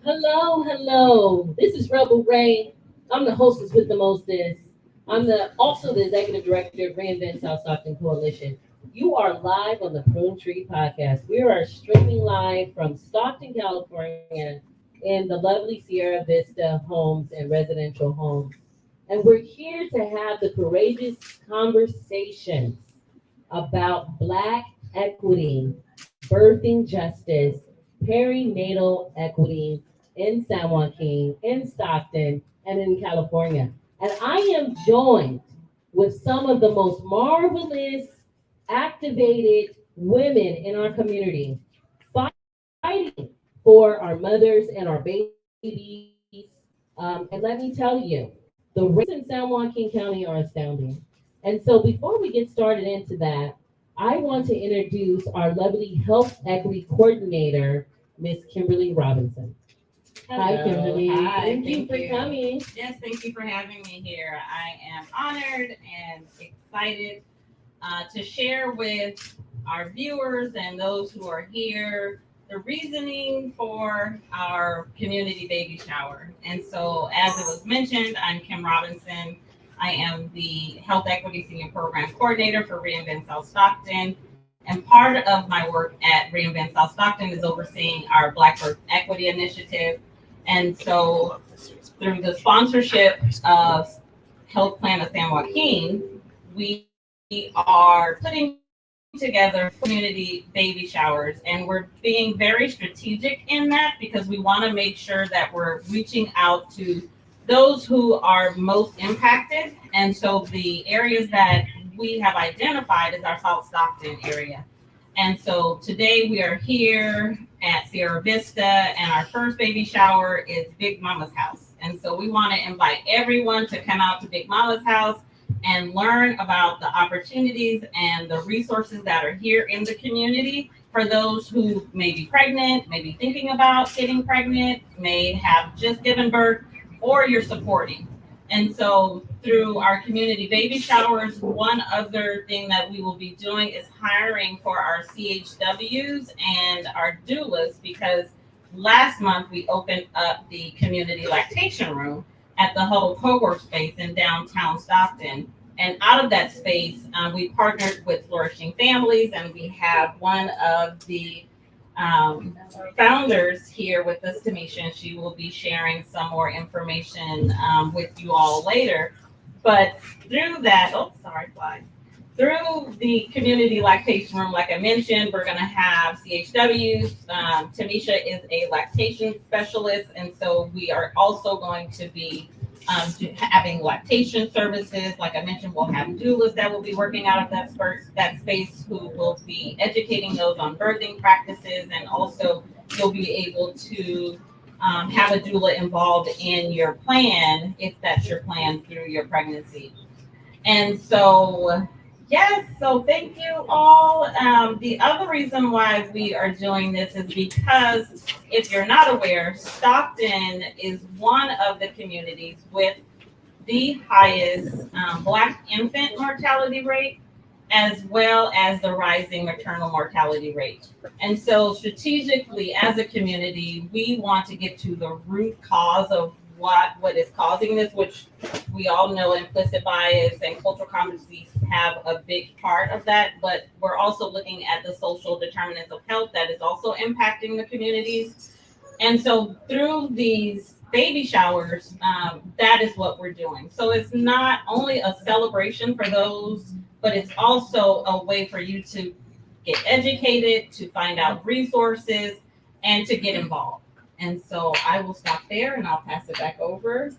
Hello, hello. This is Rebel Ray. I'm the hostess with the mostest. I'm also the executive director of Reinvent South Stockton Coalition. You are live on the Prune Tree Podcast. We are streaming live from Stockton, California, in the lovely Sierra Vista homes and residential homes. And we're here to have the courageous conversations about Black equity, birthing justice, perinatal equity in San Joaquin, in Stockton, and in California. And I am joined with some of the most marvelous, activated women in our community fighting for our mothers and our babies. And let me tell you, the races in San Joaquin County are astounding. And so before we get started into that, I want to introduce our lovely health equity coordinator, Miss Kimberly Robinson. Hi, Hello. Kimberly. Hi. Thank you Thank for you. coming. Yes, thank you for having me here. I am honored and excited to share with our viewers and those who are here the reasoning for our community baby shower. And so, as it was mentioned, I'm Kim Robinson. I am the Health Equity Senior Program Coordinator for Reinvent South Stockton. And part of my work at Reinvent South Stockton is overseeing our Black Birth Equity Initiative. And so, through the sponsorship of Health Plan of San Joaquin, we are putting together community baby showers, and we're being very strategic in that because we want to make sure that we're reaching out to those who are most impacted. And so the areas that we have identified is our South Stockton area. And so today we are here at Sierra Vista, and our first baby shower is Big Mama's house. And so we want to invite everyone to come out to Big Mama's house and learn about the opportunities and the resources that are here in the community for those who may be pregnant, may be thinking about getting pregnant, may have just given birth, or you're supporting. And so through our community baby showers, one other thing that we will be doing is hiring for our CHWs and our doulas, because last month we opened up the community lactation room at the Huddle co-work space in downtown Stockton. And out of that space, we partnered with Flourishing Families, and we have one of the founders here with us, Tamisha, and she will be sharing some more information with you all later. But through that, oh, sorry, fly. Through the community lactation room, like I mentioned, we're going to have CHWs. Tamisha is a lactation specialist, and so we are also going to be having lactation services. Like I mentioned, we'll have doulas that will be working out of that space who will be educating those on birthing practices, and also you'll be able to have a doula involved in your plan if that's your plan through your pregnancy. And so, yes, so thank you all. The other reason why we are doing this is because if you're not aware, Stockton is one of the communities with the highest Black infant mortality rate, as well as the rising maternal mortality rate. And so, strategically, as a community, we want to get to the root cause of what is causing this, which we all know implicit bias and cultural competencies have a big part of that. But we're also looking at the social determinants of health that is also impacting the communities. And so, through these baby showers, that is what we're doing. So it's not only a celebration for those, but it's also a way for you to get educated, to find out resources, and to get involved. And so I will stop there and I'll pass it back over.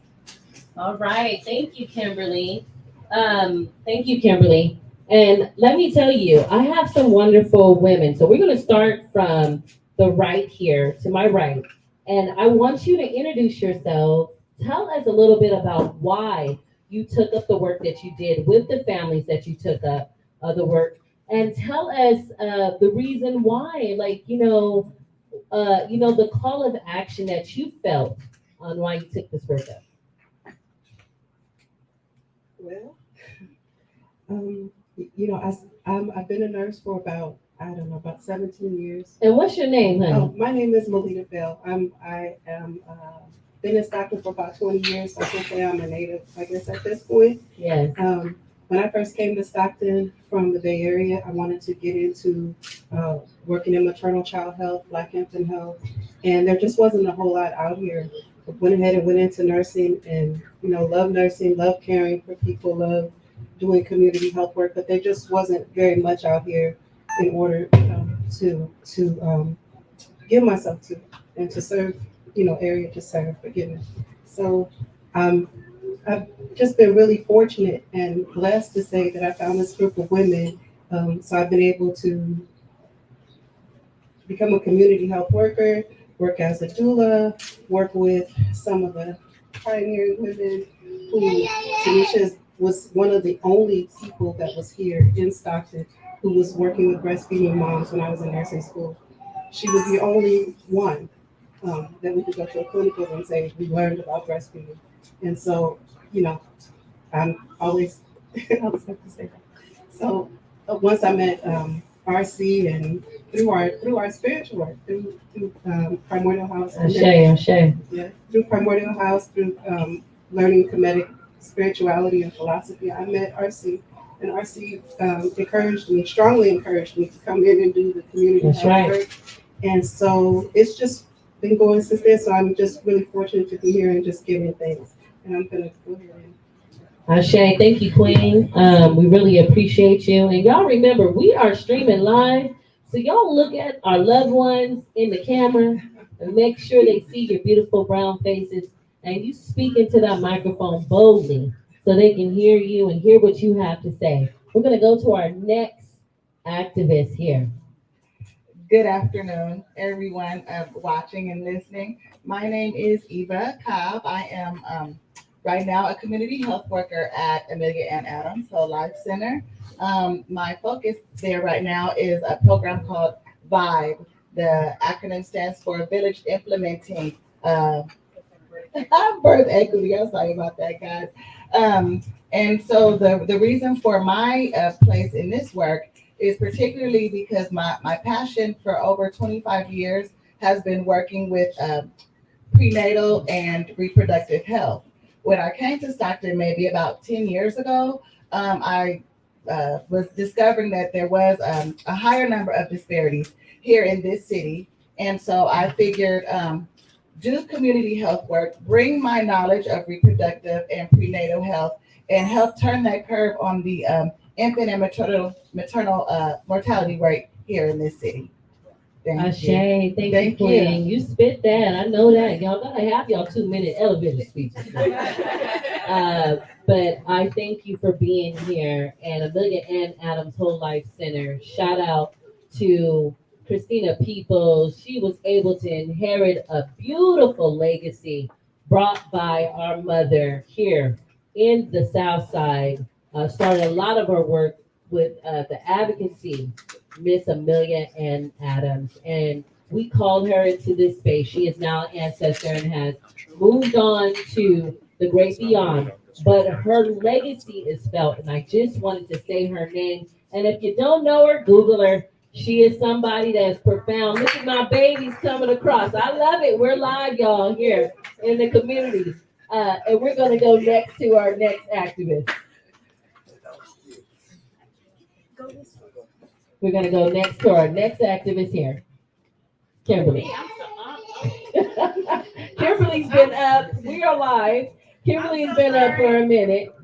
All right. Thank you, Kimberly. Thank you, Kimberly. And let me tell you, I have some wonderful women. So we're going to start from the right here to my right. And I want you to introduce yourself. Tell us a little bit about why you took up the work that you did with the families that you took up the work. And tell us the reason why, like, the call of action that you felt on why you took this work up. Well, I've been a nurse for about I don't know, about 17 years. And what's your name, honey? Oh, my name is Melita Bell. I am been in Stockton for about 20 years. So I can say I'm a native, I guess, at this point. Yes. When I first came to Stockton from the Bay Area, I wanted to get into working in maternal child health, Black infant health, and there just wasn't a whole lot out here. I went ahead and went into nursing, and love nursing, love caring for people, love doing community health work, but there just wasn't very much out here in order to give myself to and to serve, area to serve. Forgive me. So. Um, I've just been really fortunate and blessed to say that I found this group of women. So I've been able to become a community health worker, work as a doula, work with some of the pioneering women who Tanisha was one of the only people that was here in Stockton who was working with breastfeeding moms when I was in nursing school. She was the only one that we could go to a clinic with and say we learned about breastfeeding. And so, you know, I'm always, I always have to say that. So once I met RC and through our spiritual work, through Primordial House, and then, Ashe. yeah, through Primordial House, through learning Kemetic spirituality and philosophy, I met RC. And RC strongly encouraged me to come in and do the community That's health right. work. And so it's just been going since then. So I'm just really fortunate to be here and just giving thanks. And I'm gonna go ahead and Ashe, thank you, Queen. We really appreciate you. And y'all remember, we are streaming live. So y'all look at our loved ones in the camera and make sure they see your beautiful brown faces. And you speak into that microphone boldly so they can hear you and hear what you have to say. We're going to go to our next activist here. Good afternoon, everyone watching and listening. My name is Eva Cobb. I am right now a community health worker at Amelia Ann Adams Whole Life Center. My focus there right now is a program called VIBE. The acronym stands for Village Implementing Birth Equity. I'm sorry about that, guys. And so the reason for my place in this work is particularly because my passion for over 25 years has been working with prenatal and reproductive health. When I came to Stockton maybe about 10 years ago, I was discovering that there was a higher number of disparities here in this city. And so I figured do community health work, bring my knowledge of reproductive and prenatal health, and help turn that curve on the infant and maternal mortality rate here in this city. Ashe, thank you, Queen. You spit that. I know that. Y'all gotta have y'all 2-minute elevator speeches. But I thank you for being here. And Amelia Ann Adams Whole Life Center. Shout out to Christina Peoples. She was able to inherit a beautiful legacy brought by our mother here in the South Side. Started a lot of her work with the advocacy, Miss Amelia Ann Adams. And we called her into this space. She is now an ancestor and has moved on to the great beyond. But her legacy is felt, and I just wanted to say her name. And if you don't know her, Google her. She is somebody that is profound. Look at my babies coming across. I love it. We're live, y'all, here in the community. And we're going to go next to our next activist. We're going to go next to our next activist here, Kimberly. Kimberly's been up. We are live. Kimberly's been up for a minute,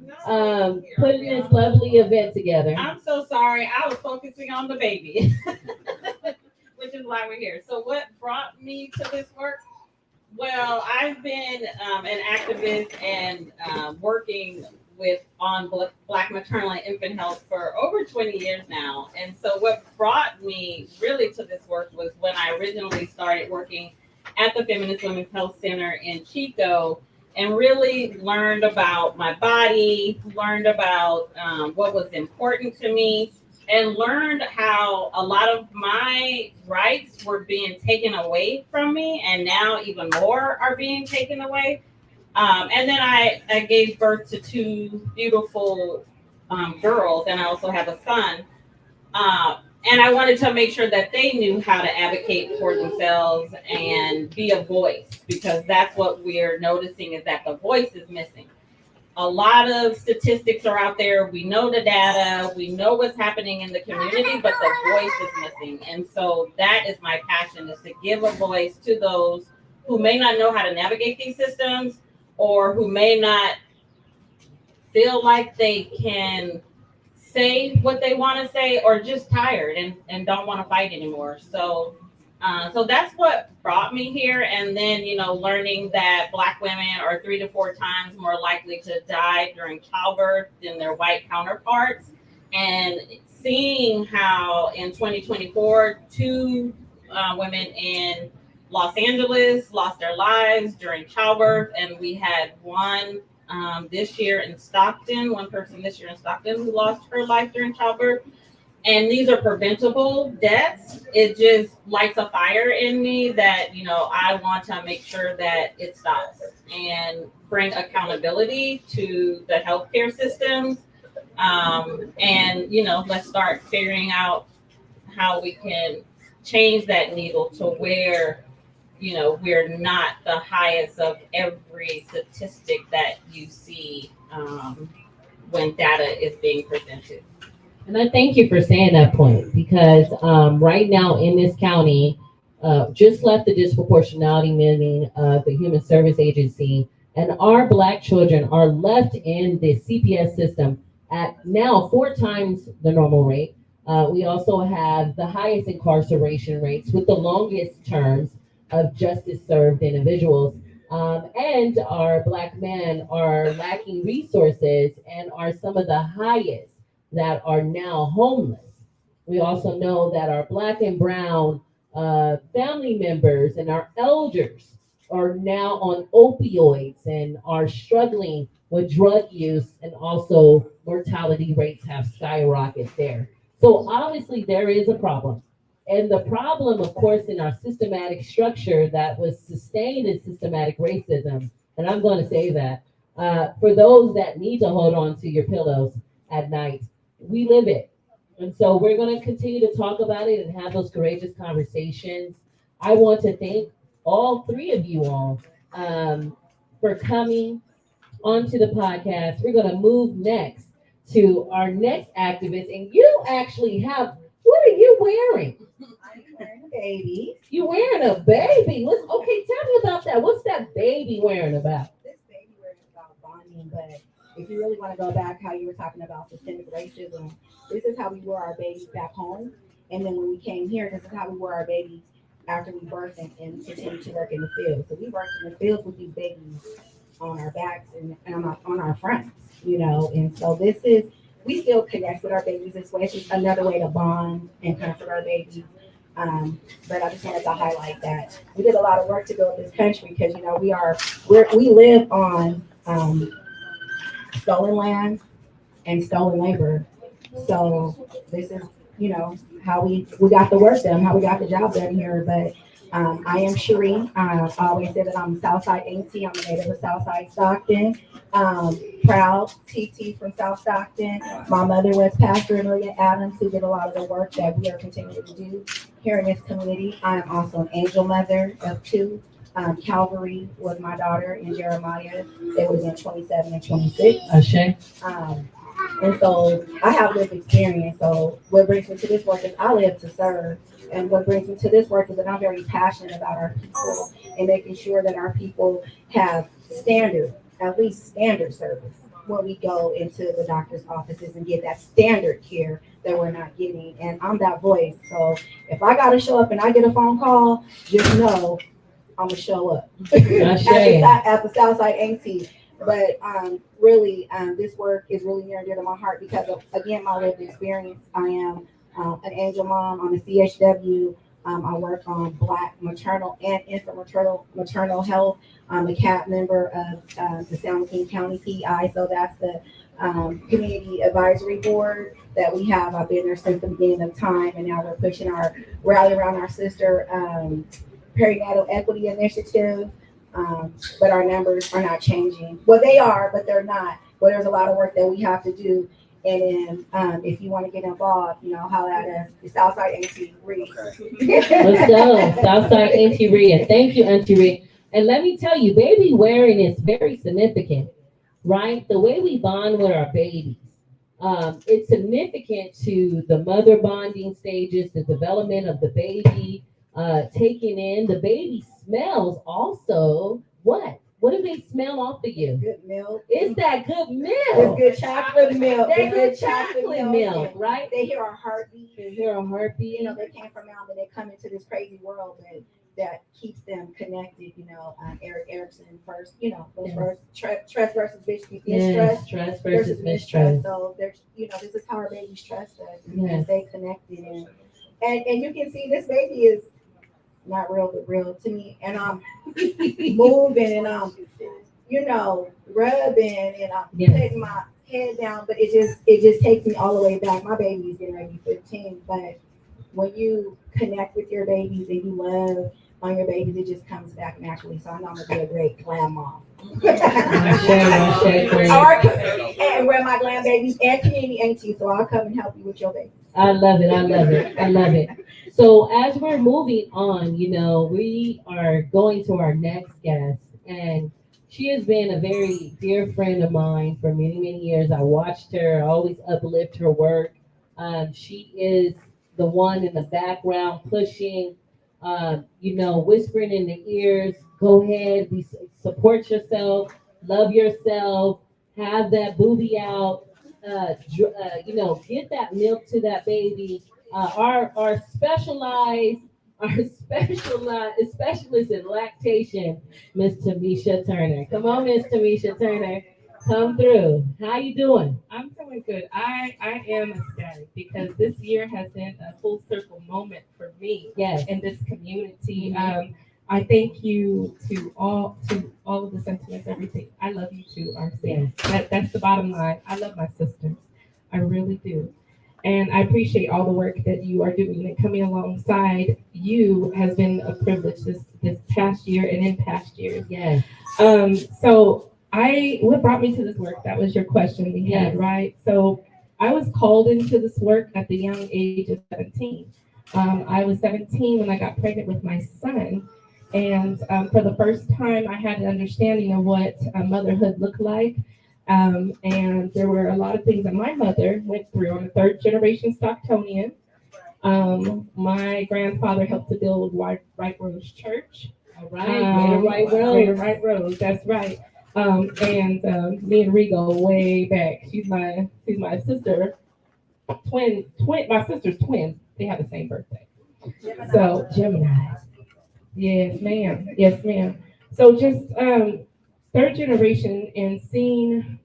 putting this lovely event together. I'm so sorry. I was focusing on the baby, which is why we're here. So what brought me to this work? Well, I've been an activist and working on Black maternal and infant health for over 20 years now. And so what brought me really to this work was when I originally started working at the Feminist Women's Health Center in Chico, and really learned about my body, learned about what was important to me, and learned how a lot of my rights were being taken away from me, and now even more are being taken away. And then I gave birth to 2 beautiful girls, and I also have a son. and I wanted to make sure that they knew how to advocate for themselves and be a voice, because that's what we're noticing, is that the voice is missing. A lot of statistics are out there. We know the data, we know what's happening in the community, but the voice is missing. And so that is my passion, is to give a voice to those who may not know how to navigate these systems, or who may not feel like they can say what they want to say, or just tired and don't want to fight anymore. So that's what brought me here. And then, learning that Black women are 3 to 4 times more likely to die during childbirth than their white counterparts, and seeing how in 2024, 2 women in Los Angeles lost their lives during childbirth, and we had one this year in Stockton, one person this year in Stockton who lost her life during childbirth. And these are preventable deaths. It just lights a fire in me that, I want to make sure that it stops and bring accountability to the healthcare systems. And, let's start figuring out how we can change that needle to where, we're not the highest of every statistic that you see when data is being presented. And I thank you for saying that point, because right now in this county, just left the disproportionality meeting of the Human Service Agency, and our Black children are left in the CPS system at now 4 times the normal rate. We also have the highest incarceration rates with the longest terms of justice served individuals. And our Black men are lacking resources and are some of the highest that are now homeless. We also know that our Black and brown family members and our elders are now on opioids and are struggling with drug use, and also mortality rates have skyrocketed there. So obviously there is a problem. And the problem, of course, in our systematic structure that was sustained in systematic racism, and I'm going to say that for those that need to hold on to your pillows at night, we live it. And so we're going to continue to talk about it and have those courageous conversations. I want to thank all 3 of you all for coming onto the podcast. We're going to move next to our next activist. And you actually have, what are you wearing? I'm wearing a baby. You're wearing a baby. Okay, tell me about that. What's that baby wearing about? This baby wearing is about bonding, but if you really want to go back how you were talking about systemic racism, this is how we wore our babies back home. And then when we came here, this is how we wore our babies after we birthed and continued to work in the field. So we worked in the fields with these babies on our backs and on our fronts, And so we still connect with our babies this way. It's just another way to bond and comfort our babies. But I just wanted to highlight that we did a lot of work to build this country because we live on stolen land and stolen labor. So this is how we got the work done, how we got the job done here. But I am Cherie. I always say that I'm Southside auntie. I'm a native of Southside Stockton. Proud TT from South Stockton. My mother was Pastor Amelia Adams, who did a lot of the work that we are continuing to do here in this community. I am also an angel mother of 2. Calvary was my daughter and Jeremiah. They was in 27 and 26. Ashe. And so I have lived experience. So what brings me to this work is I live to serve. And what brings me to this work is that I'm very passionate about our people and making sure that our people have at least standard service when we go into the doctor's offices and get that standard care that we're not getting. And I'm that voice. So if I got to show up and I get a phone call, just know I'm going to show up as the Southside auntie. But really, this work is really near and dear to my heart because of, again, my lived experience. I am an angel mom. I'm a CHW. I work on Black maternal and infant maternal health. I'm a CAP member of the San Joaquin County PI. So that's the community advisory board that we have. I've been there since the beginning of time, and now we're pushing our rally around our sister perinatal equity initiative. But our numbers are not changing. Well, they are, but they're not. But there's a lot of work that we have to do And then if you want to get involved, holler at us. It's Southside Auntie Reed. Let's go. Southside Auntie Rhea. Thank you, Auntie Rhea. And let me tell you, baby wearing is very significant, right? The way we bond with our babies. It's significant to the mother bonding stages, the development of the baby, taking in the baby smells also. What do they smell off of you? Good milk. It's that good milk. It's good chocolate milk. That It's good chocolate milk, And right? They hear our heartbeat. You hear a heartbeat. They came from out and they come into this crazy world that keeps them connected. Eric Erickson first, was Yes. first trust versus Yes, mistrust trust versus mistrust. So there's, this is how our babies trust us Yes. and stay connected. And you can see this baby is not real, but real to me. And I'm moving and I'm, rubbing and I'm Yes. putting my head down, but it just takes me all the way back. My baby's getting ready to be 15, but when you connect with your babies and you love on your babies, it just comes back naturally. So I know I'm gonna be a great glam mom. And where my glam babies and community auntie, so I'll come and help you with your baby. I love it. I love it. I love it. So as we're moving on, we are going to our next guest, and she has been a very dear friend of mine for many, many years. I watched her, I always uplift her work. She is the one in the background pushing, whispering in the ears, go ahead, support yourself, love yourself, have that booby out, get that milk to that baby. Our specialized specialist in lactation, Miss Tamisha Turner. Come on, Miss Tamisha Turner. Come through. How you doing? I'm doing good. I am ecstatic because this year has been a full circle moment for me Yes. in this community. Mhm. I thank you to all of the sentiments, everything. I love you too, RC. That's the bottom line. I love my sisters. I really do. And I appreciate all the work that you are doing, and coming alongside you has been a privilege this past year and in past years. Yes. So what brought me to this work? That was your question we had, Yes. right? So I was called into this work at the young age of 17. I was 17 when I got pregnant with my son. And for the first time, I had an understanding of what motherhood looked like. And there were a lot of things that my mother went through. I'm a third generation Stocktonian. My grandfather helped to build Right Rose Church. All right. Right road. Right Rose, that's right. And me and Ree go way back. She's my sister, twin. My sister's twin. They have the same birthday. So Gemini. Yes, ma'am. Yes, ma'am. So just third generation and seeing,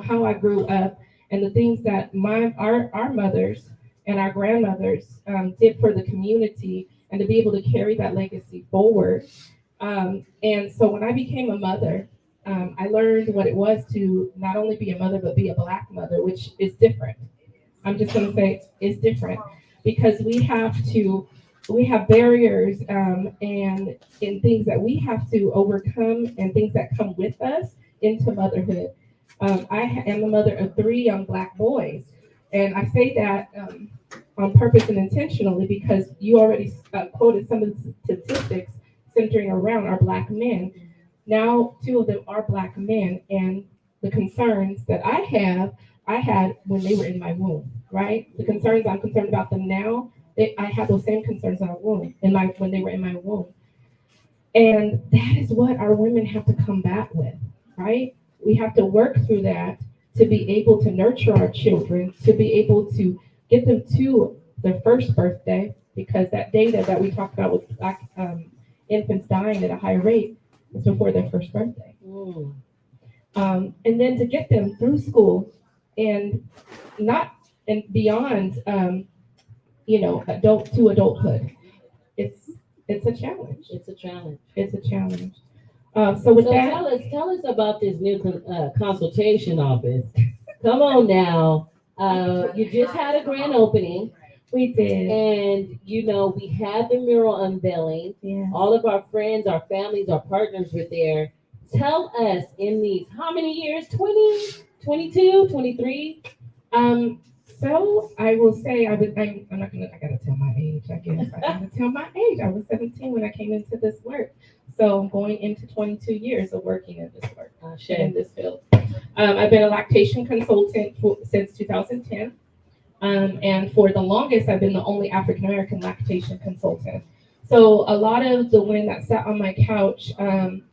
how I grew up and the things that our mothers and our grandmothers did for the community, and to be able to carry that legacy forward. And so when I became a mother, I learned what it was to not only be a mother, but be a Black mother, which is different. I'm just going to say it's different because we have barriers and things that we have to overcome and things that come with us into motherhood. I am the mother of 3 young Black boys. And I say that on purpose and intentionally because you already quoted some of the statistics centering around our Black men. Now, 2 of them are Black men, and the concerns that I had when they were in my womb, right? The concerns I'm concerned about them now, I had those same concerns in when they were in my womb. And that is what our women have to combat with, right? We have to work through that to be able to nurture our children, to be able to get them to their first birthday, because that data that we talked about with Black infants dying at a high rate is before their first birthday. Mm. And then to get them through school and beyond, adult to adulthood. It's a challenge. It's a challenge. It's a challenge. So with that, tell us about this new consultation office. Come on now. You just had a grand opening, we did. and we had the mural unveiling. Yeah. All of our friends, our families, our partners were there. Tell us in these how many years? 20, 22, 23? So I will say I'm not gonna, I gotta tell my age, I guess. I gotta tell my age. I was 17 when I came into this work. So I'm going into 22 years of working in this work, in this field. I've been a lactation consultant since 2010. And for the longest, I've been the only African American lactation consultant. So a lot of the women that sat on my couch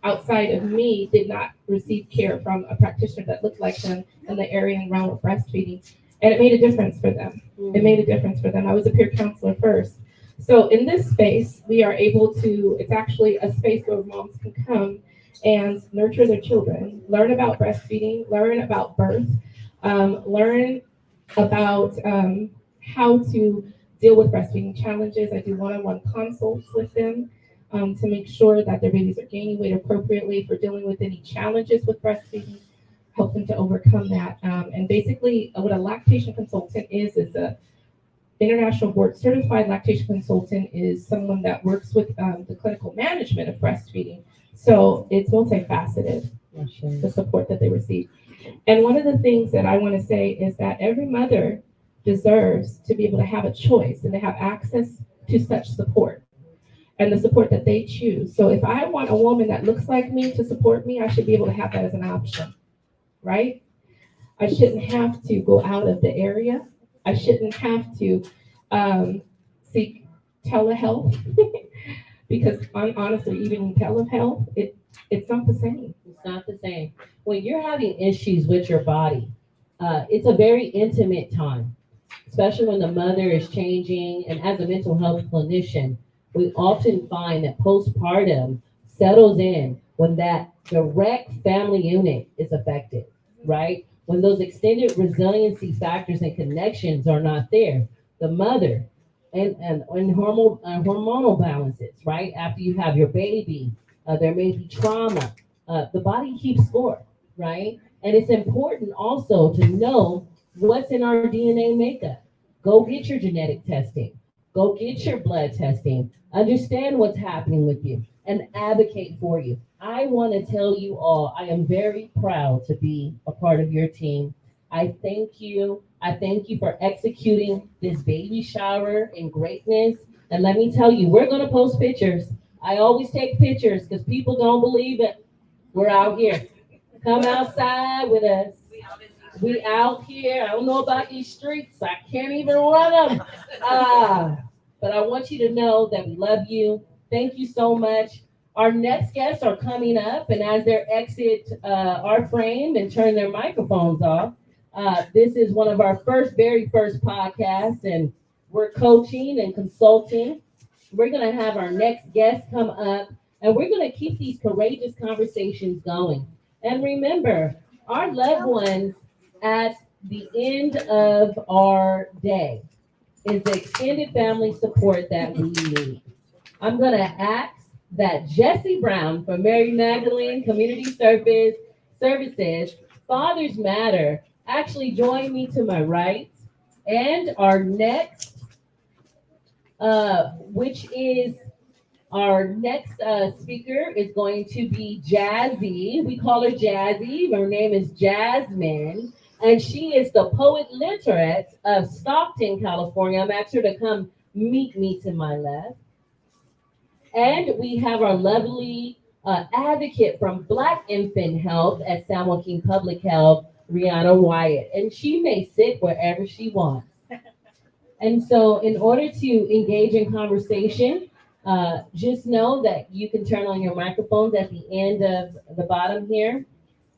outside of me did not receive care from a practitioner that looked like them in the area and realm of breastfeeding. And it made a difference for them. It made a difference for them. I was a peer counselor first. So in this space, we are able to, it's actually a space where moms can come and nurture their children, learn about breastfeeding, learn about birth, learn about how to deal with breastfeeding challenges. I do one-on-one consults with them to make sure that their babies are gaining weight appropriately, for dealing with any challenges with breastfeeding, help them to overcome that. And basically, what a lactation consultant is a international board certified lactation consultant is someone that works with the clinical management of breastfeeding. So it's multifaceted, the support that they receive. And one of the things that I want to say is that every mother deserves to be able to have a choice and to have access to such support and the support that they choose. So if I want a woman that looks like me to support me, I should be able to have that as an option, right? I shouldn't have to go out of the area. I shouldn't have to seek telehealth because honestly, even telehealth, it's not the same. It's not the same. When you're having issues with your body, it's a very intimate time, especially when the mother is changing. And as a mental health clinician, we often find that postpartum settles in when that direct family unit is affected, right? When those extended resiliency factors and connections are not there, the mother and hormonal balances, right? After you have your baby, there may be trauma. The body keeps score, right? And it's important also to know what's in our DNA makeup. Go get your genetic testing. Go get your blood testing. Understand what's happening with you and advocate for you. I want to tell you all, I am very proud to be a part of your team. I thank you. I thank you for executing this baby shower in greatness. And let me tell you, we're going to post pictures. I always take pictures because people don't believe it. We're out here. Come outside with us. We out here. I don't know about these streets. I can't even run them. But I want you to know that we love you. Thank you so much. Our next guests are coming up, and as they exit our frame and turn their microphones off, this is one of our very first podcasts, and we're coaching and consulting. We're going to have our next guest come up, and we're going to keep these courageous conversations going. And remember, our loved ones at the end of our day is the extended family support that we need. I'm going to ask that Jesse Brown from Mary Magdalene Community Services, Fathers Matter, actually join me to my right. And our next, speaker is going to be Jazzy. We call her Jazzy. Her name is Jasmine. And she is the poet laureate of Stockton, California. I'm asking her to come meet me to my left. And we have our lovely advocate from Black Infant Health at San Joaquin Public Health, Rihanna Wyatt. And she may sit wherever she wants. And so in order to engage in conversation, just know that you can turn on your microphones at the end of the bottom here.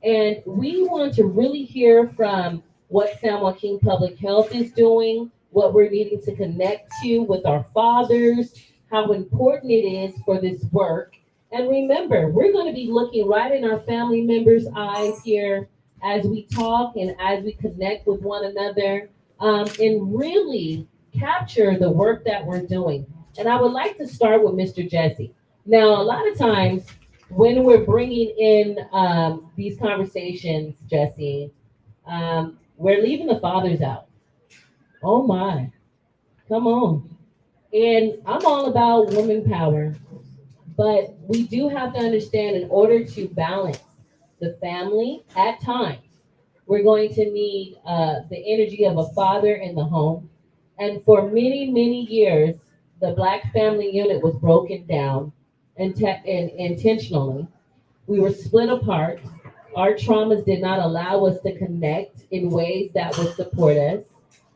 And we want to really hear from what San Joaquin Public Health is doing, what we're needing to connect to with our fathers, how important it is for this work. And remember, we're going to be looking right in our family members' eyes here as we talk and as we connect with one another, and really capture the work that we're doing. And I would like to start with Mr. Jesse. Now, a lot of times when we're bringing in these conversations, Jesse, we're leaving the fathers out. Oh my, come on. And I'm all about woman power, but we do have to understand in order to balance the family at times, We're going to need the energy of a father in the home. And for many, many years, the Black family unit was broken down and intentionally. We were split apart. Our traumas did not allow us to connect in ways that would support us.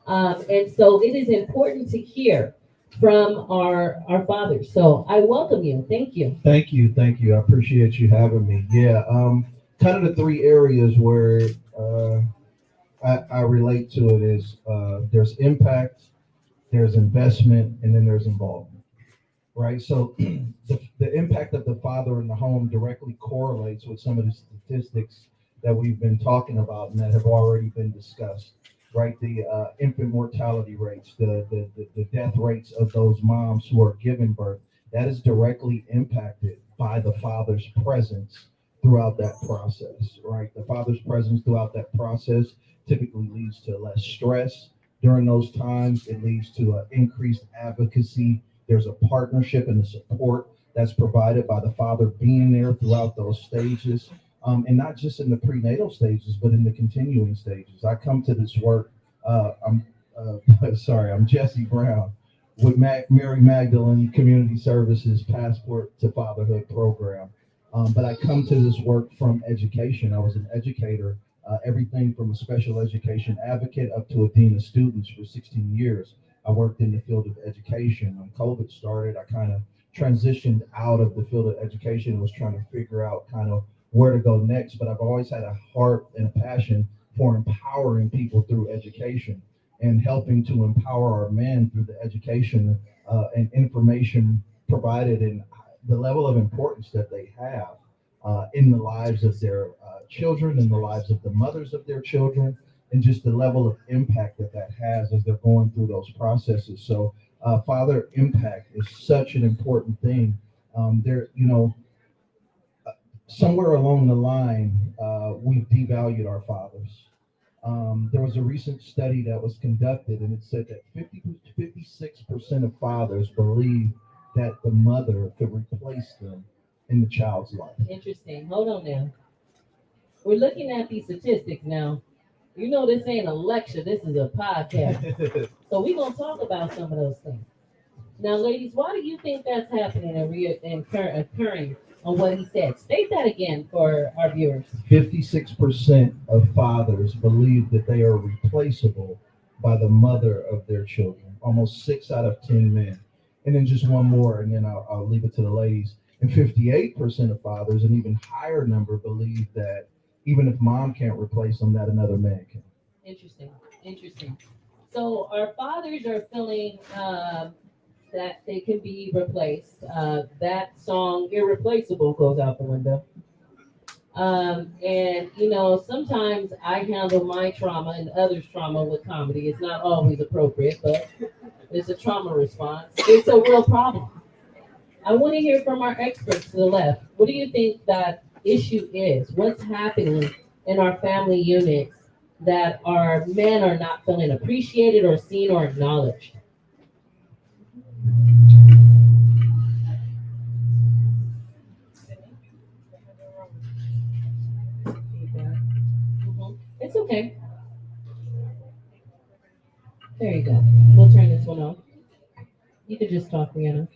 And so it is important to hear from our fathers. So I welcome you. Thank you. Thank you, thank you. I appreciate you having me. Yeah, kind of the three areas where I relate to it is there's impact, there's investment, and then there's involvement. Right. So the impact of the father in the home directly correlates with some of the statistics that we've been talking about and that have already been discussed. Right. The infant mortality rates, the death rates of those moms who are giving birth, that is directly impacted by the father's presence throughout that process. Right. The father's presence throughout that process typically leads to less stress during those times. It leads to increased advocacy. There's a partnership and a support that's provided by the father being there throughout those stages, and not just in the prenatal stages, but in the continuing stages. I come to this work. I'm I'm Jesse Brown with Mary Magdalene Community Services Passport to Fatherhood program, but I come to this work from education. I was an educator, everything from a special education advocate up to a dean of students for 16 years. I worked in the field of education. When COVID started, I kind of transitioned out of the field of education and was trying to figure out kind of where to go next. But I've always had a heart and a passion for empowering people through education and helping to empower our men through the education and information provided and the level of importance that they have in the lives of their children, in the lives of the mothers of their children, and just the level of impact that that has as they're going through those processes. So father impact is such an important thing. Somewhere along the line, we've devalued our fathers. There was a recent study that was conducted, and it said that 56% of fathers believe that the mother could replace them in the child's life. Interesting. Hold on now. We're looking at these statistics now. You know, this ain't a lecture. This is a podcast. So we're going to talk about some of those things. Now, ladies, why do you think that's happening and occurring on what he said? State that again for our viewers. 56% of fathers believe that they are replaceable by the mother of their children. Almost 6 out of 10 men. And then just one more, and then I'll leave it to the ladies. And 58% of fathers, an even higher number, believe that even if mom can't replace them, that another man can. Interesting. So our fathers are feeling that they can be replaced. That song, Irreplaceable, goes out the window. And, you know, sometimes I handle my trauma and others' trauma with comedy. It's not always appropriate, but it's a trauma response. It's a real problem. I want to hear from our experts to the left. What do you think that issue is? What's happening in our family units that our men are not feeling appreciated or seen or acknowledged? It's okay. There you go. We'll turn this one off. You could just talk, Rihanna.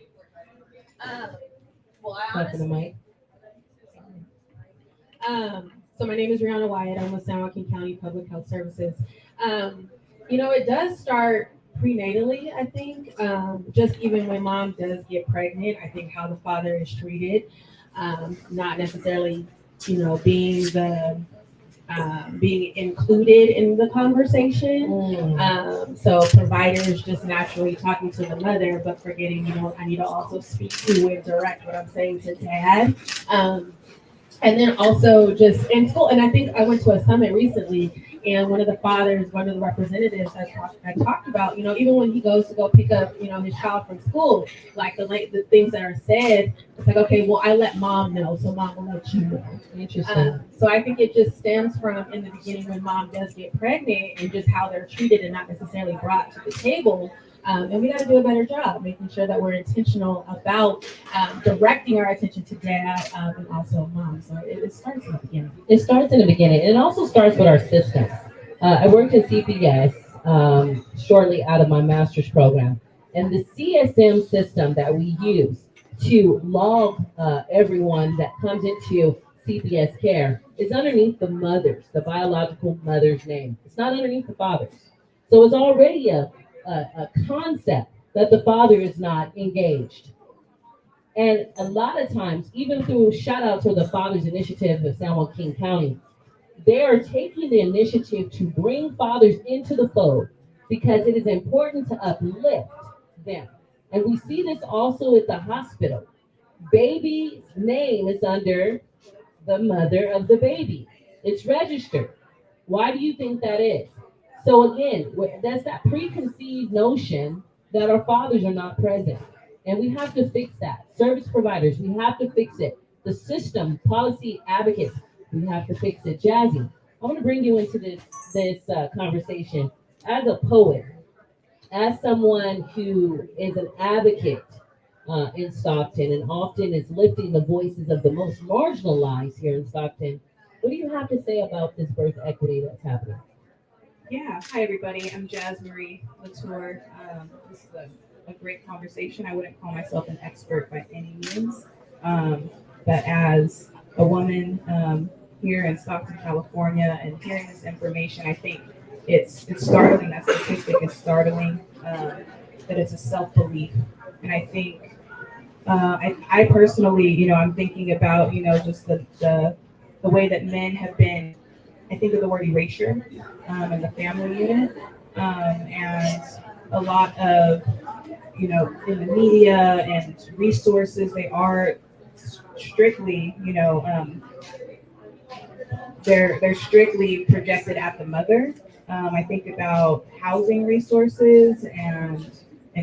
Well, I Talk to the mic. So my name is Rihanna Wyatt. I'm with San Joaquin County Public Health Services. It does start prenatally, I think. Just even when mom does get pregnant, I think how the father is treated, not necessarily, being included in the conversation. So providers just naturally talking to the mother, but forgetting, I need to also speak to and direct what I'm saying to dad. And then also just in school, and I think I went to a summit recently, and one of the representatives I talked about, even when he goes to go pick up, his child from school, like the things that are said, it's like, okay, well, I let mom know, so mom will let you know. Interesting. So I think it just stems from in the beginning when mom does get pregnant and just how they're treated and not necessarily brought to the table And we got to do a better job making sure that we're intentional about directing our attention to dad and also mom. So it starts in the beginning. It starts in the beginning. It also starts with our systems. I worked in CPS shortly out of my master's program, and the CSM system that we use to log everyone that comes into CPS care is underneath the mother's, the biological mother's name. It's not underneath the father's. So it's already a concept that the father is not engaged. And a lot of times, even through shout out to the Fathers Initiative of San Joaquin County, they are taking the initiative to bring fathers into the fold because it is important to uplift them. And we see this also at the hospital. Baby's name is under the mother of the baby. It's registered. Why do you think that is? So again, that's that preconceived notion that our fathers are not present. And we have to fix that. Service providers, we have to fix it. The system, policy advocates, we have to fix it. Jazzy, I want to bring you into this conversation as a poet, as someone who is an advocate in Stockton and often is lifting the voices of the most marginalized here in Stockton. What do you have to say about this birth equity that's happening? Yeah. Hi, everybody. I'm Jazz Marie Latour. This is a great conversation. I wouldn't call myself an expert by any means, but as a woman here in Stockton, California, and hearing this information, I think it's startling. That statistic is startling. That it's a self-belief, and I think I personally, I'm thinking about, just the way that men have been. I think of the word erasure in the family unit, and a lot of, in the media and resources, they are strictly, they're strictly projected at the mother. I think about housing resources and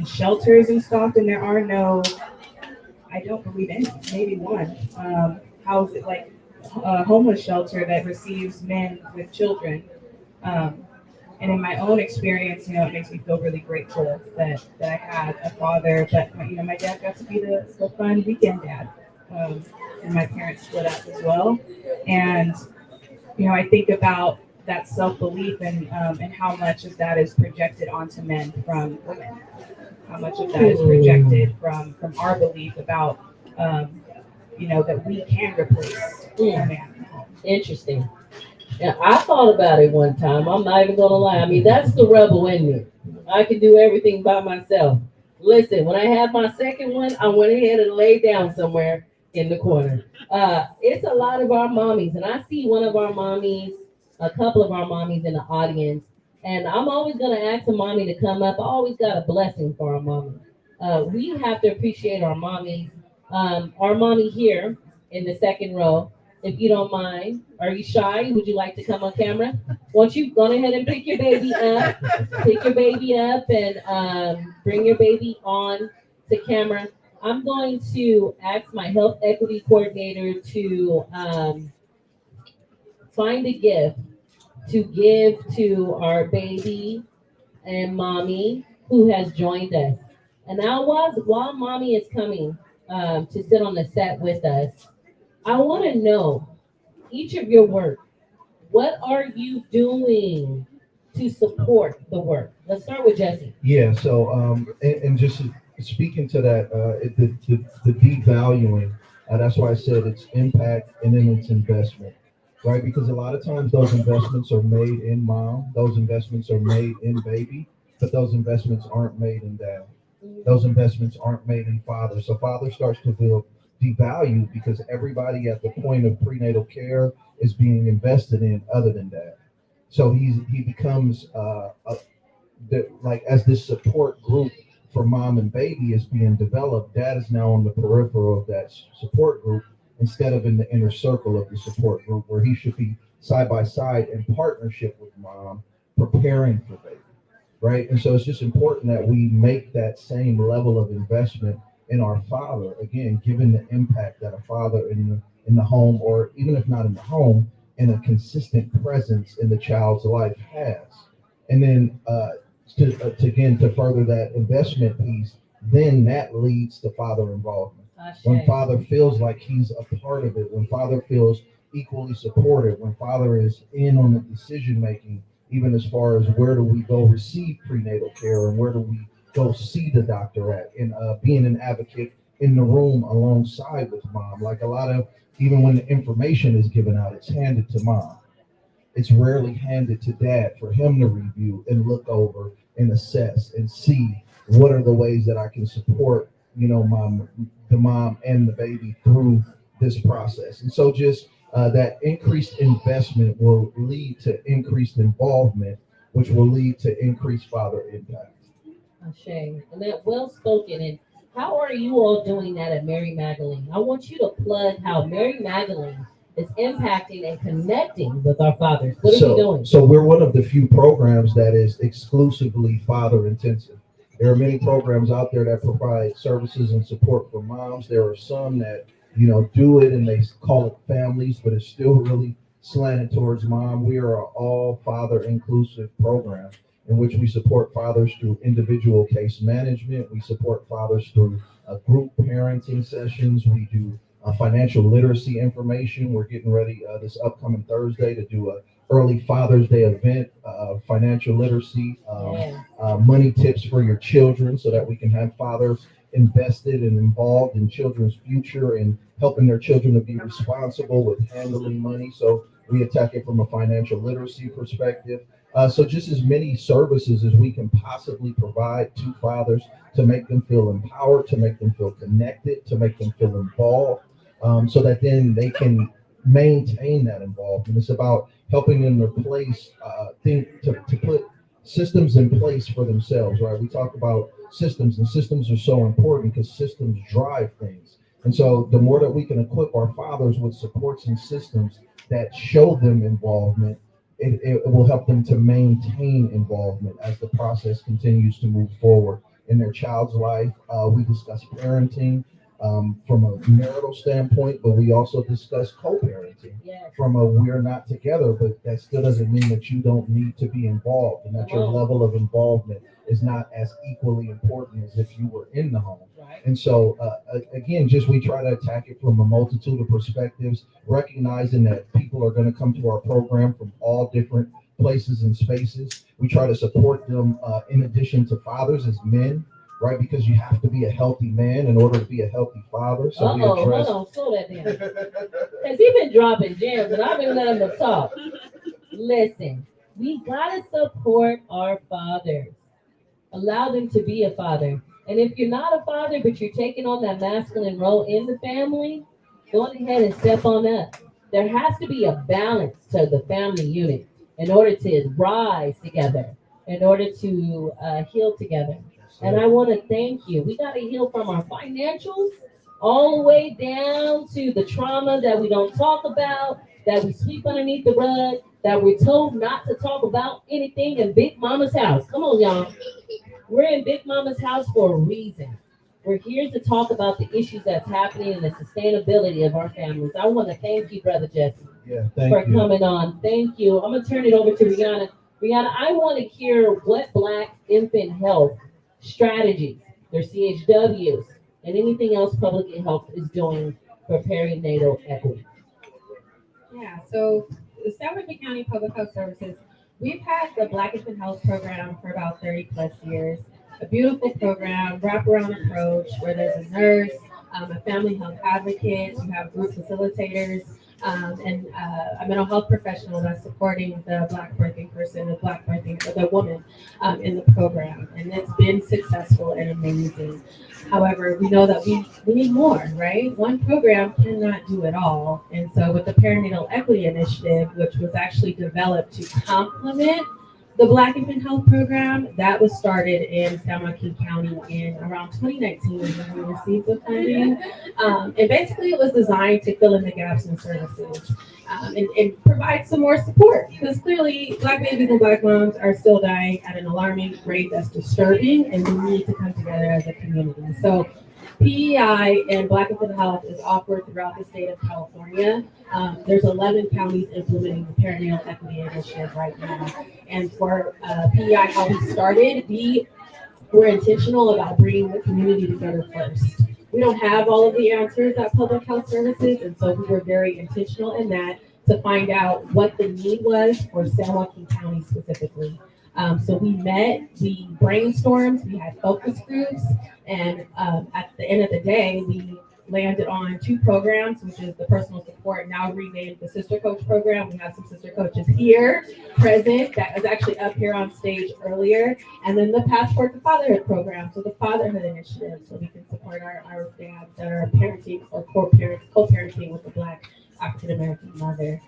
shelters in Stockton. There are no, I don't believe any, maybe one, homeless shelter that receives men with children. And in my own experience, it makes me feel really grateful that I had a father, but my dad got to be the fun weekend dad. And my parents split up as well. And, I think about that self-belief and how much of that is projected onto men from women. How much of that is projected from our belief about, that we can replace a man. Interesting. Yeah, I thought about it one time. I'm not even gonna lie. I mean, that's the rebel in me. I can do everything by myself. Listen, when I had my second one, I went ahead and laid down somewhere in the corner. It's a lot of our mommies, and I see one of our mommies, a couple of our mommies in the audience, and I'm always gonna ask a mommy to come up. I always got a blessing for our mommy. We have to appreciate our mommies. Our mommy here in the second row, if you don't mind. Are you shy? Would you like to come on camera? Once you've gone ahead and pick your baby up, and bring your baby on to camera. I'm going to ask my health equity coordinator to find a gift to give to our baby and mommy who has joined us. And now while mommy is coming to sit on the set with us, I want to know each of your work. What are you doing to support the work? Let's start with Jesse. Yeah, so and just speaking to that, the devaluing, that's why I said it's impact and then it's investment, right? Because a lot of times those investments are made in mom, those investments are made in baby, but those investments aren't made in dad. Those investments aren't made in father. So father starts to feel devalued because everybody at the point of prenatal care is being invested in other than dad. So he becomes as this support group for mom and baby is being developed, dad is now on the peripheral of that support group instead of in the inner circle of the support group where he should be side by side in partnership with mom, preparing for baby, right? And so it's just important that we make that same level of investment in our father, again, given the impact that a father in the home, or even if not in the home, in a consistent presence in the child's life has. And then to further that investment piece, then that leads to father involvement. When father feels like he's a part of it, when father feels equally supported, when father is in on the decision making, even as far as where do we go receive prenatal care and where do we go see the doctor at, and being an advocate in the room alongside with mom. Like a lot of, even when the information is given out, it's handed to mom. It's rarely handed to dad for him to review and look over and assess and see what are the ways that I can support, the mom and the baby through this process. And so just that increased investment will lead to increased involvement, which will lead to increased father impact. Shame. And that well spoken. And how are you all doing that at Mary Magdalene? I want you to plug how Mary Magdalene is impacting and connecting with our fathers. What are you doing? So we're one of the few programs that is exclusively father intensive. There are many programs out there that provide services and support for moms. There are some that, do it and they call it families, but it's still really slanted towards mom. We are an all father inclusive program in which we support fathers through individual case management. We support fathers through group parenting sessions. We do financial literacy information. We're getting ready this upcoming Thursday to do a early Father's Day event, financial literacy, money tips for your children so that we can have fathers invested and involved in children's future and helping their children to be responsible with handling money. So we attack it from a financial literacy perspective. So just as many services as we can possibly provide to fathers to make them feel empowered, to make them feel connected, to make them feel involved, so that then they can maintain that involvement. It's about helping them replace to put systems in place for themselves, right? We talk about systems, and systems are so important because systems drive things. And so the more that we can equip our fathers with supports and systems that show them involvement, it will help them to maintain involvement as the process continues to move forward in their child's life. We discuss parenting from a marital standpoint, but we also discuss co-parenting from a we're not together, but that still doesn't mean that you don't need to be involved and that your level of involvement is not as equally important as if you were in the home. And so, again, just we try to attack it from a multitude of perspectives, recognizing that people are going to come to our program from all different places and spaces. We try to support them in addition to fathers as men, right? Because you have to be a healthy man in order to be a healthy father. So we address. Hold on, slow that down. Because he's been dropping gems and I've been letting him talk. Listen, we got to support our fathers. Allow them to be a father. And if you're not a father, but you're taking on that masculine role in the family, go ahead and step on up. There has to be a balance to the family unit in order to rise together, in order to heal together. And I want to thank you. We got to heal from our financials all the way down to the trauma that we don't talk about, that we sweep underneath the rug, that we're told not to talk about anything in Big Mama's house. Come on, y'all. We're in Big Mama's house for a reason. We're here to talk about the issues that's happening and the sustainability of our families. I want to thank you, Brother Jesse, for coming on. Thank you. I'm going to turn it over to Rihanna. Rihanna, I want to hear what Black infant health strategies, their CHWs, and anything else public health is doing for perinatal equity. Yeah, so the San Joaquin County Public Health Services, we've had the Black Infant Health Program for about 30 plus years. A beautiful program, wraparound approach where there's a nurse, a family health advocate, you have group facilitators, and a mental health professional that's supporting the Black birthing person, the woman in the program. And it's been successful and amazing. However, we know that we need more, right? One program cannot do it all. And so with the Perinatal Equity Initiative, which was actually developed to complement the Black Infant Health Program, that was started in San Joaquin County in around 2019 when we received the funding. And basically it was designed to fill in the gaps in services and provide some more support, because clearly Black babies and Black moms are still dying at an alarming rate that's disturbing, and we need to come together as a community. So PEI and Black Infant Health is offered throughout the state of California. There's 11 counties implementing the perinatal equity initiative right now. And for PEI, how we started, we were intentional about bringing the community together first. We don't have all of the answers at Public Health Services, and so we were very intentional in that to find out what the need was for San Joaquin County specifically. So we met, we brainstormed, we had focus groups, and at the end of the day, we landed on 2 programs, which is the personal support, now renamed the Sister Coach program. We have some sister coaches here present that was actually up here on stage earlier. And then the Passport to Fatherhood program, so the fatherhood initiative, so we can support our dads that are parenting or co-parenting with the Black African American mother.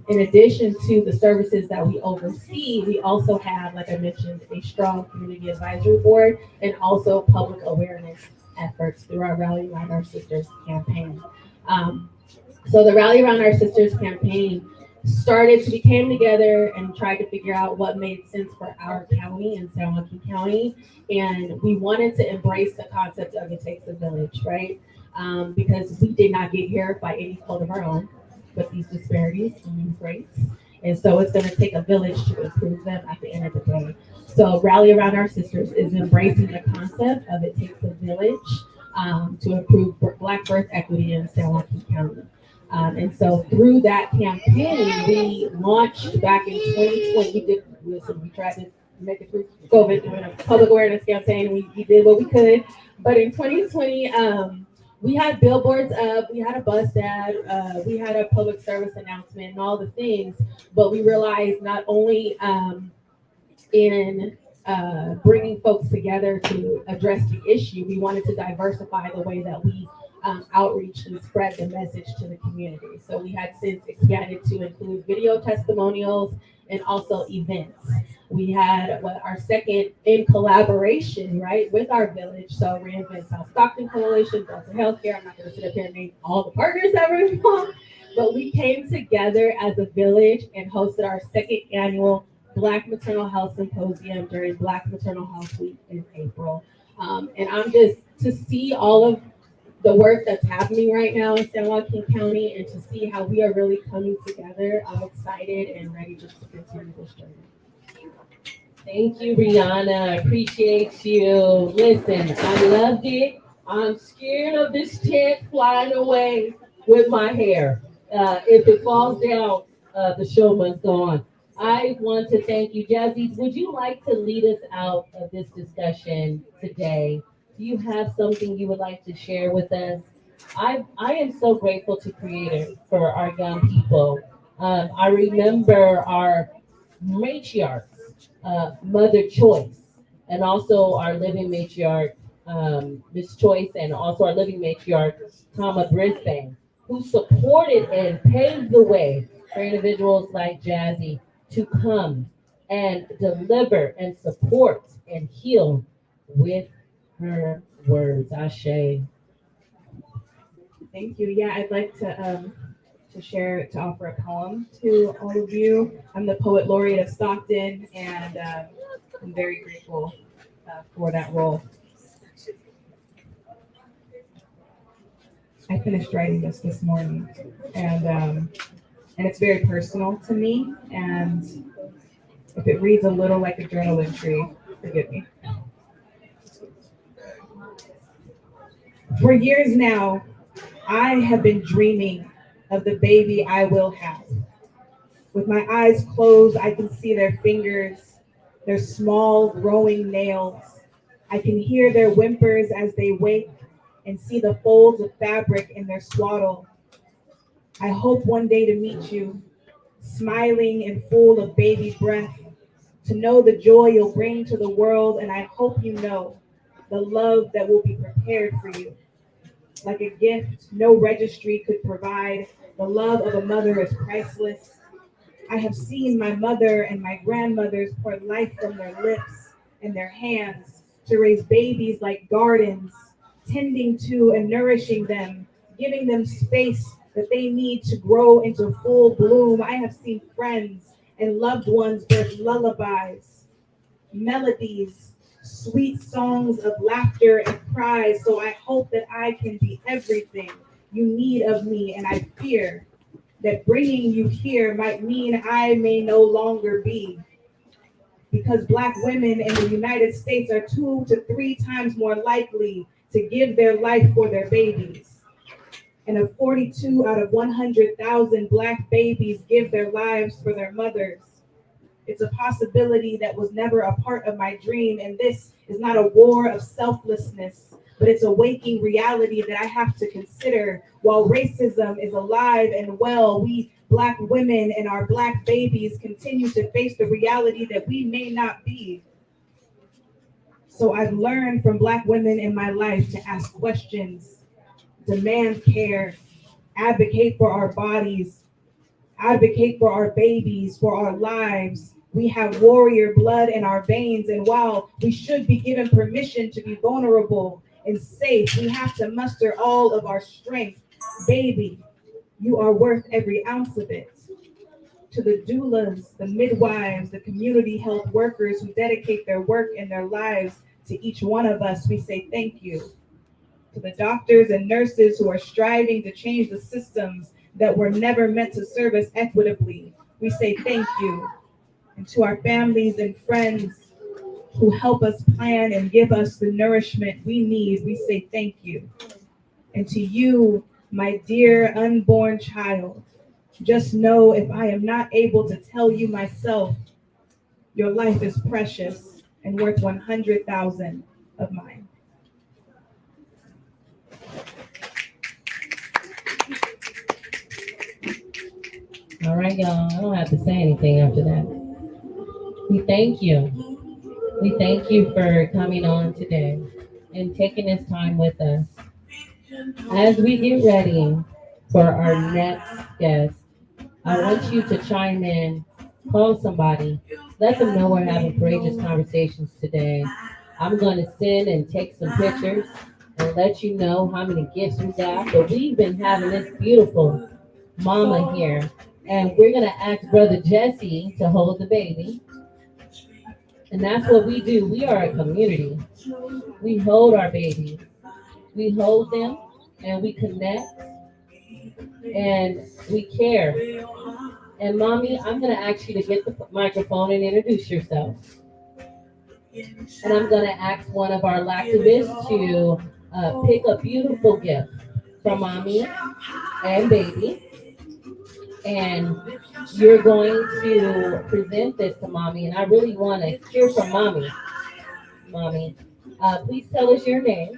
In addition to the services that we oversee, we also have, like I mentioned, a strong community advisory board and also public awareness efforts through our Rally Around Our Sisters campaign. So the Rally Around Our Sisters campaign we came together and tried to figure out what made sense for our county and San Joaquin County. And we wanted to embrace the concept of it takes a village, right? Because we did not get here by any fault of our own with these disparities and these rates. And so it's going to take a village to improve them at the end of the day. So Rally Around Our Sisters is embracing the concept of it takes a village to improve Black birth equity in San Joaquin County. And so through that campaign, we launched back in 2020. We tried to make it through COVID doing a public awareness campaign. We did what we could. But in 2020, we had billboards up, we had a bus ad, we had a public service announcement and all the things. But we realized not only in bringing folks together to address the issue, we wanted to diversify the way that we outreach and spread the message to the community. So we had since expanded to include video testimonials and also events. We had our second in collaboration, right, with our village. So Reinvent South Stockton Coalition, Delta Healthcare. I'm not going to sit up here and name all the partners that were involved, but we came together as a village and hosted our second annual Black Maternal Health Symposium during Black Maternal Health Week in April. And I'm just, to see all of the work that's happening right now in San Joaquin County and to see how we are really coming together, I'm excited and ready just to continue this journey. Thank you, Brianna. I appreciate you. Listen, I loved it. I'm scared of this tent flying away with my hair. If it falls down, the show must go on. I want to thank you. Jazzy, would you like to lead us out of this discussion today? Do you have something you would like to share with us? I am so grateful to Creator for our young people. I remember our matriarchs, Mother Choice, and also our living matriarch, Miss Choice, and also our living matriarch, Tama Brisbane, who supported and paved the way for individuals like Jazzy to come and deliver and support and heal with her words. Ashe. Thank you. Yeah, I'd like to share, to offer a poem to all of you. I'm the Poet Laureate of Stockton, and I'm very grateful for that role. I finished writing this morning, and it's very personal to me. And if it reads a little like a journal entry, forgive me. For years now, I have been dreaming of the baby I will have. With my eyes closed, I can see their fingers, their small growing nails. I can hear their whimpers as they wake and see the folds of fabric in their swaddle. I hope one day to meet you, smiling and full of baby breath, to know the joy you'll bring to the world, and I hope you know the love that will be prepared for you. Like a gift no registry could provide, the love of a mother is priceless. I have seen my mother and my grandmothers pour life from their lips and their hands to raise babies like gardens, tending to and nourishing them, giving them space that they need to grow into full bloom. I have seen friends and loved ones birth lullabies, melodies, sweet songs of laughter and cries. So I hope that I can be everything you need of me. And I fear that bringing you here might mean I may no longer be. Because Black women in the United States are 2 to 3 times more likely to give their life for their babies. And of 42 out of 100,000 Black babies give their lives for their mothers. It's a possibility that was never a part of my dream. And this is not a war of selflessness, but it's a waking reality that I have to consider. While racism is alive and well, we Black women and our Black babies continue to face the reality that we may not be. So I've learned from Black women in my life to ask questions, demand care, advocate for our bodies, advocate for our babies, for our lives. We have warrior blood in our veins, and while we should be given permission to be vulnerable and safe, we have to muster all of our strength. Baby, you are worth every ounce of it. To the doulas, the midwives, the community health workers who dedicate their work and their lives to each one of us, we say thank you. To the doctors and nurses who are striving to change the systems that were never meant to serve us equitably, we say thank you. And to our families and friends who help us plan and give us the nourishment we need, we say thank you. And to you, my dear unborn child, just know if I am not able to tell you myself, your life is precious and worth 100,000 of mine. All right, y'all. I don't have to say anything after that. We thank you. We thank you for coming on today and taking this time with us. As we get ready for our next guest, I want you to chime in, call somebody, let them know we're having courageous conversations today. I'm going to send and take some pictures and let you know how many gifts we got. But we've been having this beautiful mama here, and we're going to ask Brother Jesse to hold the baby. And that's what we do. We are a community. We hold our babies. We hold them and we connect and we care. And Mommy, I'm going to ask you to get the microphone and introduce yourself. And I'm going to ask one of our activists to pick a beautiful gift from Mommy and baby. And you're going to present this to Mommy. And I really want to hear from Mommy. Mommy, please tell us your name.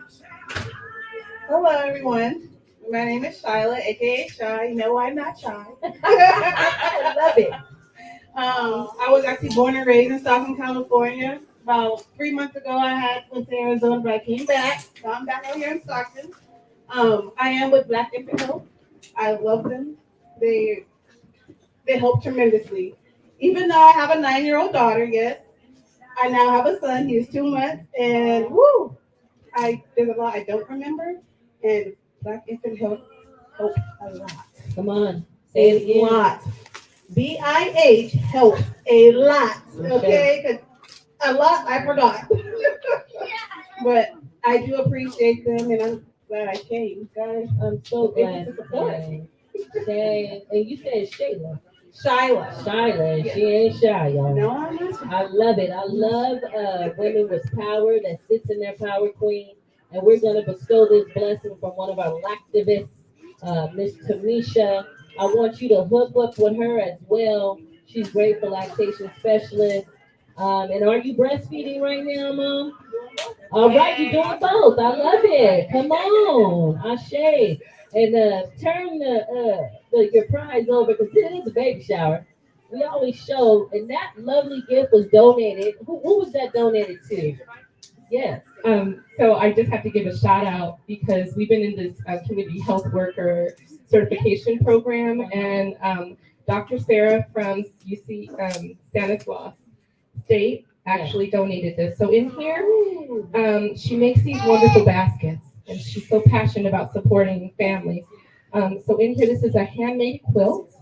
Hello, everyone. My name is Shyla, aka Shy. You know I'm not shy. I love it. I was actually born and raised in Stockton, California. About 3 months ago, I had went to Arizona, but I came back. So I'm back out here in Stockton. I am with Black Infant Health. I love them. They help tremendously. Even though I have a 9-year-old daughter, yes, I now have a son. He's 2 months, and woo, there's a lot I don't remember, and Black Infant Health help a lot. Come on, say it A again. lot. BIH helps a lot. Okay, 'cause a lot I forgot, but I do appreciate them, and I'm glad I came, guys. I'm so Thank glad you for you support. came. Shay, and you said Shayla. Shyla. Shyla, she ain't shy, y'all. No, I'm not. I love it. I love women with power that sits in their power, queen. And we're going to bestow this blessing from one of our activists, Miss Tamisha. I want you to hook up with her as well. She's great for lactation specialist. And are you breastfeeding right now, Mom? All right, you're doing both. I love it. Come on, Ashe. And turn your prize over because it is a baby shower. We always show, and that lovely gift was donated. Who was that donated to? Yes. So I just have to give a shout out because we've been in this community health worker certification program, and Dr. Sarah from UC Stanislaus State actually donated this. So in here, she makes these wonderful baskets, and she's so passionate about supporting families. So in here, this is a handmade quilt,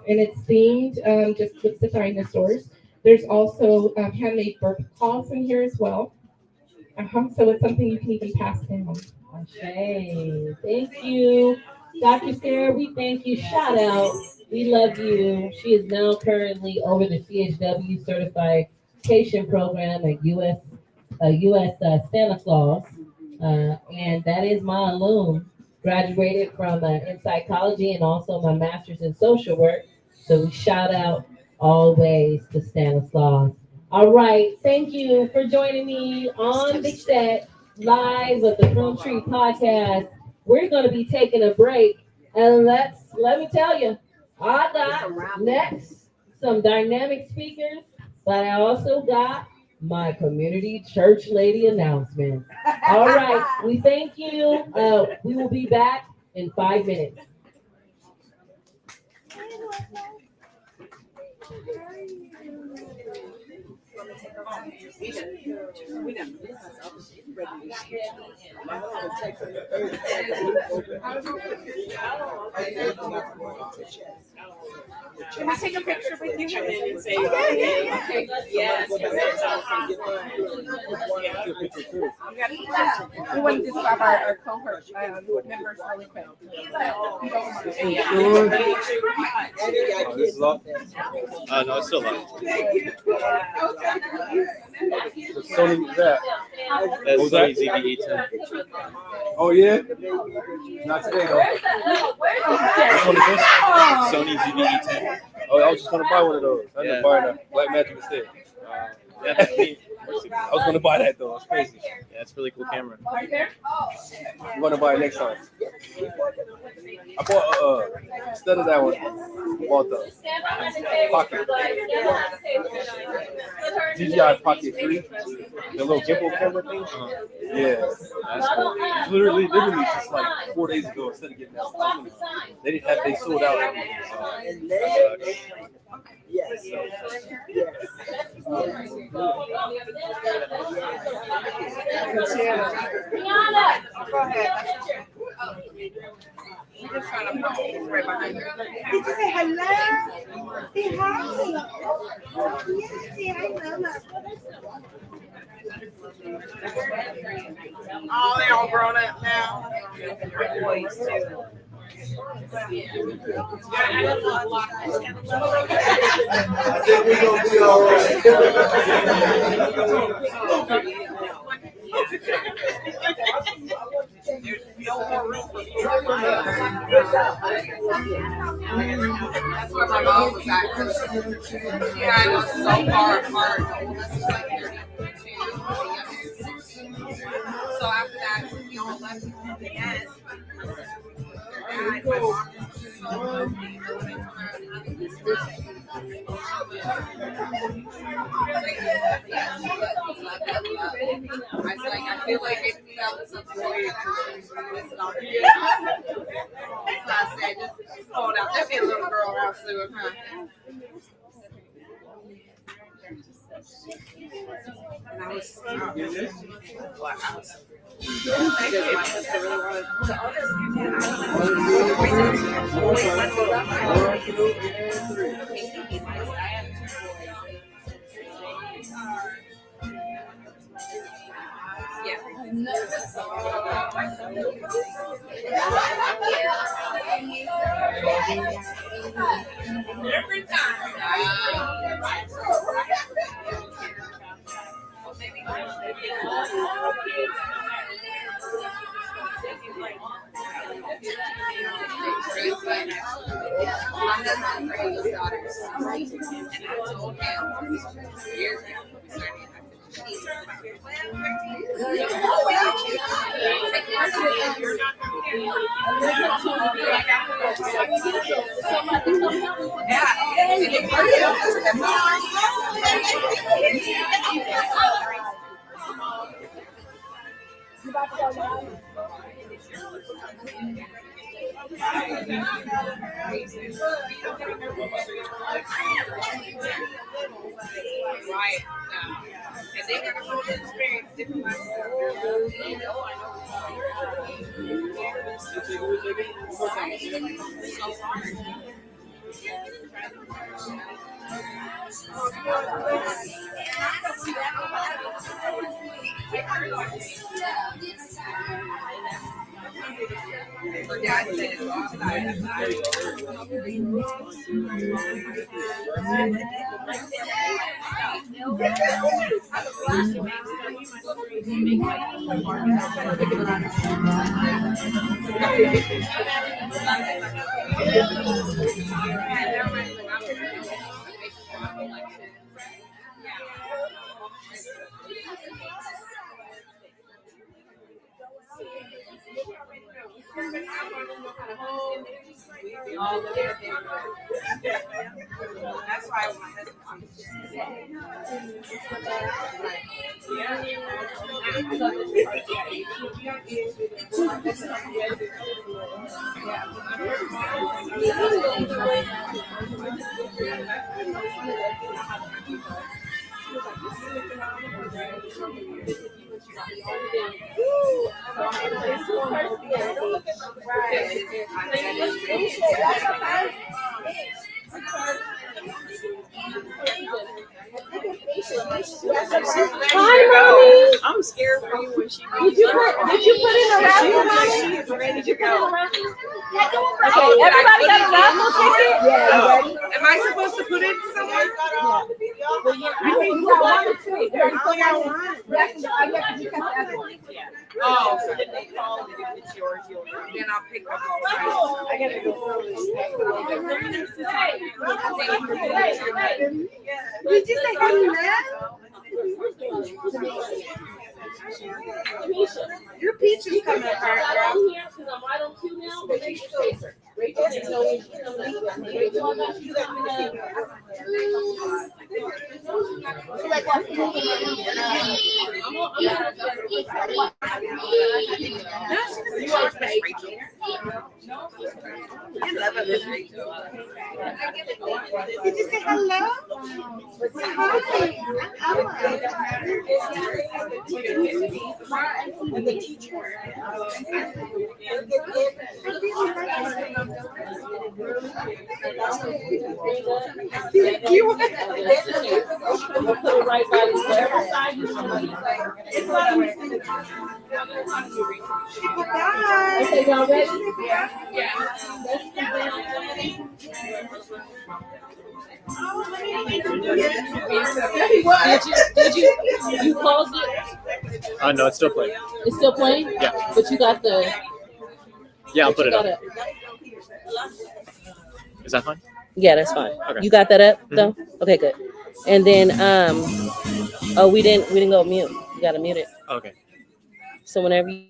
and it's themed just with the dinosaurs. There's also handmade burp cloths in here as well. So it's something you can even pass down. Okay, thank you. Dr. Sarah, we thank you. Shout out. We love you. She is now currently over the CHW certification program at US Santa Claus. And that is my alum. Graduated from in psychology and also my master's in social work. So we shout out always to Stanislaus. All right, thank you for joining me on the set live with the From Tree podcast. We're going to be taking a break, and let me tell you, I got next some dynamic speakers, but I also got my community church lady announcement. All right, we thank you. We will be back in 5 minutes. Can I take a picture with you? And say, Okay. yes, We want to describe our cohort members really quick. This is off? No, it's still live. Sony is that? That's Sony ZV-E10. Oh yeah? Not today though. Which one is this? Sony ZV-E10. Oh, I was just gonna buy one of those. I ended up buying a Black Magic instead. I was gonna buy that though. It's crazy. Yeah, it's a really cool camera. I'm gonna buy it next time. I bought instead of that one, I bought the Pocket DJI Pocket 3, the little gimbal camera thing. Yeah, that's cool. It's literally just like 4 days ago. Instead of getting that, they sold out. Yes. Go ahead. Did you say hello? Say hi. Yes, say hi, Mama. Oh, they all grown up now. I think we're gonna be all right. That's where my mom was at. Yeah, I know, so far apart. So after that, we all left the end. I feel like if you have some way to listen on here. That's what I said. Just hold out. There'll be a little girl around soon, huh? And I was Black House. My sister really wanted. Every time. My husband raised his daughters, and I told him years ago, we started. Right. And they got a whole experience, different lifestyle. So hard. I'm scared for you when she. Did you put in a raffle, Mommy? She is ready to go. Okay, everybody got a raffle ticket? Am I supposed to put it somewhere? Oh, so then they call and if it's yours, then I'll pick up. I gotta go. Did you say hello? Your peach is coming apart, girl. I'm here because I'm right on cue now, but Rachel Chaser. Rachel didn't know when she was coming up. Rachel, I thought she was coming up. Did you say hello? Hi, I'm the teacher. You put it right by the whatever side you want to be. Bye. Okay, y'all ready? You paused it? No, it's still playing. It's still playing? Yeah. But you got the. Yeah, I'll put it up. up. Is that fine? Yeah, that's fine. Okay. You got that up though? Okay, good. And then oh, we didn't go mute. You gotta mute it. Okay. So whenever you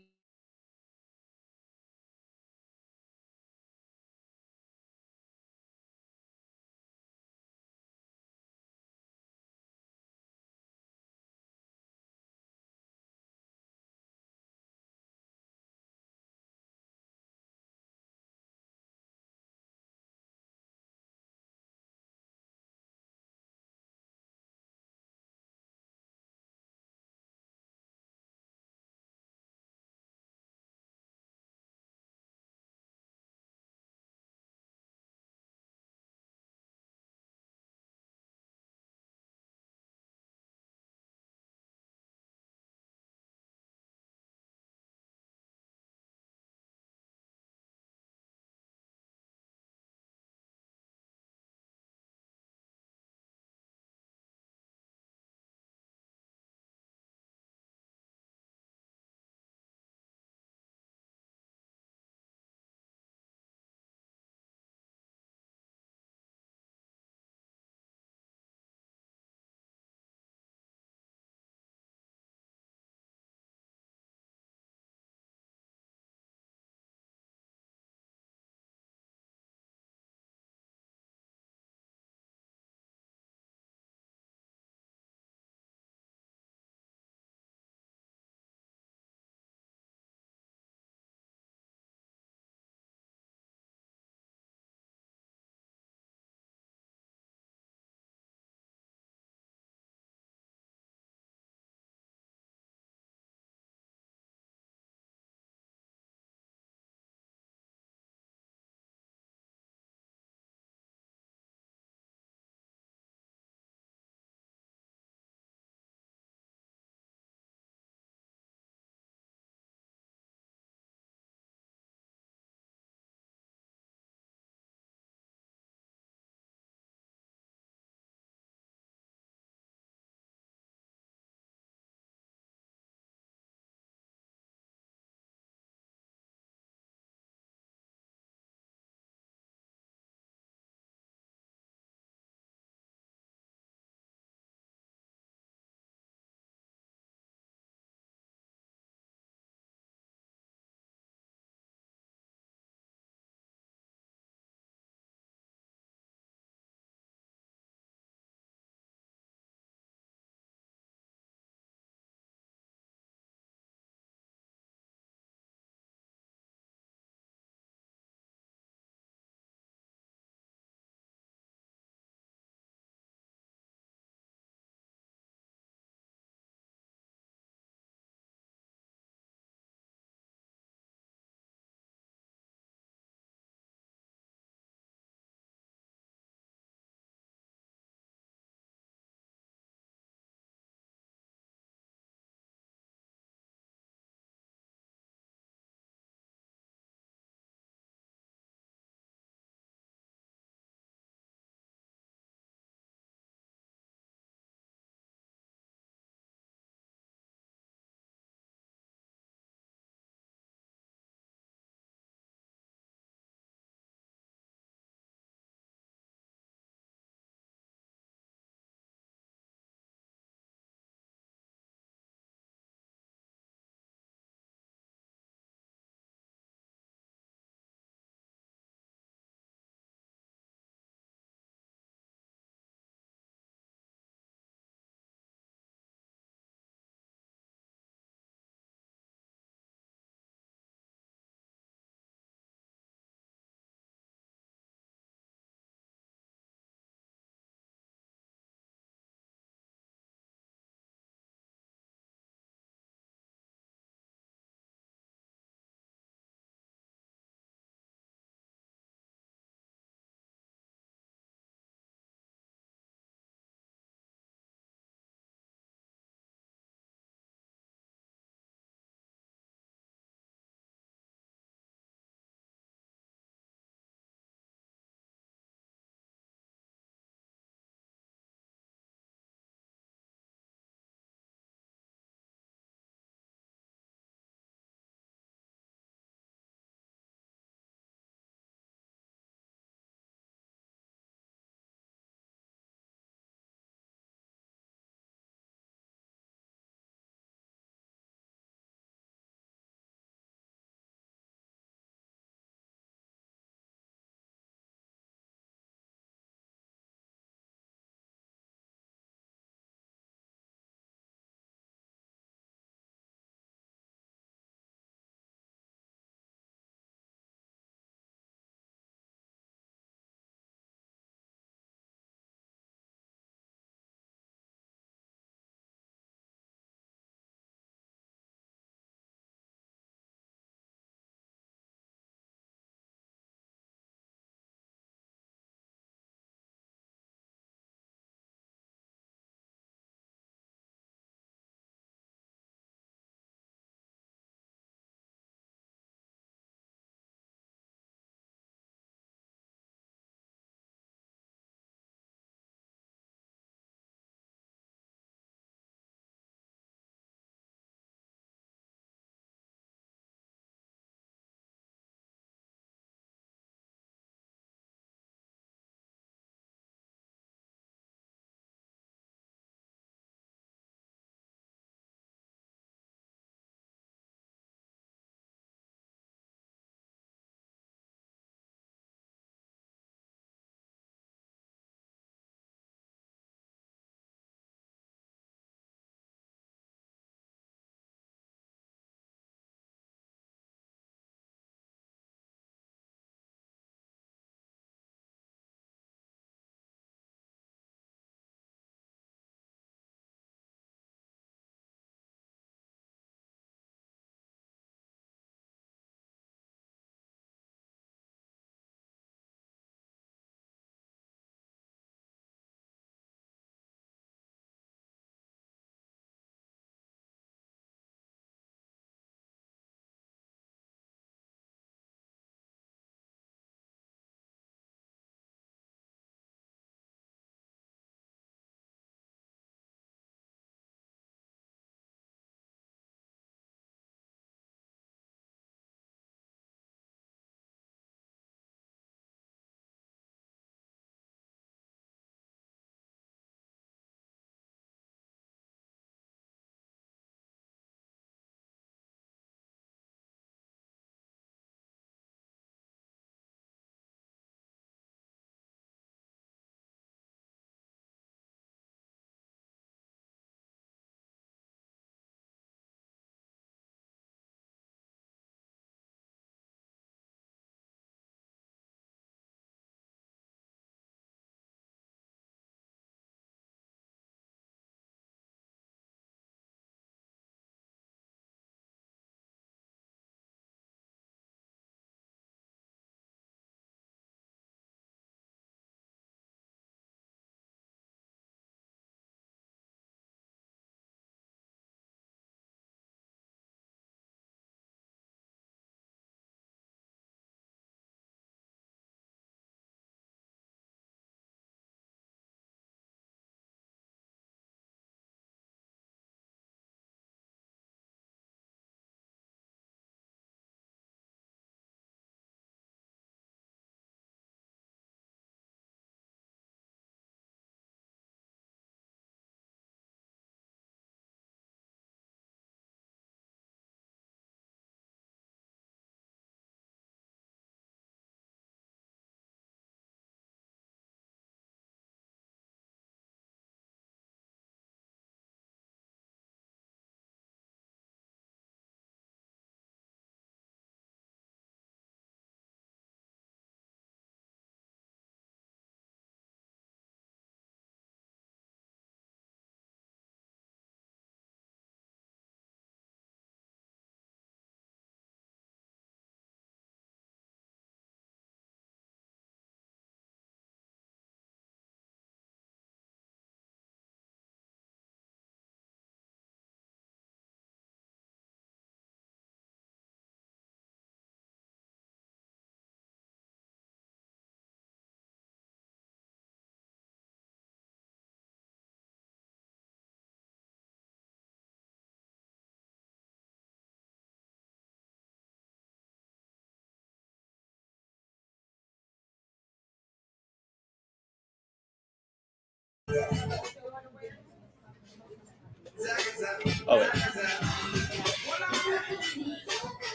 Oh, wait.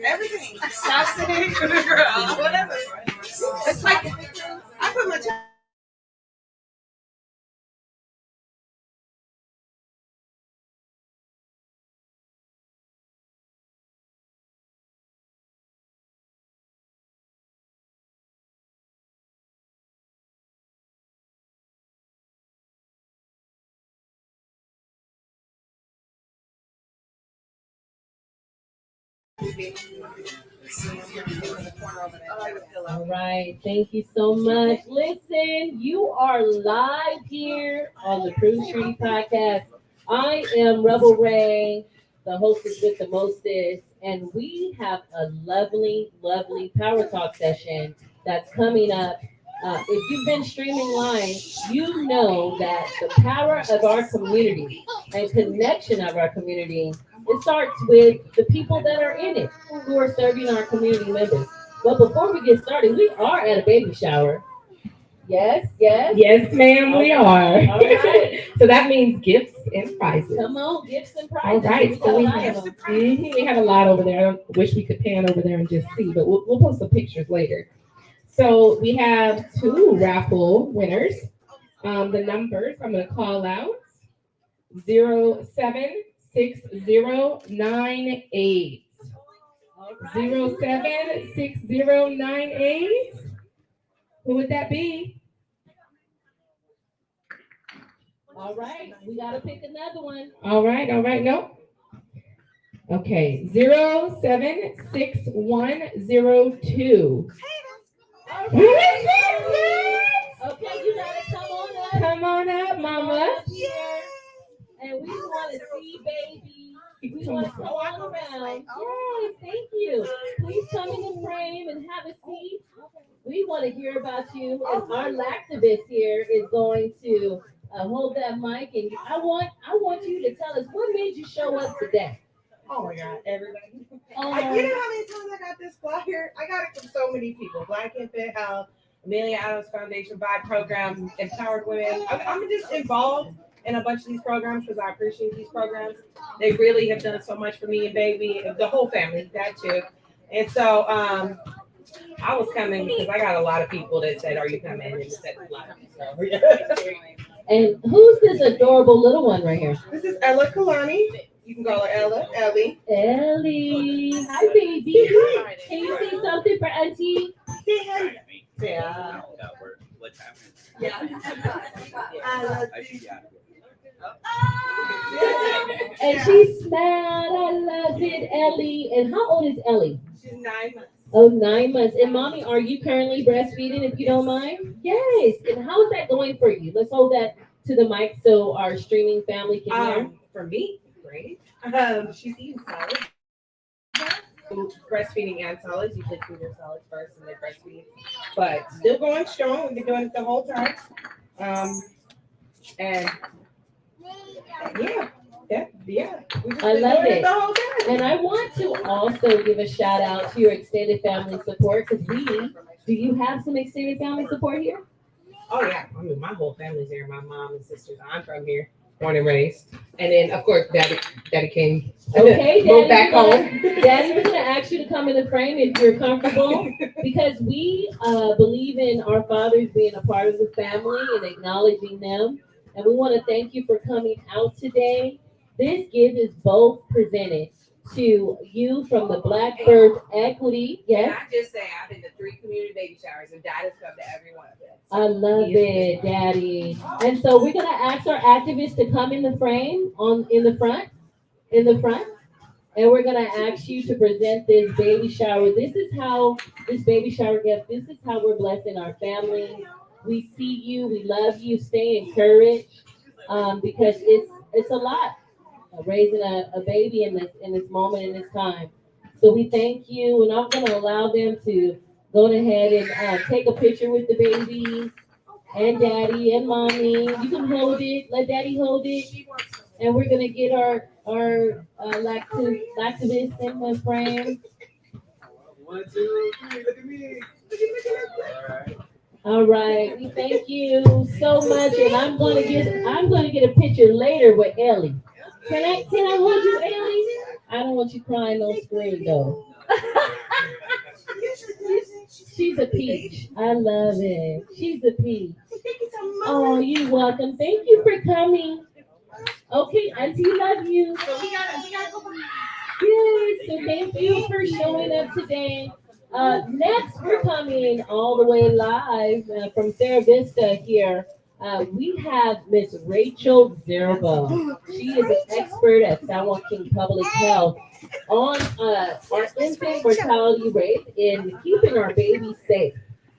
Everything. Sausage, whatever. It's like I put my All right, thank you so much. Listen, you are live here on the Cruise Street Podcast. I am Rebel Ray, the hostess with the mostest, and we have a lovely, lovely Power Talk session that's coming up. If you've been streaming live, you know that the power of our community and connection of our community, it starts with the people that are in it, who are serving our community members. But before we get started, we are at a baby shower. Yes, yes. Yes, ma'am, we are. All right. So that means gifts and prizes. Come on, gifts and All prizes. right, so we got a lot have, of them. we have a lot over there. I wish we could pan over there and just see, but we'll post some pictures later. So we have 2 raffle winners. The numbers I'm going to call out: 076098. 076098. Who would that be? All right, we got to pick another one. All right, nope. Okay, 076102. Who is it? Okay, you got to come on up. Come on up, mama. Here. And we want to see baby. We want to come on around. Yes, thank you. Please come in the frame and have a seat. We want to hear about you. And our activist here is going to hold that mic, and I want you to tell us what made you show up today. Oh my God, everybody. You Um, know how many times I got this flyer? I got it from so many people. Black Infant Health, Amelia Adams Foundation, Vibe Program, Empowered Women. I'm just involved in a bunch of these programs because I appreciate these programs. They really have done so much for me and baby, and the whole family, that too. And so I was coming because I got a lot of people that said, "Are you coming?" And said a lot. So, and who's this adorable little one right here? this is Ella Kalani. You can call her Ella, Ellie. Ellie. Hi, baby. Can you say something for Auntie? Yeah. What time? Yeah. And she's mad. I love it, Ellie. And how old is Ellie? She's 9 months. Oh, 9 months. And mommy, are you currently breastfeeding, if you don't mind? Yes. And how is that going for you? Let's hold that to the mic so our streaming family can hear. For me, great. She's eating solids. Breastfeeding and solids. You should feed your solids first and then breastfeed. But still going strong. We've been doing it the whole time. And yeah. We've just I been love doing it. the whole time. And I want to also give a shout out to your extended family support, because do you have some extended family support here? Oh yeah. I mean, my whole family's here. My mom and sisters. I'm from here, born and raised. And then of course daddy came. Okay, moved back Daddy, home. Daddy, we're gonna ask you to come in the frame if you're comfortable, because we believe in our fathers being a part of the family and acknowledging them. And we want to thank you for coming out today. This gift is both presented to you from the Blackbird Equity. And Yes, I just say I've been to 3 community baby showers and Dad has come to every one of them. I love it, Daddy. And so we're gonna ask our activists to come in the frame in the front. And we're gonna ask you to present this baby shower. This is how this baby shower gift. This is how we're blessing our family we see you, we love you, stay encouraged, because it's a lot raising a baby in this moment, in this time. So we thank you, and I'm gonna allow them to go ahead and take a picture with the baby and daddy and mommy. You can hold it, let daddy hold it, and we're gonna get our lactivist in the frame. 1, 2, 3. Look at me. All right. All right, we thank you so much, and I'm gonna get a picture later with Ellie. Can I hold you, Ellie? I don't want you crying on screen though. She's a peach. I love it. She's a peach. Oh, you're welcome. Thank you for coming. Okay, Auntie, love you. Yes, so thank you for showing up today. Next, we're coming all the way live from Terra Vista here. We have Miss Rachel Zerbo. She is an expert at San Joaquin Public Health on our infant mortality rate in keeping our babies safe.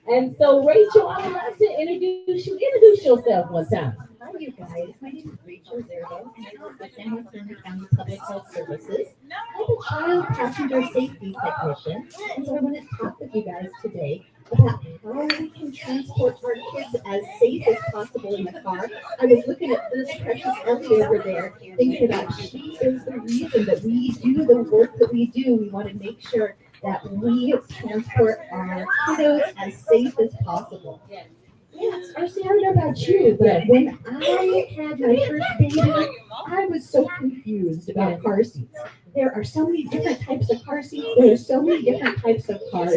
And so, Rachel, I would like to introduce you. Introduce yourself one time. Hi, you guys. My name is Rachel Zerbo, and I work with San Joaquin County Public Health Services. I'm a child passenger safety technician, and so I want to talk with you guys today about how we can transport our kids as safe as possible in the car. I was looking at this precious Ellie over there, thinking about she is the reason that we do the work that we do. We want to make sure that we transport our kiddos as safe as possible. Yes, Arcee, I don't know about you, but when I had my first baby, I was so confused about car seats. There are so many different types of car seats. There are so many different types of cars.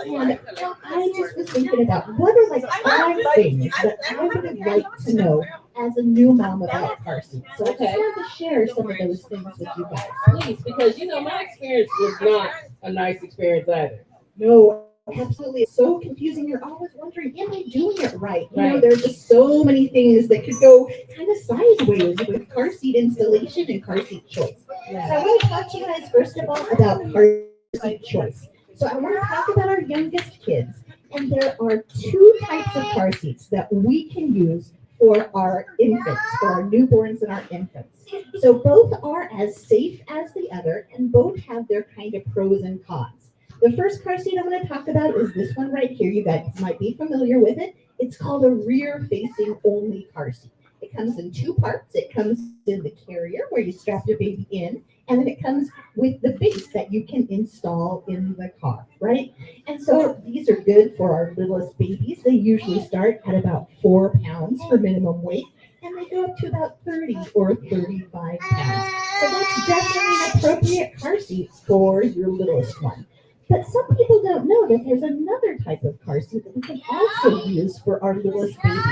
And I just was thinking about what are like 5 things that I would have liked to know as a new mom about car seats. So I just wanted to share some of those things with you guys. Please, because my experience was not a nice experience either. No, absolutely. It's so confusing. You're always wondering, am I doing it right? You know, Right. there's just so many things that could go kind of sideways with car seat installation and car seat choice. So I want to talk to you guys first of all about car seat choice. So I want to talk about our youngest kids. And there are 2 types of car seats that we can use for our infants, for our newborns and our infants. So both are as safe as the other, and both have their kind of pros and cons. The first car seat I'm going to talk about is this one right here. You guys might be familiar with it. It's called a rear-facing only car seat. It comes in 2 parts. It comes in the carrier where you strap your baby in, and then it comes with the base that you can install in the car, right? And so these are good for our littlest babies. They usually start at about 4 pounds for minimum weight, and they go up to about 30 or 35 pounds. So that's definitely an appropriate car seat for your littlest one. But some people don't know that there's another type of car seat that we can also use for our littlest babies.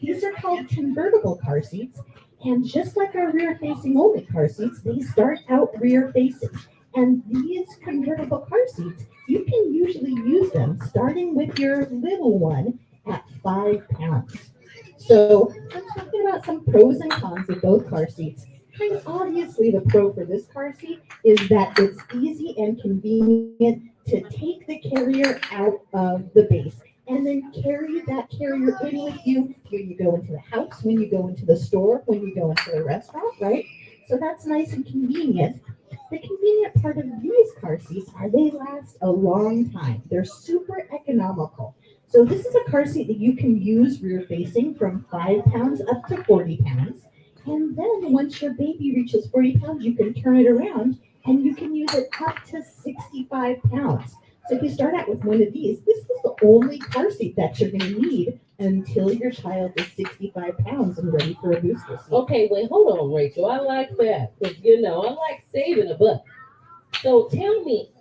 These are called convertible car seats. And just like our rear-facing only car seats, they start out rear-facing. And these convertible car seats, you can usually use them starting with your little one at 5 pounds. So I'm talking about some pros and cons of both car seats. And obviously the pro for this car seat is that it's easy and convenient to take the carrier out of the base and then carry that carrier in with you when you go into the house, when you go into the store, when you go into the restaurant, right? So that's nice and convenient. The convenient part of these car seats are they last a long time. They're super economical. So this is a car seat that you can use rear facing from 5 pounds up to 40 pounds. And then once your baby reaches 40 pounds, you can turn it around and you can use it up to 65 pounds. So if you start out with one of these, this is the only car seat that you're going to need until your child is 65 pounds and ready for a booster seat. Okay, wait, hold on, Rachel. I like that because I like saving a buck. So tell me,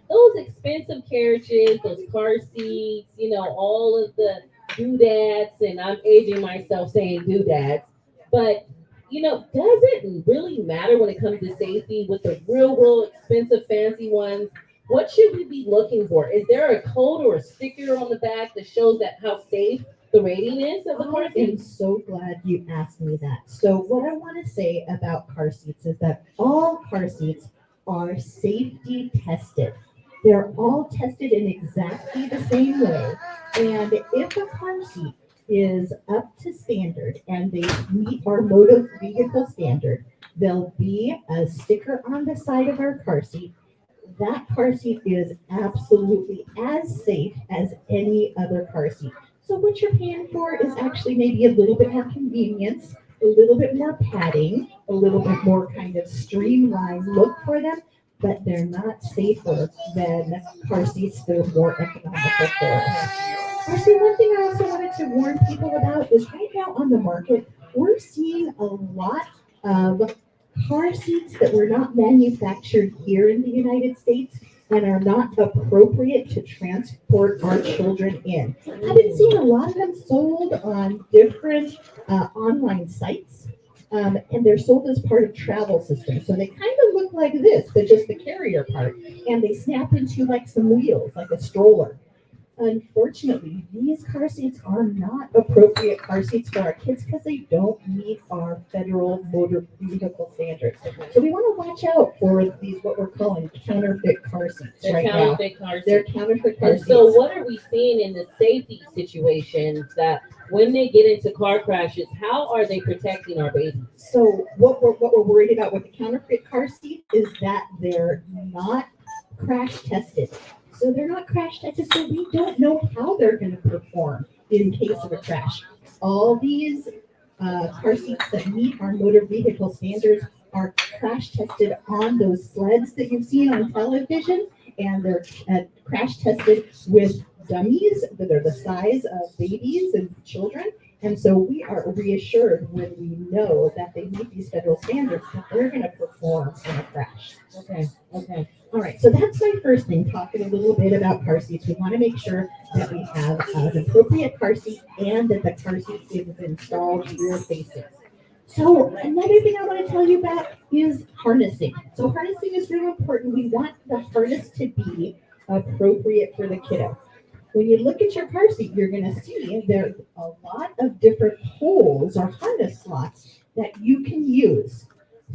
those expensive carriages, those car seats, all of the doodads, and I'm aging myself saying doodads, but does it really matter when it comes to safety with the real expensive fancy ones? What should we be looking for? Is there a code or a sticker on the back that shows that how safe the rating is of the car I am seat? so glad you asked me that. So what I want to say about car seats is that all car seats are safety tested. They're all tested in exactly the same way And if a car seat is up to standard and they meet our motor vehicle standard, there'll be a sticker on the side of our car seat. That car seat is absolutely as safe as any other car seat. So what you're paying for is actually maybe a little bit more convenience, a little bit more padding, a little bit more kind of streamlined look for them, but they're not safer than car seats that are more economical for us. Actually, one thing I also wanted to warn people about is right now on the market, we're seeing a lot of car seats that were not manufactured here in the United States and are not appropriate to transport our children in. I've been seeing a lot of them sold on different online sites, and they're sold as part of travel systems. So they kind of look like this, but just the carrier part, and they snap into like some wheels, like a stroller. Unfortunately, these car seats are not appropriate car seats for our kids because they don't meet our federal motor vehicle standards. So we want to watch out for these, what we're calling counterfeit car seats They're right now. counterfeit car seats. They're counterfeit car And seats. so what are we seeing in the safety situations that when they get into car crashes, how are they protecting our babies? So what we're worried about with the counterfeit car seat is that they're not crash tested. So they're not crash tested, so we don't know how they're going to perform in case of a crash. All these car seats that meet our motor vehicle standards are crash tested on those sleds that you've seen on television, and they're crash tested with dummies that are the size of babies and children. And so we are reassured when we know that they meet these federal standards that they're going to perform in a crash. Okay. All right, so that's my first thing, talking a little bit about car seats. We want to make sure that we have an appropriate car seat and that the car seat is installed rear facing. So another thing I want to tell you about is harnessing. So harnessing is really important. We want the harness to be appropriate for the kiddo. When you look at your car seat, you're going to see there's a lot of different holes or harness slots that you can use.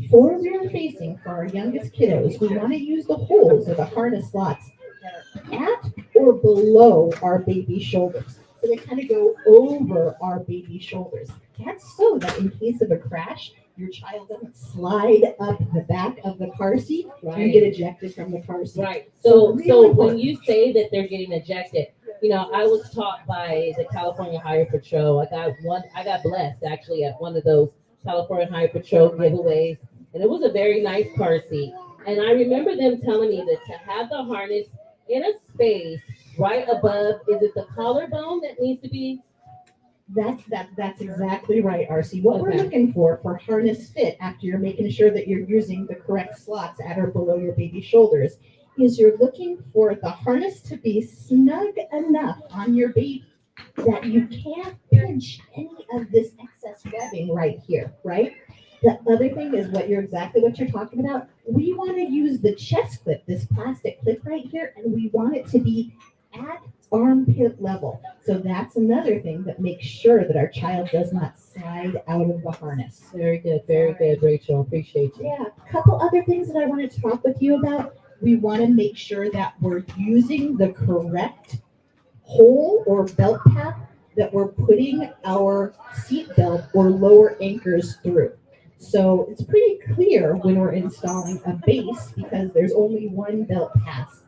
For rear facing, for our youngest kiddos, we want to use the holes or the harness slots that are at or below our baby shoulders. So they kind of go over our baby shoulders. That's so that in case of a crash, your child doesn't slide up the back of the car seat and get ejected from the car seat. Right. So really when you say that they're getting ejected, I was taught by the California Highway Patrol. I got blessed actually at one of those California Highway Patrol giveaways, and it was a very nice car seat. And I remember them telling me that to have the harness in a space right above, is it the collarbone that needs to be? That's exactly right, RC. What we're looking for harness fit, after you're making sure that you're using the correct slots at or below your baby shoulders, is you're looking for the harness to be snug enough on your baby that you can't pinch any of this excess webbing right here, right? The other thing is what you're talking about. We want to use the chest clip, this plastic clip right here, and we want it to be at armpit level. So that's another thing that makes sure that our child does not slide out of the harness. Very good, Rachel. Appreciate you. Yeah, a couple other things that I wanted to talk with you about. We want to make sure that we're using the correct hole or belt path that we're putting our seat belt or lower anchors through. So it's pretty clear when we're installing a base because there's only one belt path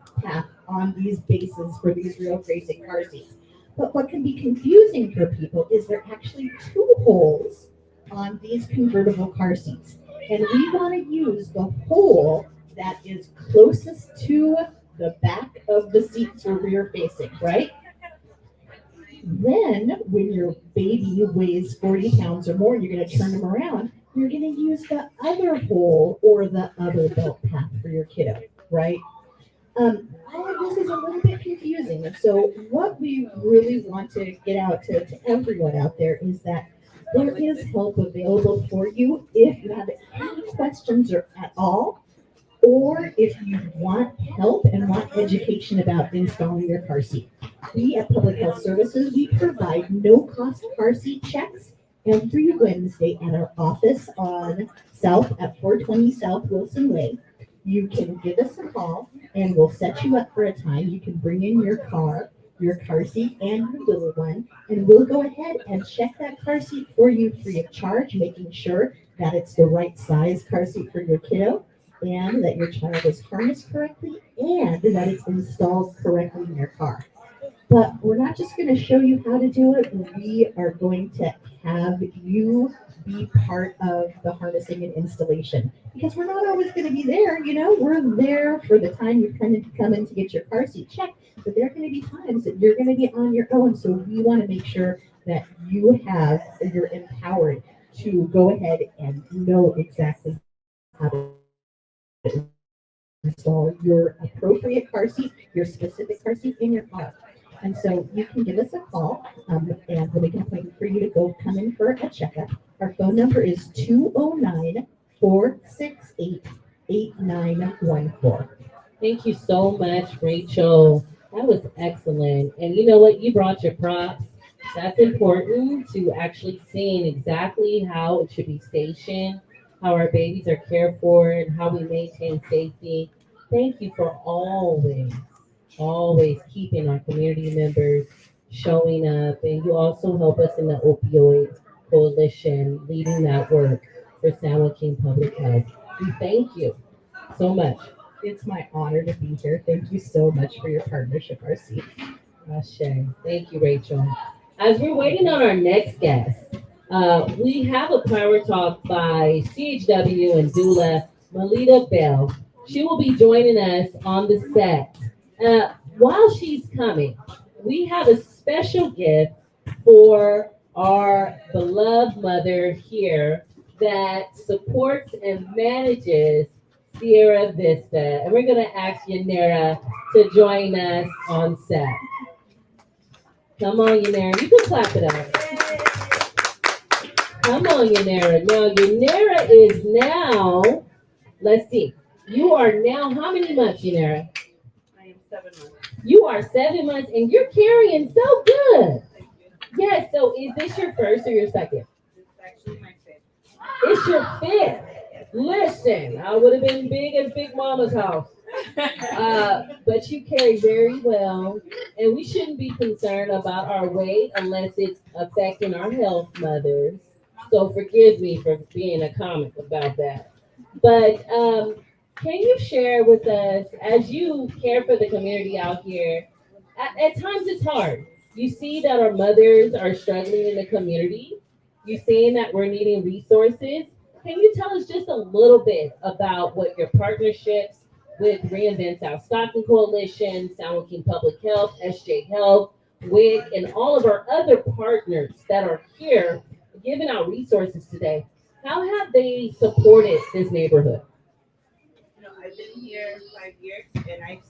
on these bases for these real racing car seats. But what can be confusing for people is there are actually two holes on these convertible car seats. And we want to use the hole that is closest to the back of the seat for rear facing, right? Then when your baby weighs 40 pounds or more, you're going to turn them around, you're going to use the other hole or the other belt path for your kiddo, right? All of this is a little bit confusing. And so what we really want to get out to everyone out there is that there is help available for you if you have any questions or at all, or if you want help and want education about installing your car seat. We at Public Health Services, we provide no-cost car seat checks every Wednesday at our office on at 420 South Wilson Way. You can give us a call and we'll set you up for a time. You can bring in your car, your car seat and your little one, and we'll go ahead and check that car seat for you free of charge, making sure that it's the right size car seat for your kiddo, and that your child is harnessed correctly, and that it's installed correctly in your car. But we're not just going to show you how to do it. We are going to have you be part of the harnessing and installation, because we're not always going to be there. You know, we're there for the time you come in to get your car seat checked, but there are going to be times that you're going to be on your own. So we want to make sure that you're empowered to go ahead and know exactly how to install your appropriate car seat, your specific car seat in your car. And so you can give us a call, and we'll make an appointment for you to go come in for a checkup. Our phone number is 209-468-8914. Thank you so much, Rachel. That was excellent. And you know what? You brought your props. That's important to actually seeing exactly how it should be stationed, how our babies are cared for, and how we maintain safety. Thank you for always keeping our community members showing up. And you also help us in the opioid coalition, leading that work for San Joaquin Public Health. We thank you so much. It's my honor to be here. Thank you so much for your partnership, RC. Ashe. Thank you, Rachel. As we're waiting on our next guest, we have a power talk by CHW and doula Melita Bell. She will be joining us on the set. While she's coming, we have a special gift for our beloved mother here that supports and manages Sierra Vista. And we're going to ask Yanira to join us on set. Come on, Yanira. You can clap it up. Come on, Yanira. Now, Yanira is now, let's see. You are now, how many months, Yanira? I am 7 months. You are 7 months and you're carrying so good. Yes, so is this your first or your second? This is actually my fifth. It's your fifth. Listen, I would have been big as Big Mama's house. But you carry very well, and we shouldn't be concerned about our weight unless it's affecting our health, mothers. So forgive me for being a comic about that. But can you share with us, as you care for the community out here, at times it's hard. You see that our mothers are struggling in the community. You're seeing that we're needing resources. Can you tell us just a little bit about what your partnerships with Reinvent South Stockton Coalition, San Joaquin Public Health, SJ Health, WIC, and all of our other partners that are here giving out resources today, how have they supported this neighborhood? You know, I've been here 5 years, and I've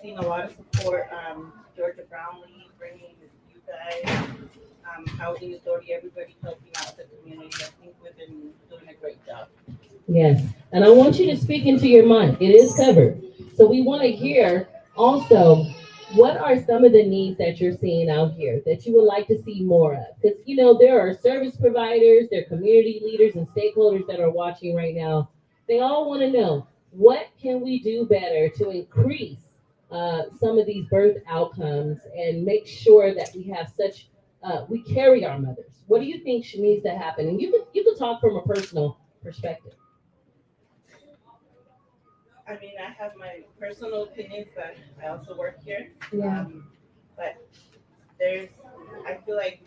seen a lot of support. Georgia Brownlee bringing you guys, Housing Authority, everybody helping out the community. I think we've been doing a great job. Yes, and I want you to speak into your mind. It is covered. So we want to hear also, what are some of the needs that you're seeing out here that you would like to see more of? Because, you know, there are service providers, there are community leaders and stakeholders that are watching right now. They all want to know, what can we do better to increase some of these birth outcomes and make sure that we have we carry our mothers? What do you think needs to happen? And you can talk from a personal perspective. I mean, I have my personal opinions, but I also work here. Yeah. But I feel like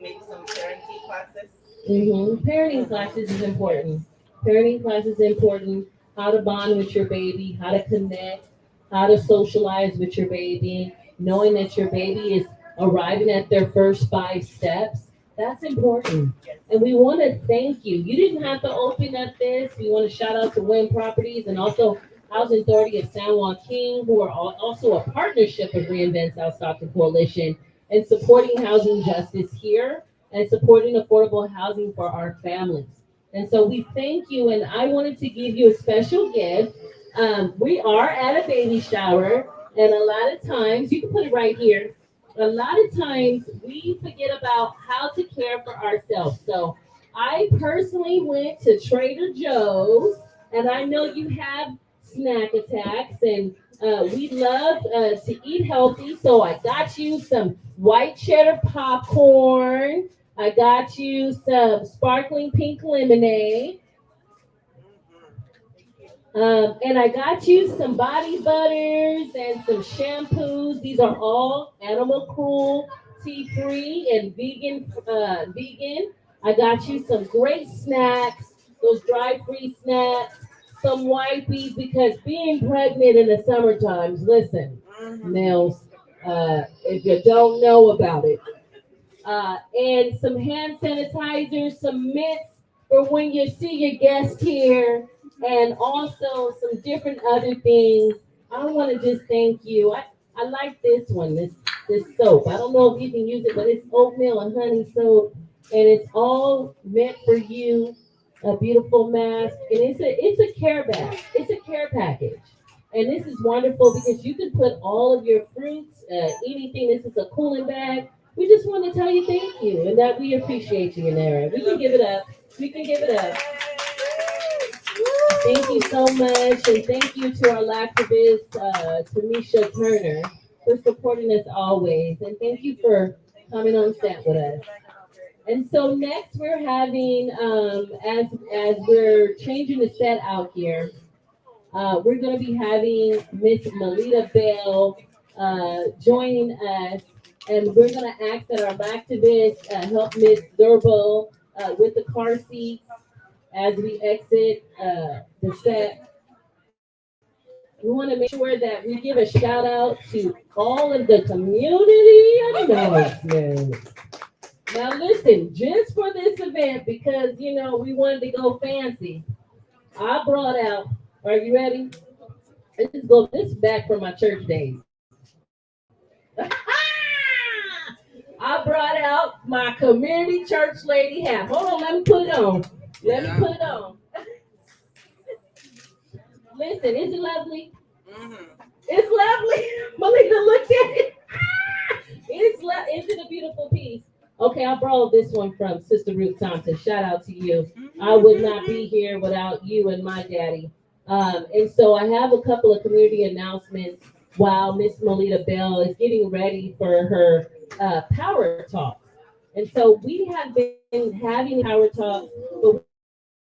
maybe some parenting classes. Parenting classes is important. Parenting classes is important. How to bond with your baby, how to connect, how to socialize with your baby, knowing that your baby is arriving at their first 5 steps. That's important. And we want to thank you. You didn't have to open up this. We want to shout out to Wynn Properties and also Housing Authority of San Joaquin, who are also a partnership of Reinvent South Stockton Coalition and supporting housing justice here and supporting affordable housing for our families. And so we thank you. And I wanted to give you a special gift. We are at a baby shower, and a lot of times, you can put it right here. A lot of times we forget about how to care for ourselves. So I personally went to Trader Joe's, and I know you have snack attacks, and We love to eat healthy, so I got you some white cheddar popcorn. I got you some sparkling pink lemonade. And I got you some body butters and some shampoos. These are all animal cruelty free and vegan. Vegan. I got you some great snacks, those dry free snacks, some wipes because being pregnant in the summer times. Listen, Nels, if you don't know about it, and some hand sanitizer, some mints for when you see your guest here, and also some different other things. I want to just thank you. I like this one, this soap. I don't know if you can use it, but it's oatmeal and honey soap, and it's all meant for you. A beautiful mask, and it's a care bag. It's a care package. And this is wonderful because you can put all of your fruits, anything. This is a cooling bag. We just want to tell you thank you and that we appreciate you, Yanara. We can give it up. We can give it up. Thank you so much. And thank you to our activist, Tamisha Turner, for supporting us always. And thank you for coming on set with us. And so next we're having, as we're changing the set out here, we're going to be having Miss Melita Bell joining us, and we're going to ask that our activists help Miss Durbo with the car seat as we exit the set. We want to make sure that we give a shout out to all of the community announcements. Now listen, just for this event, because we wanted to go fancy, I brought out. Are you ready? This is back from my church days. I brought out my community church lady hat. Hold on, let me put it on. Let me put it on. Listen, is it lovely? It's lovely. Melissa looked at it. Isn't it a beautiful piece? Okay, I borrowed this one from Sister Ruth Thompson. Shout out to you. I would not be here without you and my daddy. And so I have a couple of community announcements while Miss Melita Bell is getting ready for her power talk. And so we have been having power talks, but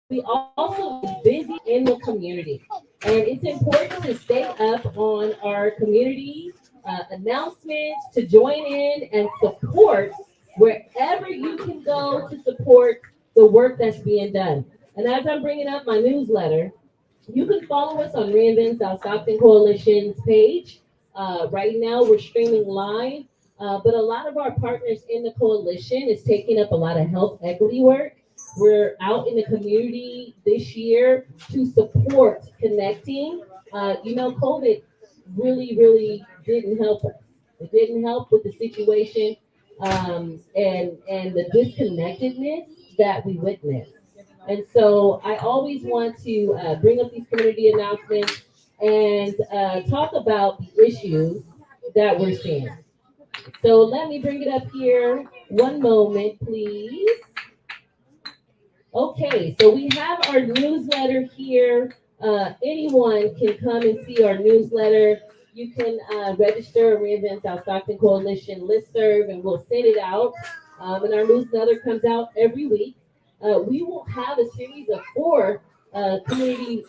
we also busy in the community. And it's important to stay up on our community announcements, to join in and support wherever you can go to support the work that's being done. And as I'm bringing up my newsletter, you can follow us on Reinvent South Stockton Coalition's page. Right now, we're streaming live, but a lot of our partners in the coalition is taking up a lot of health equity work. We're out in the community this year to support connecting. COVID really, really didn't help us. It didn't help with the situation and the disconnectedness that we witnessed. And so I always want to bring up these community announcements and talk about the issues that we're seeing. So let me bring it up here. One moment, please. Okay, so we have our newsletter here. Anyone can come and see our newsletter. You can register a Reinvent South Stockton Coalition listserv, and we'll send it out. And our newsletter comes out every week. We will have a series of 4 community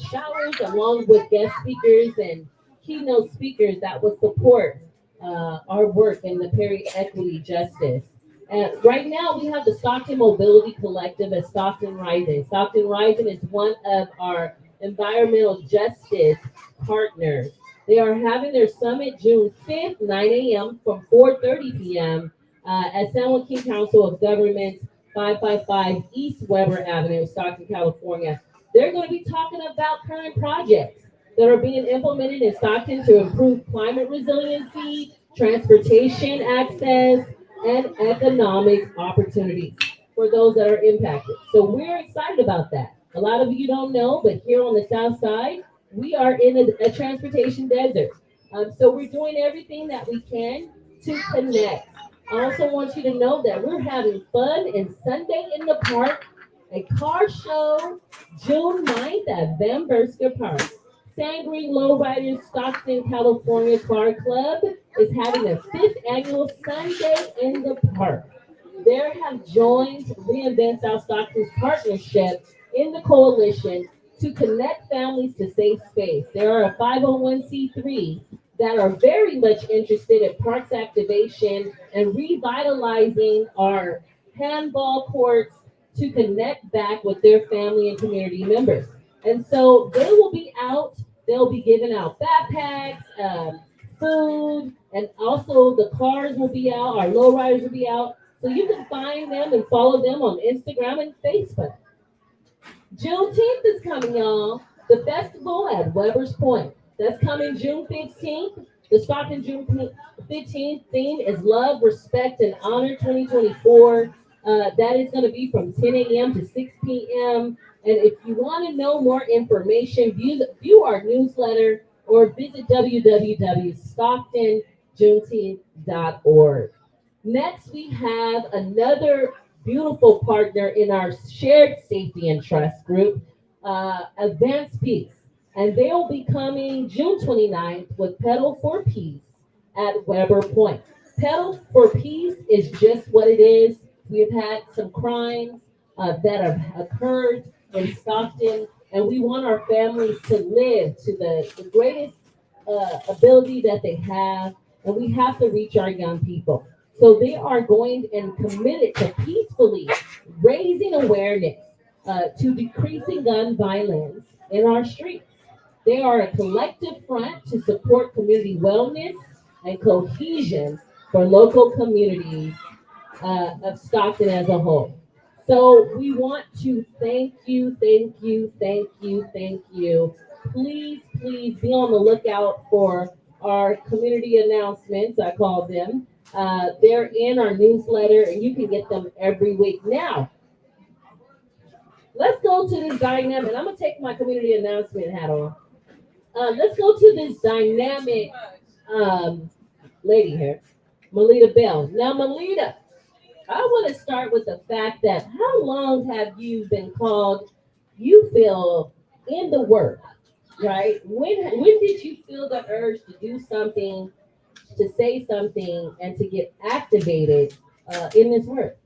showers along with guest speakers and keynote speakers that will support our work in the peri-equity justice. And right now we have the Stockton Mobility Collective at Stockton Rising. Stockton Rising is one of our environmental justice partners. They are having their summit June 5th, 9 a.m. from 4:30 p.m. At San Joaquin Council of Governments, 555 East Weber Avenue, Stockton, California. They're going to be talking about current projects that are being implemented in Stockton to improve climate resiliency, transportation access, and economic opportunities for those that are impacted. So we're excited about that. A lot of you don't know, but here on the South Side, we are in a transportation desert. So we're doing everything that we can to connect. I also want you to know that we're having fun and Sunday in the Park, a car show, June 9th at Van Bersker Park. Sand Green Lowriders Stockton, California Car Club is having their 5th annual Sunday in the Park. They have joined Reinvent South Stockton's partnership in the coalition to connect families to safe space. They are a 501c3 that are very much interested in parks activation and revitalizing our handball courts to connect back with their family and community members. And so they will be out, they'll be giving out backpacks, food, and also the cars will be out, our lowriders will be out. So you can find them and follow them on Instagram and Facebook. Juneteenth is coming, y'all. The festival at Weber's Point. That's coming June 15th. The Stockton June 15th theme is Love, Respect, and Honor 2024. That is going to be from 10 a.m. to 6 p.m. And if you want to know more information, view our newsletter or visit www.stocktonjuneteenth.org. Next, we have another beautiful partner in our shared safety and trust group, Advance Peace. And they'll be coming June 29th with Pedal for Peace at Weber Point. Pedal for Peace is just what it is. We've had some crimes that have occurred in Stockton, and we want our families to live to the greatest ability that they have, and we have to reach our young people. So they are going and committed to peacefully raising awareness to decreasing gun violence in our streets. They are a collective front to support community wellness and cohesion for local communities of Stockton as a whole. So we want to thank you. Please be on the lookout for our community announcements, I call them. They're in our newsletter and you can get them every week. Now, let's go to this dynamic. I'm gonna take my community announcement hat on. Let's go to this dynamic lady here, Melita Bell. Now, Melita, I want to start with the fact that how long have you been called, you feel, in the work, right? When did you feel the urge to do something, to say something, and to get activated in this work?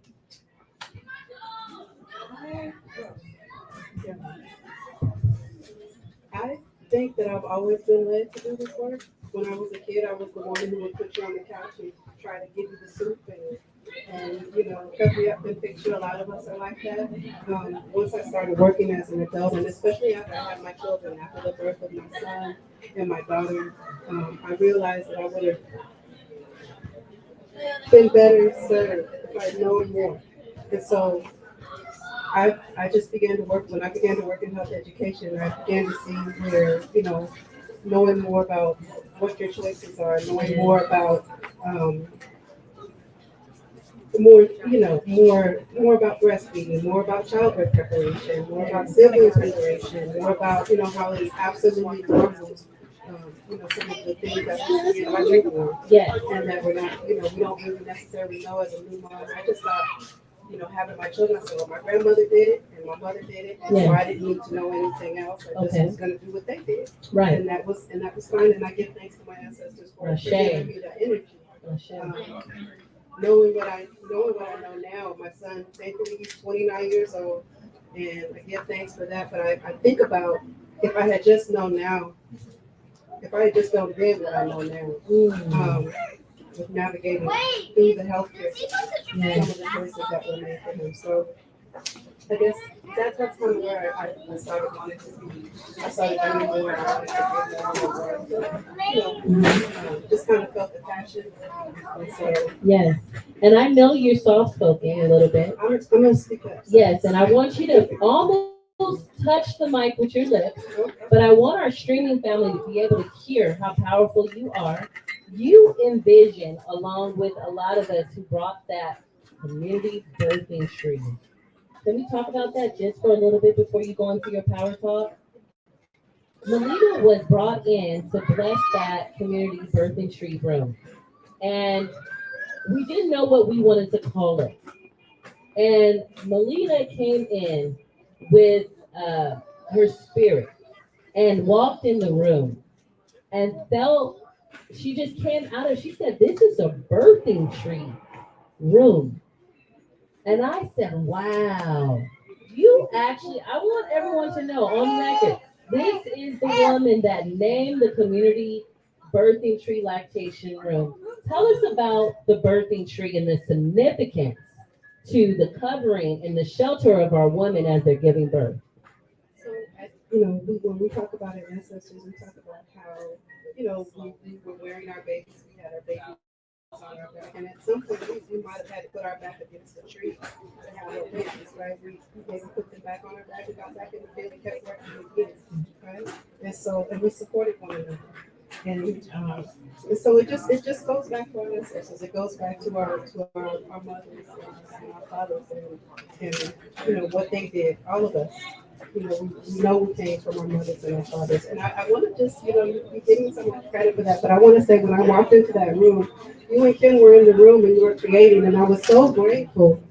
I think that I've always been led to do this work. When I was a kid, I was the one who would put you on the couch and try to give you the soup and cover you up and fix you. A lot of us are like that. Once I started working as an adult, and especially after I had my children, after the birth of my son and my daughter, I realized that I would have been better served if I'd known more. And so I just began to work. When I began to work in health education, I began to see where, knowing more about what your choices are, knowing more about more about breastfeeding, more about childbirth preparation, more about sibling preparation, more about, how it's absolutely normal, some of the things that we see in our newborn. Yes. And that we're not, we don't really necessarily know as a new mom. I just thought, having my children, I said, well, my grandmother did it and my mother did it. And so I didn't need to know anything else. I just was going to do what they did. Right. And that was fine. And I give thanks to my ancestors for giving me that energy. Knowing what I know now, my son, thankfully, he's 29 years old, and I give thanks for that. But I think about if I had just known now, if I had just known then what I know now, with navigating through the healthcare, some of the choices that were made for him. So I guess that's kind of where I started wanting to be. I started learning more. I wanted to be more. Just kind of felt the passion. And so, yes. And I know you're soft spoken a little bit. I'm going to speak up. Yes, and I want you to almost touch the mic with your lips, but I want our streaming family to be able to hear how powerful you are. You envision, along with a lot of us who brought that community birthing tree. Can we talk about that just for a little bit before you go into your power talk? Melita was brought in to bless that community birthing tree room. And we didn't know what we wanted to call it. And Melita came in with her spirit. and walked in the room and felt, she just came out of, she said, this is a birthing tree room. And I said, wow, you actually, I want everyone to know on record, this is the woman that named the community birthing tree lactation room. Tell us about the birthing tree and the significance to the covering and the shelter of our women as they're giving birth. So, you know, when we talk about our ancestors, we talk about how, you know, we were wearing our babies, we had our babies on our back, and at some point we might have had to put our back against the tree to have our babies, right? We maybe put them back on our back, we got back in the field, and kept working again, right? And we supported one another. And so it just goes back to our ancestors. It goes back to our mothers and our fathers and you know what they did. All of us, you know we came from our mothers and our fathers. And I want to just you give me so much credit for that. But I want to say when I walked into that room, you and Kim were in the room and you were creating, and I was so grateful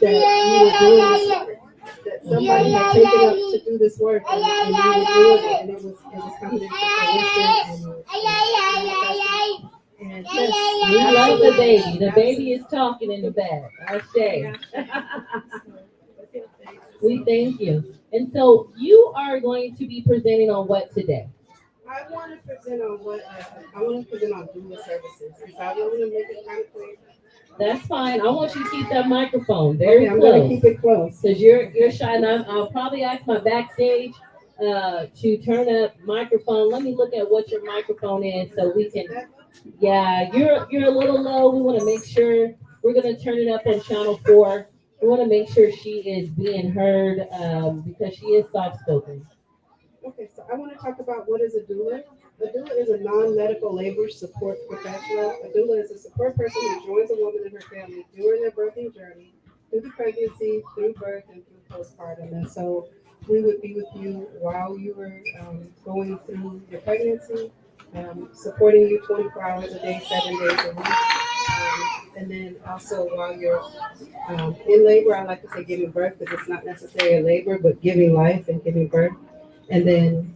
that you were doing this work. That somebody had taken up to do this work and you were doing it, and it was coming into fruition. And yes, We love the baby. The baby is talking in the back. I say. We thank you. And so you are going to be presenting on what today? I want to present on doula services. Is that what we're making kind of clear? That's fine. I want you to keep that microphone very Okay, I'm gonna close. keep it close. Because you're shy, and I'll probably ask my backstage to turn up microphone. Let me look at what your microphone is so we can. Yeah, you're a little low. We want to make sure we're gonna turn it up on channel 4. We want to make sure she is being heard because she is soft spoken. Okay, so I want to talk about what is a doula. A doula is a non-medical labor support professional. A doula is a support person who joins a woman and her family during their birthing journey, through the pregnancy, through birth, and through postpartum. And so we would be with you while you were going through your pregnancy, supporting you 24 hours a day, 7 days a week. And then also while you're in labor, I like to say giving birth, because it's not necessarily labor, but giving life and giving birth. And then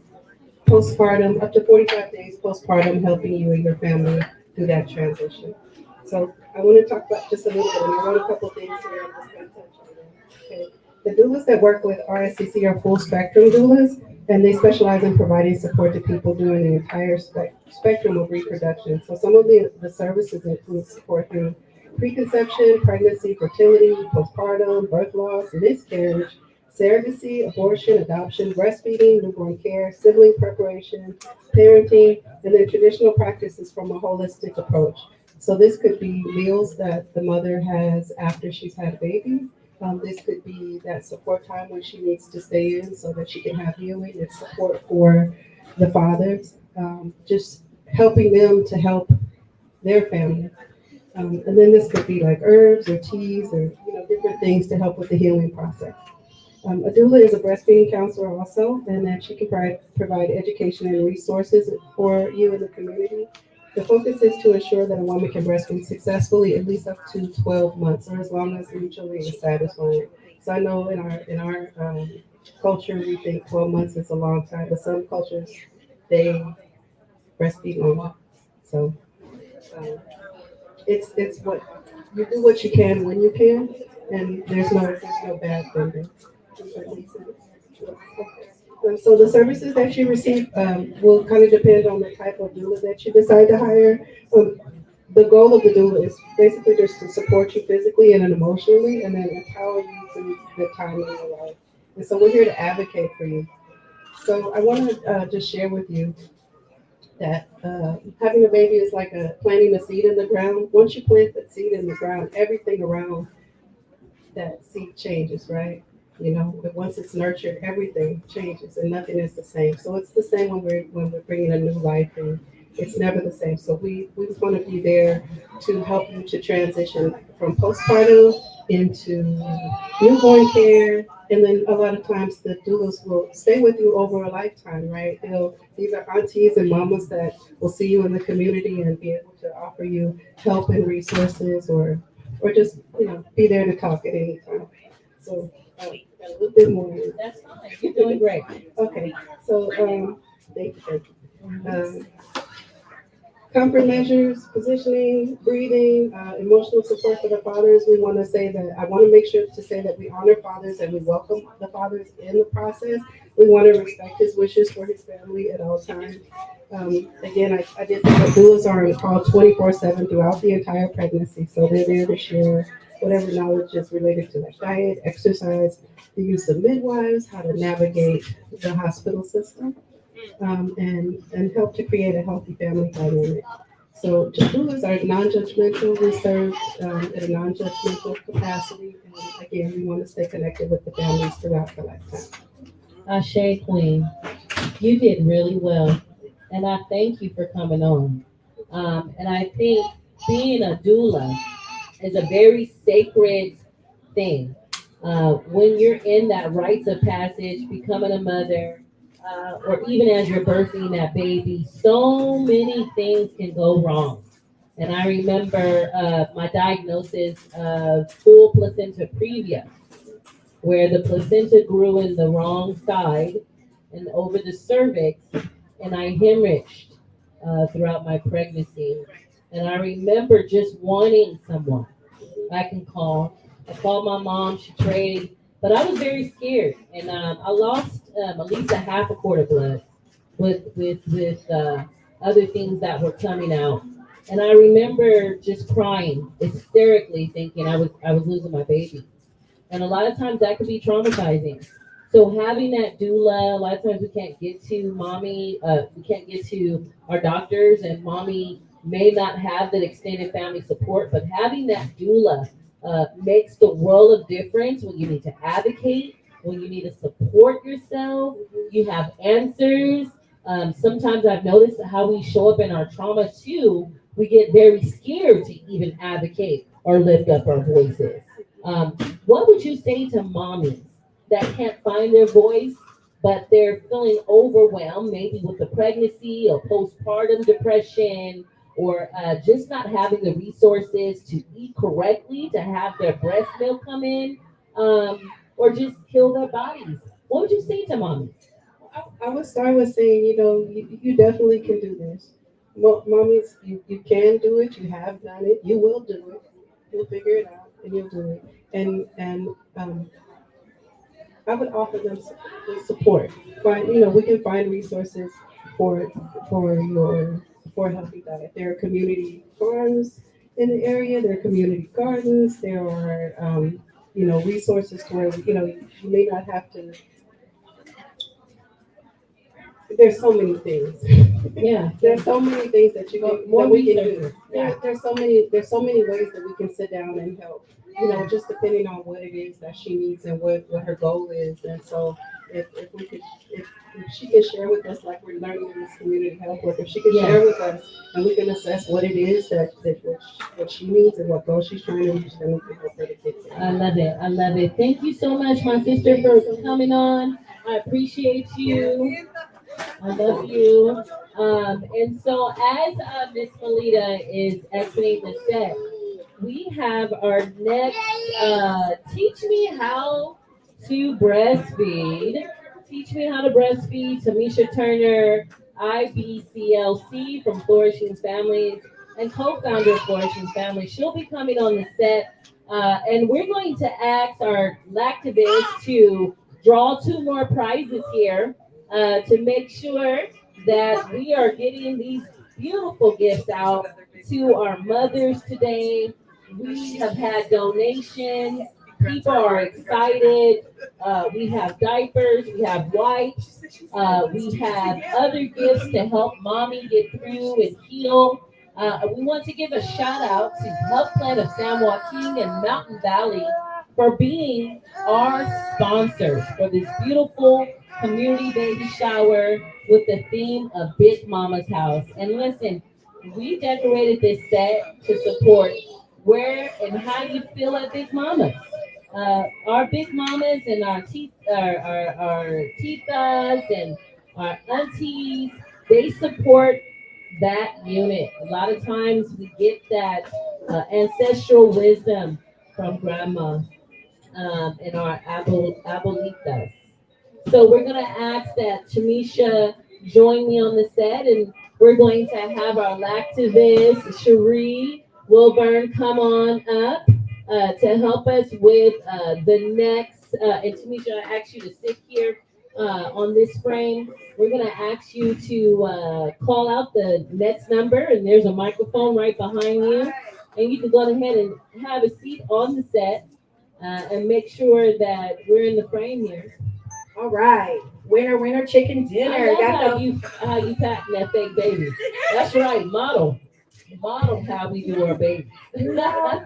postpartum, up to 45 days postpartum, helping you and your family through that transition. So I want to talk about just a little bit, and I wrote a couple things here. I'm just going to touch on them. Okay. The doulas that work with RSCC are full spectrum doulas, and they specialize in providing support to people during the entire spectrum of reproduction. So some of the services include support through preconception, pregnancy, fertility, postpartum, birth loss, miscarriage, surrogacy, abortion, adoption, breastfeeding, newborn care, sibling preparation, parenting, and then traditional practices from a holistic approach. So this could be meals that the mother has after she's had a baby. This could be that support time when she needs to stay in so that she can have healing and support for the fathers, just helping them to help their family. And then this could be like herbs or teas or different things to help with the healing process. A doula is a breastfeeding counselor also, and then she can provide education and resources for you in the community. The focus is to ensure that a woman can breastfeed successfully at least up to 12 months, or as long as mutually is satisfying. So I know in our culture we think 12 months is a long time, but some cultures they breastfeed longer. So it's what you do what you can when you can, and there's no bad thing. So the services that you receive will kind of depend on the type of doula that you decide to hire. The goal of the doula is basically just to support you physically and emotionally, and then empower you through the time in your life. And so we're here to advocate for you. So I want to just share with you that having a baby is like planting a seed in the ground. Once you plant that seed in the ground, everything around that seed changes, right? But once it's nurtured, everything changes and nothing is the same. So it's the same when we're bringing a new life in. It's never the same. So we want to be there to help you to transition from postpartum into newborn care. And then a lot of times the doulas will stay with you over a lifetime, right? These are aunties and mamas that will see you in the community and be able to offer you help and resources or just, be there to talk at any time. So a little bit more. That's fine. You're doing great. Okay, so Thank you. Comfort measures, positioning, breathing, emotional support for the fathers. We want to say that, I want to make sure to say that we honor fathers and we welcome the fathers in the process. We want to respect his wishes for his family at all times. Again, I did say that doulas are on call 24/7 throughout the entire pregnancy. So they're there to share whatever knowledge is related to like diet, exercise, the use of midwives, how to navigate the hospital system, and help to create a healthy family dynamic. So doulas are non-judgmental. We serve at a non-judgmental capacity. And again, we want to stay connected with the families throughout the lifetime. Ashe Queen, you did really well, and I thank you for coming on. And I think being a doula is a very sacred thing. When you're in that rites of passage, becoming a mother, or even as you're birthing that baby, so many things can go wrong. And I remember my diagnosis of full placenta previa, where the placenta grew in the wrong side and over the cervix, and I hemorrhaged throughout my pregnancy. And I remember just wanting someone I can call. I called my mom, she prayed, but I was very scared. And I lost at least a half a quart of blood with other things that were coming out. And I remember just crying hysterically, thinking I was losing my baby. And a lot of times that could be traumatizing. So having that doula, a lot of times we can't get to mommy, we can't get to our doctors, and mommy may not have that extended family support, but having that doula makes the world of difference when you need to advocate, when you need to support yourself, you have answers. Sometimes I've noticed how we show up in our trauma too. We get very scared to even advocate or lift up our voices. What would you say to mommies that can't find their voice, but they're feeling overwhelmed, maybe with the pregnancy or postpartum depression, or just not having the resources to eat correctly, to have their breast milk come in, or just kill their bodies? What would you say to mommies? I would start with saying, you definitely can do this. Mommies, you can do it. You have done it. You will do it. You'll figure it out, and you'll do it. And I would offer them support. We can find resources for for a healthy diet. There are community farms in the area. There are community gardens. There are resources to where you may not have to. There's so many things. Yeah, There's so many things that more that we can research. do. There's so many ways that we can sit down and help. Just depending on what it is that she needs and what her goal is. And so if she can share with us, like we're learning in this community health work, if she can share with us and we can assess what it is that what she needs and what goal she's trying to reach, then we can help her to get there. I love it. I love it. Thank you so much, my sister, for coming on. I appreciate you. I love you. And so as Miss Melita is exiting the set, we have our next Teach Me How to Breastfeed. Teach Me How to Breastfeed, Tamisha Turner, IBCLC from Flourishing Families and co-founder of Flourishing Families. She'll be coming on the set, and we're going to ask our lactivists to draw 2 more prizes here to make sure that we are getting these beautiful gifts out to our mothers today. We have had donations. People are excited. We have diapers. We have wipes. We have other gifts to help mommy get through and heal. We want to give a shout out to Health Plan of San Joaquin and Mountain Valley for being our sponsors for this beautiful community baby shower with the theme of Big Mama's House. And listen, we decorated this set to support where and how you feel at Big Mama's. Our Big Mamas and our titas and our aunties, they support that unit. A lot of times we get that ancestral wisdom from grandma and our abuelitas. So we're gonna ask that Tamisha join me on the set, and we're going to have our lactivist, Cherie Wilburn, come on up to help us with the next. And Tamisha, I ask you to sit here on this frame. We're going to ask you to call out the next number, and there's a microphone right behind you. And you can go ahead and have a seat on the set and make sure that we're in the frame here. All right. Winner, chicken dinner. I love Got how you packing that fake baby. That's right, model how we do our babies. So I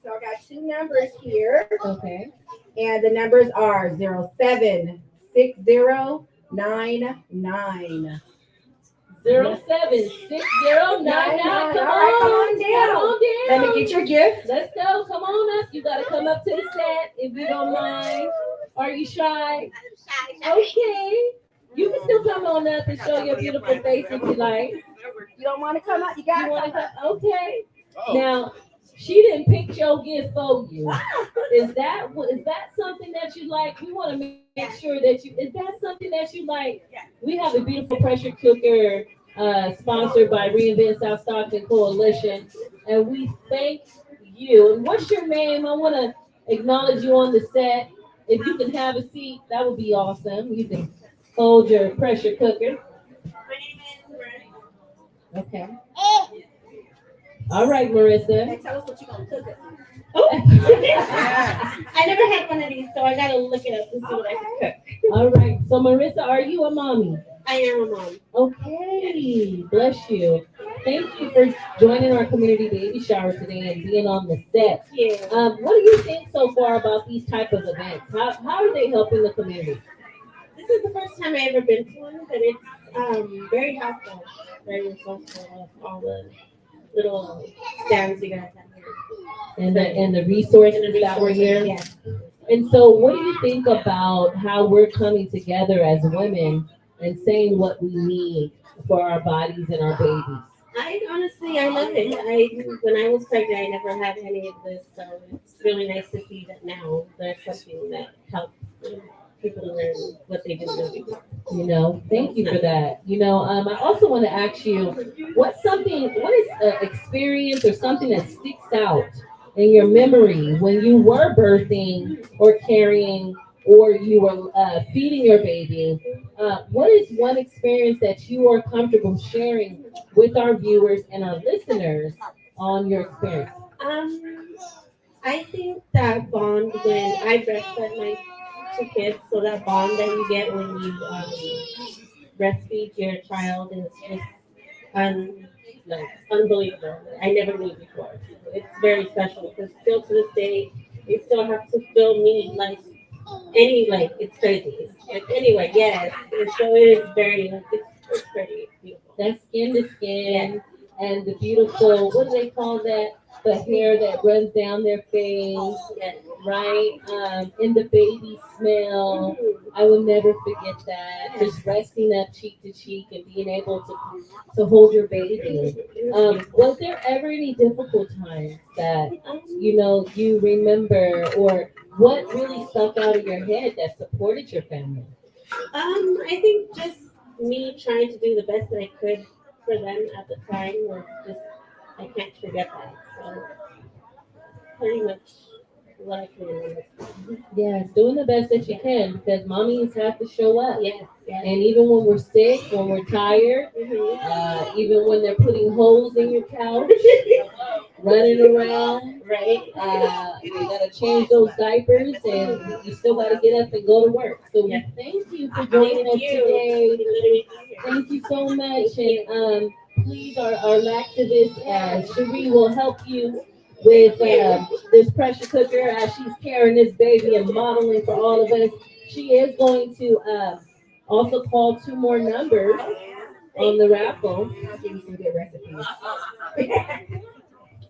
got two numbers here, Okay. and the numbers are 076099. 076099. Come All right, come on on down. Come on Let down. me get your gift. Let's go. Come on up. You gotta come up to the set if you don't mind. Are you shy? Okay. You can still come on up and show your beautiful face if you like. You don't want to come out? You got You to wanna come out. come? Okay. Now, she didn't pick your gift for you. Is that something that you like? We want to make sure that is that something that you like? We have a beautiful pressure cooker sponsored by Reinvent South Stockton Coalition, and we thank you. And what's your name? I want to acknowledge you on the set. If you can have a seat, that would be awesome. You can hold your pressure cooker. Okay. All right, Marissa. Hey, tell us what you're going to cook us. I never had one of these, so I gotta look it up and see what I can cook. All right. So, Marissa, are you a mommy? I am a mom. Okay. Bless you. Thank you for joining our community baby shower today and being on the set. Yeah. What do you think so far about these type of events? How are they helping the community? This is the first time I've ever been to one, but it's very helpful, very resourceful of all the little stands you guys have here. And the resources that were here? Yeah. And so what do you think about how we're coming together as women and saying what we need for our bodies and our babies? I love it. When I was pregnant, I never had any of this, so it's really nice to see that now there's something that helps people learn what they didn't know before. Thank you for that. I also want to ask you, what is an experience or something that sticks out in your memory when you were birthing or carrying or you were feeding your baby? What is one experience that you are comfortable sharing with our viewers and our listeners on your experience? I think that bond when I breastfed my two kids, so that bond that you get when you breastfeed your child is just unbelievable. I never knew before. It's very special because still to this day, they still have to fill me it's crazy. But anyway, yes. And so it is it's pretty beautiful. That skin to skin and the beautiful, what do they call that? The hair that runs down their face, right? And the baby smell. I will never forget that. Just resting up cheek to cheek and being able to hold your baby. Was there ever any difficult times that you remember, or what really stuck out of your head that supported your family? I think just me trying to do the best that I could for them at the time was just, I can't forget that. So pretty much what I can remember. Yes, doing the best that you can because mommies have to show up. Yes. And even when we're sick, when we're tired, even when they're putting holes in your couch, running around, right? You gotta change those diapers, and you still gotta get up and go to work. So thank you for joining us today. Thank you so much, and please, our lactivist Cherie will help you with this pressure cooker as she's carrying this baby and modeling for all of us. She is going to also call two more numbers on the raffle. I'll give you some good recipes.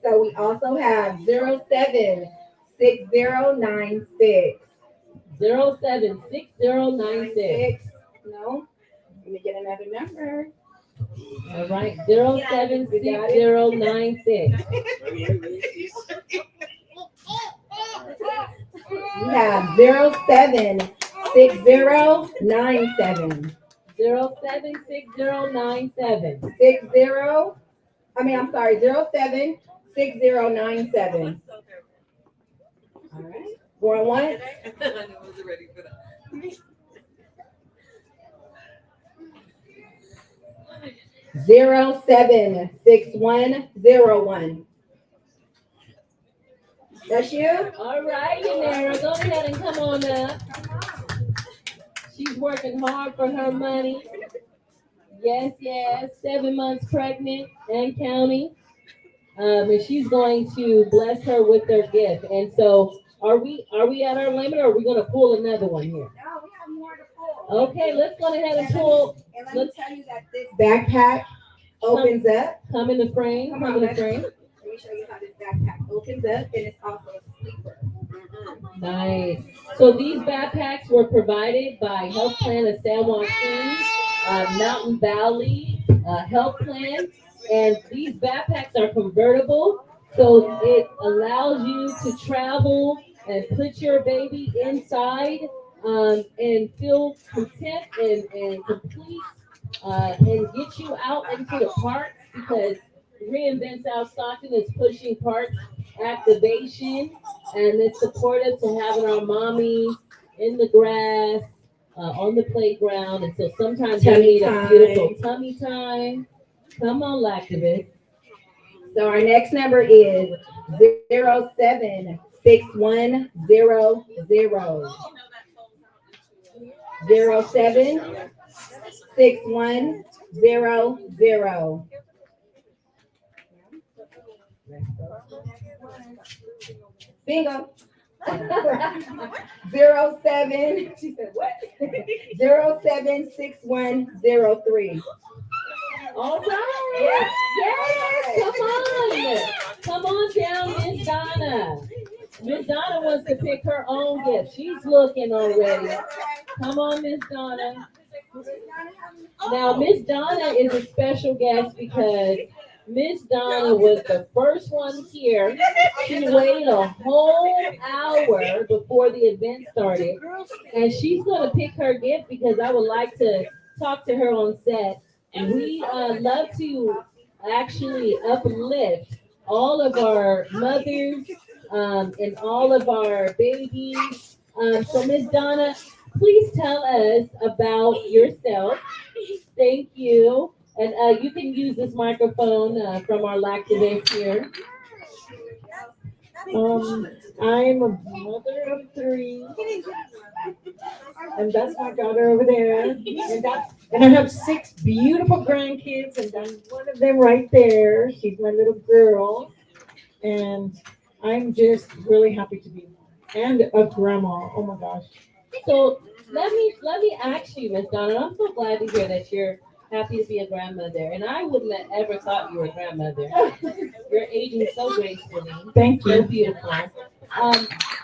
So we also have 076096. 076096. No. Let me get another number. All right, 076096. We have 076097. 076097. 076097. All right, going once. 076101. That's you? All right, Yanira, go ahead and come on up. She's working hard for her money. Yes, 7 months pregnant and counting. And she's going to bless her with their gift. And so, are we at our limit, or are we going to pull another one here? No, we have more to pull. Okay, let's go ahead and pull. And let me tell you that this backpack opens up. Come in the frame. Come Come on, in the frame. Let me show you how this backpack opens up, and it's also a sleeper. Nice. So these backpacks were provided by Health Plan of San Joaquin, Mountain Valley Health Plan, and these backpacks are convertible, so it allows you to travel and put your baby inside and feel content and complete and get you out into the park, because Reinvent South Stockton is pushing park activation, and it's supportive to having our mommies in the grass, on the playground. And so sometimes we Tummy need a time. beautiful tummy time. Come on, Lactivist. So our next number is 076100. 076100. Bingo. 07. She said what? 076103. All right. Yes. Come on down, Miss Donna. Miss Donna wants to pick her own gift. She's looking already. Come on, Miss Donna. Now, Miss Donna is a special guest because Miss Donna was the first one here. She waited a whole hour before the event started, and she's going to pick her gift because I would like to talk to her on set. And we love to actually uplift all of our mothers and all of our babies. So, Miss Donna, please tell us about yourself. Thank you. And you can use this microphone from our Lactivist here. I'm a mother of 3, and that's my daughter over there. And I have 6 beautiful grandkids, and that's one of them right there. She's my little girl, and I'm just really happy to be and a grandma. Oh my gosh! So let me ask you, Miss Donna. I'm so glad to hear that you're happy to be a grandmother, and I wouldn't have ever thought you were a grandmother. You're aging so gracefully. Thank So you. beautiful.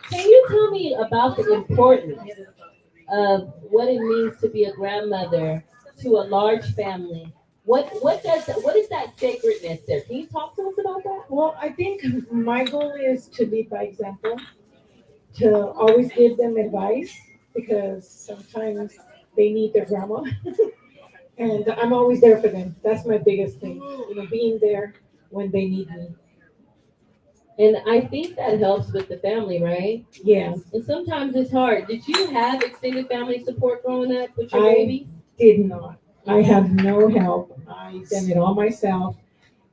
Can you tell me about the importance of what it means to be a grandmother to a large family? What is that sacredness there? Can you talk to us about that? Well, I think my goal is to lead by example, to always give them advice, because sometimes they need their grandma. And I'm always there for them. That's my biggest thing, being there when they need me. And I think that helps with the family, right? Yeah, And sometimes it's hard. Did you have extended family support growing up with your I- baby? did not. I had no help. I done it all myself.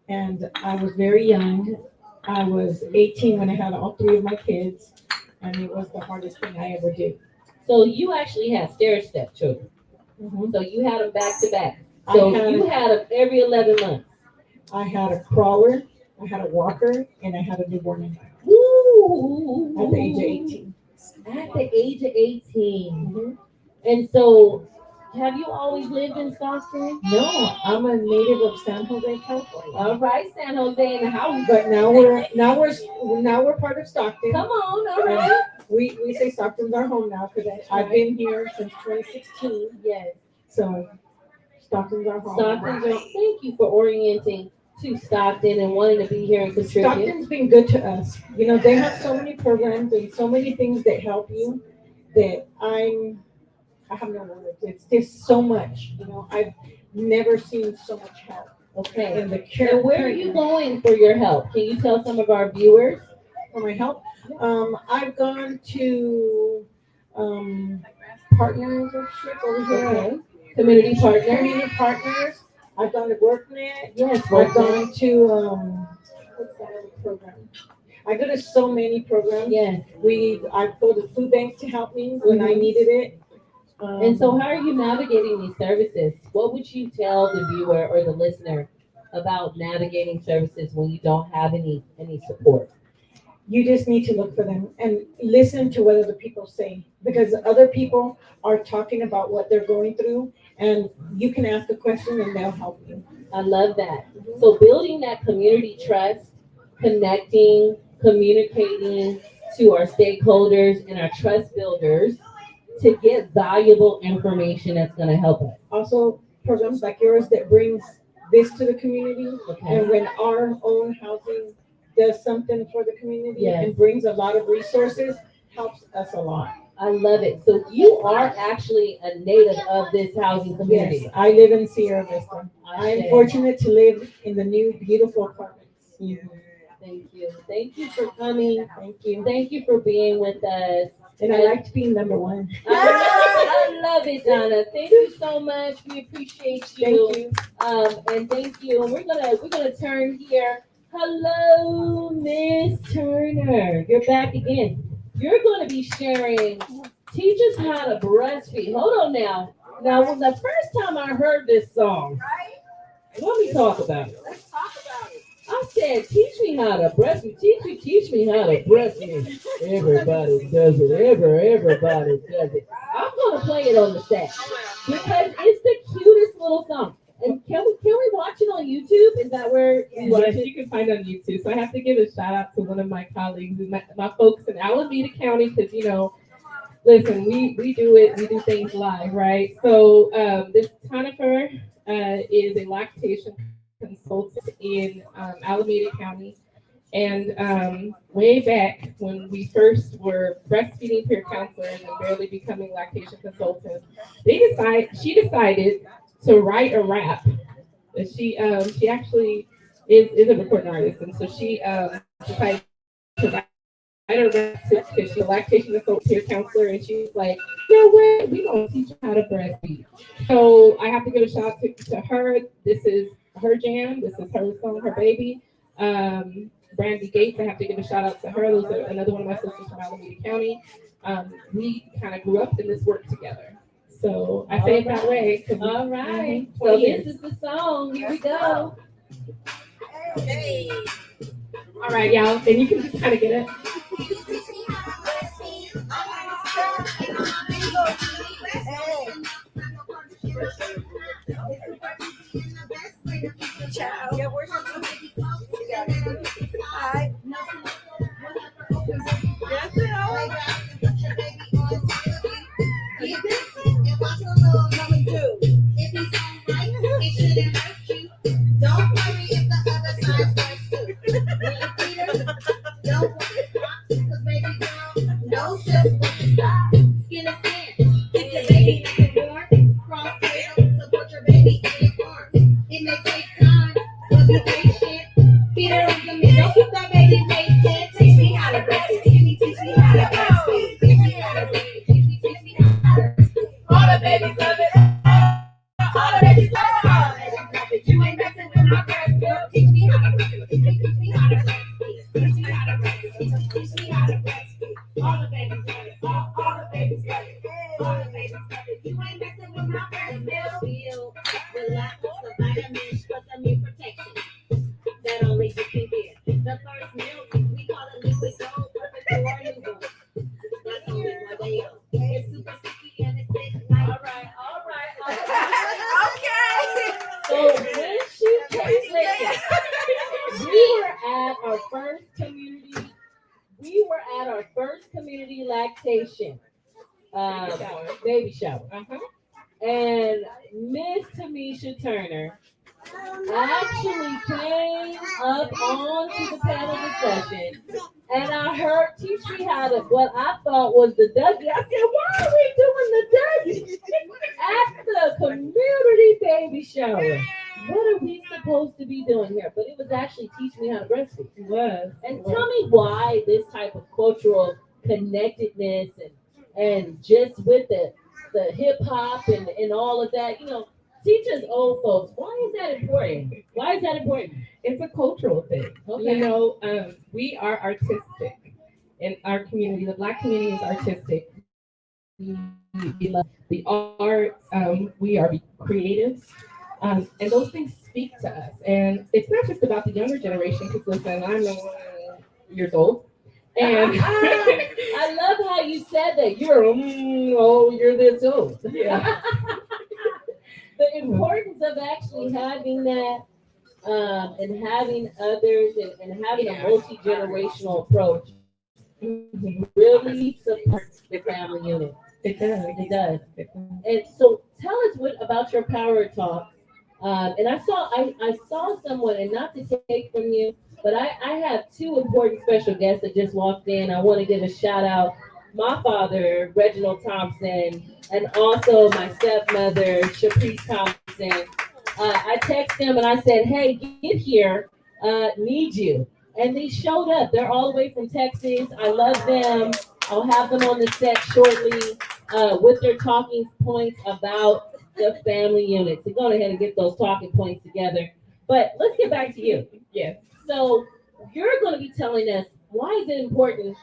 And I was very young. I was 18 when I had all 3 of my kids. And it was the hardest thing I ever did. So you actually had stair-step children. Mhm. So you had them back to back. I So had- you had them every 11 months. I had a crawler, I had a walker, and I had a newborn in my arms Ooh. at the age of 18. At the age of 18. Mhm. And so, have you always lived in Stockton? No, I'm a native of San Jose, California. All right, San Jose in the house. But now we're part of Stockton. Come on, all right. We say Stockton's our home now because I've been here since 2016. Yes. So Stockton's our home. Stockton's are, thank you for orienting to Stockton and wanting to be here and contribute. Stockton's been good to us. They have so many programs and so many things that help you that I'm I have no words. It's just so much, you know, I've never seen so much help Okay. in the And where are you going for your help? Can you tell some of our viewers? for my help. I've gone to, partnership over here. Okay. Community partner. Community partners. I've gone to WorkNet. Yes, I've work gone to, what's that other program? I go to so many programs. Yes. I go to food banks to help me when I needed it. And so how are you navigating these services? What would you tell the viewer or the listener about navigating services when you don't have any support? You just need to look for them and listen to what other people say, because other people are talking about what they're going through, and you can ask a question and they'll help you. I love that. So building that community trust, connecting, communicating to our stakeholders and our trust builders to get valuable information that's going to help us. Also, programs like yours that brings this to the community, Okay. and when our own housing does something for the community Yes. and brings a lot of resources, helps us a lot. I love it. So you are actually a native of this housing community. Yes, I live in Sierra Vista. I'm Ashe. fortunate to live in the new beautiful apartments. Thank you. Thank you for coming. Thank you. Thank you for being with us. And I liked being number one. I love it, Donna. Thank you so much. We appreciate you. Thank you. And thank you. And we're gonna turn here. Hello, Miss Turner. You're back again. You're gonna be sharing. Teach us how to breastfeed. Hold on now. Now, when the first time I heard this song, let me talk about it. Let's talk about it. I said, teach me how to breastfeed. Teach me how to breastfeed. Everybody does it. Everybody does it. I'm gonna play it on the set because it's the cutest little song. And can we watch it on YouTube? Is that where you watch Yes, it? you can find it on YouTube. So I have to give a shout out to one of my colleagues, my folks in Alameda County, because listen, we do things live, right? So this Tonifer is a lactation consultant in Alameda County. And way back when we first were breastfeeding peer counselors and barely becoming lactation consultants, she decided to write a rap. She actually is a recording artist, and so she decided to write a rap because she's a lactation consultant peer counselor, and she's like, you know what, we gonna teach her how to breastfeed. So I have to give a shout out to her. This is her jam. This is her song, her baby. Brandy Gates, I have to give a shout out to her. Those are another one of my sisters from Alameda County. We kind of grew up in this work together. So I say it that way. All right. So 20 years. this is the song. Here we go. Hey. All right, y'all. And you can just kind of get it. Yeah, where's your Hi. That's it. All right. If he's alright, it shouldn't hurt you. Don't worry if the other side starts too. When you feed her, don't worry, cause baby girl knows just what to stop. Skin is skin. Get your baby nice and warm. Cross tail, support your baby in your arms. It may take time, but be patient. Feed her in the middle, keep that baby patient. Teach me how to breastfeed. Teach me how to breastfeed. Teach me how to breastfeed. Teach me how to breastfeed. All the babies love it. All the babies love it. All the babies love it. You ain't messing with my breast, girl. Teach me how to breastfeed. Teach me how to breastfeed. Teach me how to breastfeed. Teach me how to breastfeed. All the babies love it. All the babies love it. All the babies love it. You ain't messing with my breast, girl. Feel relax the vitamins for some new protection that only you can get. The first milk we call it liquid gold, perfect for a newborn. That's only one day old. It's super sticky and it's thick like. All right. Okay. So when she listen, we were at our first community lactation baby shower. And Miss Tamisha Turner actually came up onto the panel discussion And I heard teach me how to what I thought was the Dougie. I said, why are we doing the Dougie at the community baby shower? What are we supposed to be doing here? But it was actually teaching me how to breastfeed. It was. And tell me why this type of cultural connectedness and just with the hip hop and all of that, teach us old folks. Why is that important? Why is that important? It's a cultural thing. Okay. We are artistic in our community. The Black community is artistic. We love the arts. We are creatives. And those things speak to us. And it's not just about the younger generation, because listen, I'm years old. And I love how you said that. You're this old. yeah. The importance of actually having that and having others and having a multi-generational approach really supports the family unit. It does. It does. And so tell us what about your power talk. And I saw someone, and not to take from you, but I have two important special guests that just walked in. I want to give a shout out. My father, Reginald Thompson, and also my stepmother, Shaprice Thompson. I texted them and I said, hey, get here, need you. And they showed up. They're all the way from Texas. I love them. I'll have them on the set shortly with their talking points about the family unit. So go ahead and get those talking points together. But let's get back to you. Yes. So you're going to be telling us why is it important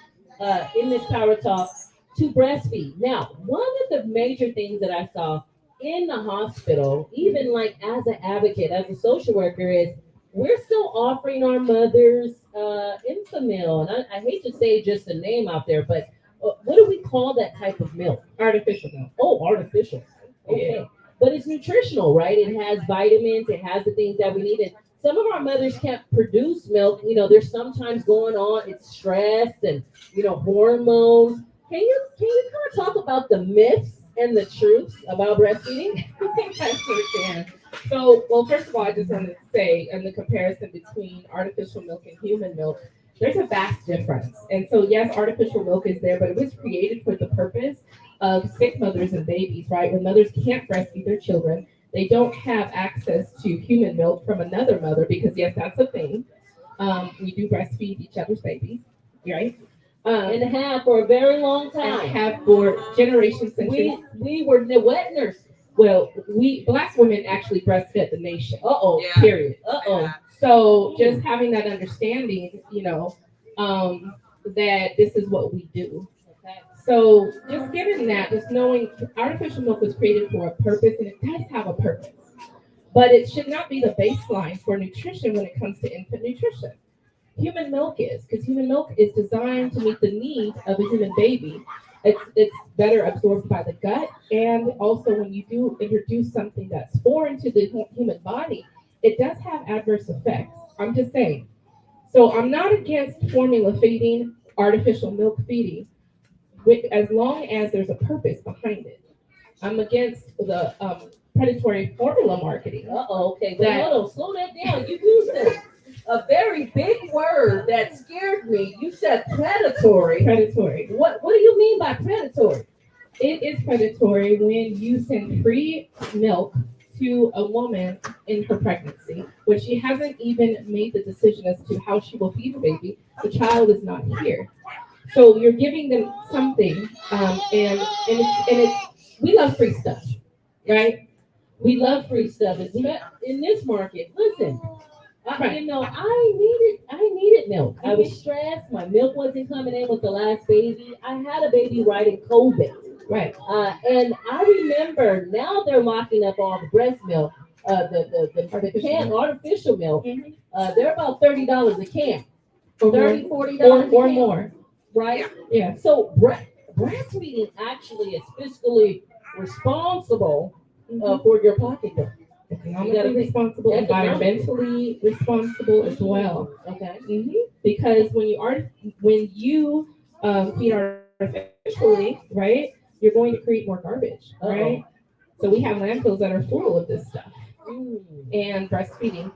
in this power talk to breastfeed. Now, one of the major things that I saw in the hospital, even like as an advocate, as a social worker, is we're still offering our mothers Enfamil. And I hate to say just a name out there, but what do we call that type of milk? Artificial milk. Oh, artificial. Okay. Yeah. But it's nutritional, right? It has vitamins, it has the things that we need. And some of our mothers can't produce milk. There's sometimes going on, it's stress and, hormones. Can you kind of talk about the myths and the truths about breastfeeding? I sure can. So, well, first of all, I just want to say, in the comparison between artificial milk and human milk, there's a vast difference. And so, yes, artificial milk is there, but it was created for the purpose of sick mothers and babies, right? When mothers can't breastfeed their children, they don't have access to human milk from another mother, because yes, that's a thing. We do breastfeed each other's babies, right? And have for a very long time. And have for generations, centuries. We were the wet nurses. Well, we Black women actually breastfed the nation. Yeah. Period. Yeah. So just having that understanding, that this is what we do. Okay. So just given that, just knowing artificial milk was created for a purpose, and it does have a purpose, but it should not be the baseline for nutrition when it comes to infant nutrition. Human milk is, because human milk is designed to meet the needs of a human baby. It's better absorbed by the gut, and also when you do introduce something that's foreign to the human body, it does have adverse effects. I'm just saying. So I'm not against formula feeding, artificial milk feeding, as long as there's a purpose behind it. I'm against the predatory formula marketing. Okay. But hold on, slow that down. You used a very big word that scared me. You said predatory. Predatory. What do you mean by predatory? It is predatory when you send free milk to a woman in her pregnancy when she hasn't even made the decision as to how she will feed the baby. The child is not here. So you're giving them something, and it's we love free stuff, right? We love free stuff. It's in this market. Listen, Right. I needed milk. I was stressed. My milk wasn't coming in with the last baby. I had a baby right in COVID. Right. And I remember now they're locking up all the breast milk, the can artificial milk. They're about $30 a can. $30, $40 or more. Right? Yeah. So breastfeeding actually is fiscally responsible for your pocketbook. Economically responsible, environmentally responsible as well. Okay. Because when you feed artificially, right, you're going to create more garbage, right? So we have landfills that are full of this stuff. And breastfeeding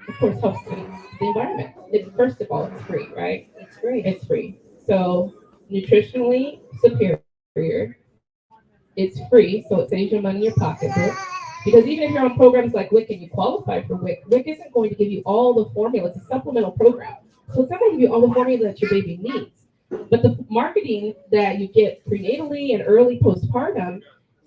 of course, helps the environment. First of all, it's free, right? It's free. It's free. So nutritionally superior. It's free, so it saves your money in your pocketbook. Because even if you're on programs like WIC and you qualify for WIC, WIC isn't going to give you all the formula. It's a supplemental program. So it's not going to give you all the formula that your baby needs. But the marketing that you get prenatally and early postpartum,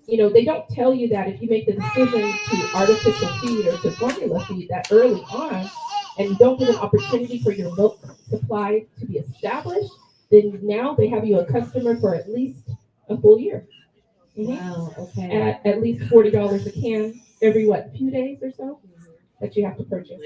they don't tell you that if you make the decision to artificial feed or to formula feed that early on, and you don't give an opportunity for your milk supply to be established, then now they have you a customer for at least a full year. Wow, okay. At least $40 a can every few days or so that you have to purchase.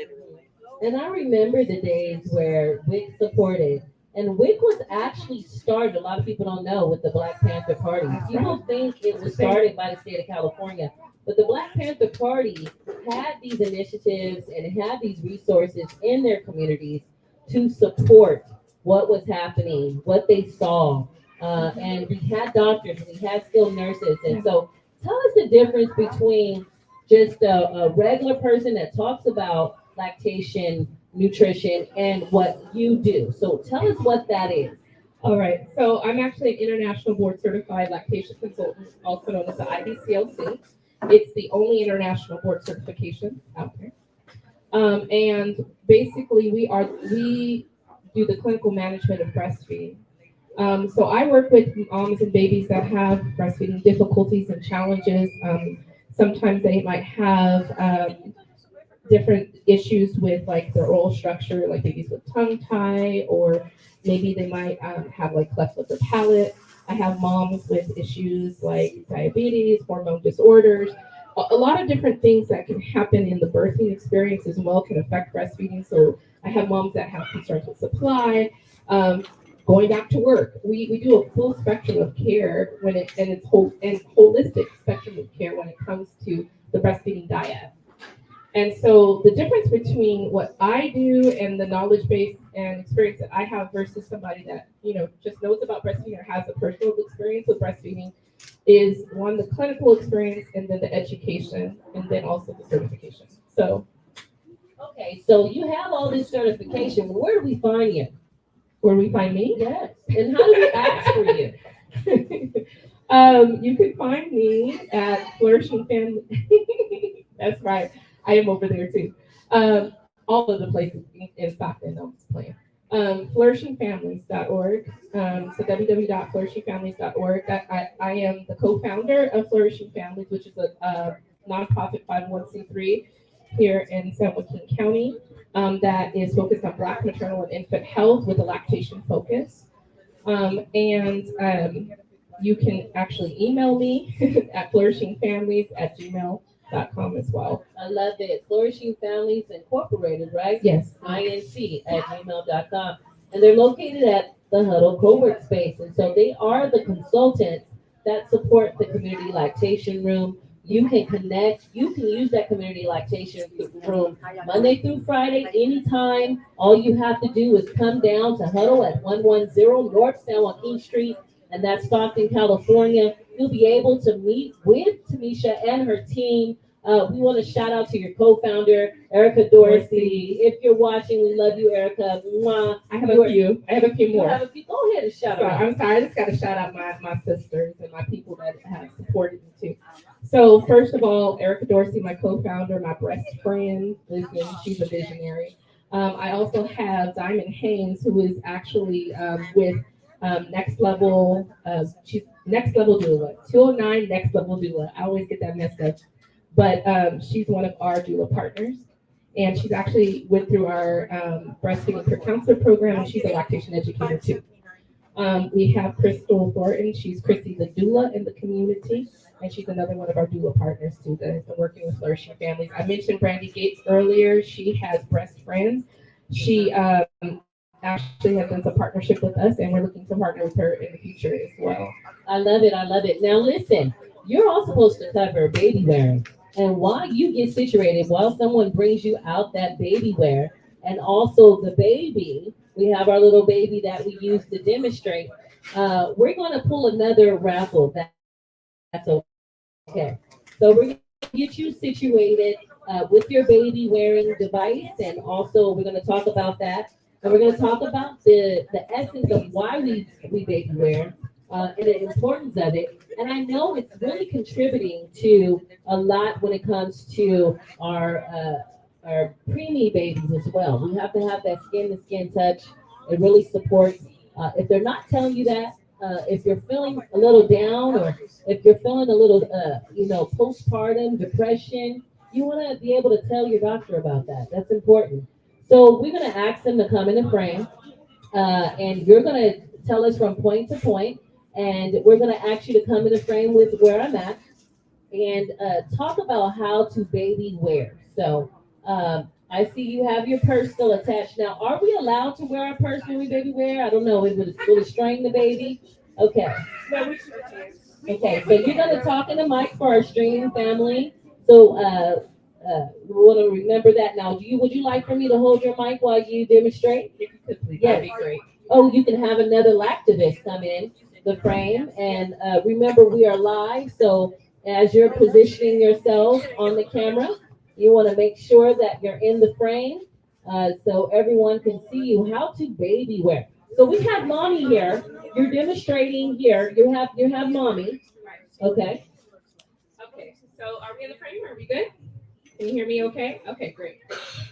And I remember the days where WIC supported, and WIC was actually started, a lot of people don't know, with the Black Panther Party. People think it was started by the state of California, but the Black Panther Party had these initiatives and had these resources in their communities to support what was happening, what they saw. And we had doctors, we had skilled nurses. And so tell us the difference between just a regular person that talks about lactation, nutrition, and what you do. So tell us what that is. All right. So I'm actually an international board certified lactation consultant, also known as the IBCLC. It's the only international board certification out there. And basically we do the clinical management of breastfeeding. So I work with moms and babies that have breastfeeding difficulties and challenges. Sometimes they might have different issues with like their oral structure, like babies with tongue tie, or maybe they might have like cleft lip or palate. I have moms with issues like diabetes, hormone disorders, a lot of different things that can happen in the birthing experience as well can affect breastfeeding. So I have moms that have concerns with supply, going back to work. We do a full spectrum of care it's holistic spectrum of care when it comes to the breastfeeding diet. And so the difference between what I do and the knowledge base and experience that I have versus somebody that, just knows about breastfeeding or has a personal experience with breastfeeding is one, the clinical experience, and then the education, and then also the certification. So. Okay, so you have all this certification. Where do we find you? Where do we find me? Yes. And how do we ask for you? You can find me at Flourishing Family. That's right. I am over there too. All of the places in Stockton, I'm just playing. Flourishingfamilies.org. So www.flourishingfamilies.org. I am the co-founder of Flourishing Families, which is a nonprofit 501c3 here in San Joaquin County that is focused on Black maternal and infant health with a lactation focus. You can actually email me at flourishingfamilies@gmail.com as well. I love it. Flourishing Families Incorporated, right? Yes. INC@gmail.com. And they're located at the Huddle Co-workspace. And so they are the consultants that support the community lactation room. You can connect, you can use that community lactation room Monday through Friday, anytime. All you have to do is come down to Huddle at 110 North San Joaquin Street, and that's Stockton, California. You'll be able to meet with Tamisha and her team. We want to shout out to your co-founder, Erica Dorsey. If you're watching, we love you, Erica. Mwah. I have a few more. Go ahead and shout out. I'm sorry, I just got to shout out my sisters and my people that have supported me too. So first of all, Erica Dorsey, my co-founder, my best friend, she's a visionary. I also have Diamond Haynes, who is actually with Next Level. She's Next Level Doula, 209 Next Level Doula. I always get that messed up, but she's one of our doula partners, and she's actually went through our breastfeeding per counselor program, and she's a lactation educator too. We have Crystal Thornton. She's Chrissy the doula in the community, and she's another one of our doula partners too that has been working with Flourishing Families. I mentioned Brandy Gates earlier. She has Breast Friends. She actually has done some partnership with us, and we're looking to partner with her in the future as well. I love it. I love it. Now listen, you're all supposed to cover baby wearing. And while you get situated, while someone brings you out that baby wear, and also the baby, we have our little baby that we use to demonstrate. We're going to pull another raffle. That's okay. So we're going to get you situated. with your baby wearing device, and also we're going to talk about that. And we're going to talk about the essence of why we baby wear and the importance of it. And I know it's really contributing to a lot when it comes to our preemie babies as well. We have to have that skin to skin touch. It really supports. If they're not telling you that, if you're feeling a little down, or if you're feeling a little, postpartum depression, you want to be able to tell your doctor about that. That's important. So we're going to ask them to come in the frame, and you're going to tell us from point to point, and we're going to ask you to come in the frame with where I'm at, and talk about how to baby wear. So I see you have your purse still attached. Now, are we allowed to wear our purse when we baby wear? I don't know. Will it strain the baby? Okay. Okay, so you're going to talk in the mic for our streaming family. So we want to remember that. Now, would you like for me to hold your mic while you demonstrate? If you could please, Yes. that'd be great. Oh, you can have another lactivist come in the frame. And remember, we are live. So as you're positioning yourself on the camera, you want to make sure that you're in the frame so everyone can see you. How to baby wear. So we have mommy here. You're demonstrating here. You have mommy. Okay. Okay, so are we in the frame? Are we good? Can you hear me okay? Okay, great.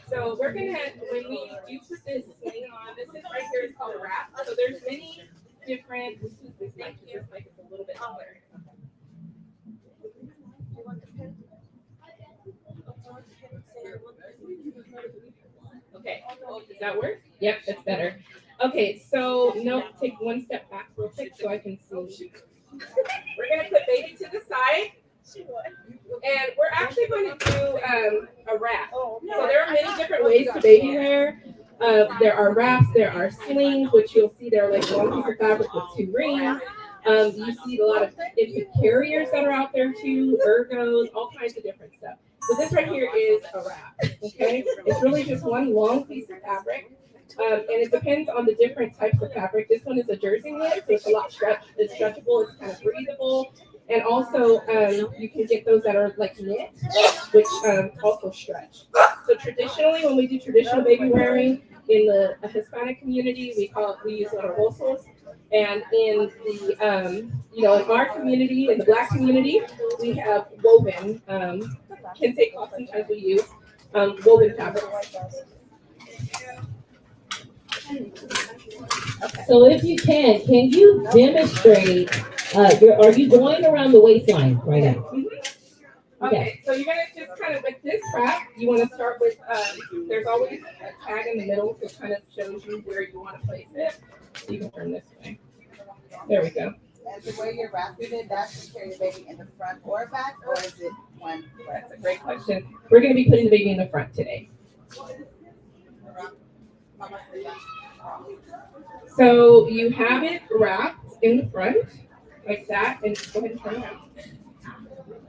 So we're gonna, when we do put this sling on, this is right here is called a wrap. So there's many different, this mic is a little bit clearer. Okay, does that work? Yep, that's better. Okay, so no, take one step back real quick so I can see. We're gonna put baby to the side. And we're actually going to do a wrap. So there are many different ways to baby wear. There are wraps, there are slings, which you'll see they're like one piece of fabric with two rings. You see a lot of infant carriers that are out there too, ergos, all kinds of different stuff. So this right here is a wrap, okay? It's really just one long piece of fabric. And it depends on the different types of fabric. This one is a jersey knit, so it's a lot it's stretchable, it's kind of breathable. And also, you can get those that are like knit, which also stretch. So traditionally, when we do traditional baby wearing in the Hispanic community, we use bolsos. And in the, in our community, in the Black community, we have woven, kente cloth sometimes we use, woven fabrics. So if you can you demonstrate, are you going around the waistline right now? Mm-hmm. Okay, so you're gonna just kind of, with this wrap, you wanna start with, there's always a tag in the middle, so it kind of shows you where you wanna place it. So you can turn this way. There we go. And the way you're wrapping it, that's to carry the baby in the front or back, or is it one? That's a great question. We're gonna be putting the baby in the front today. So you have it wrapped in the front, like that, and go ahead and turn it around.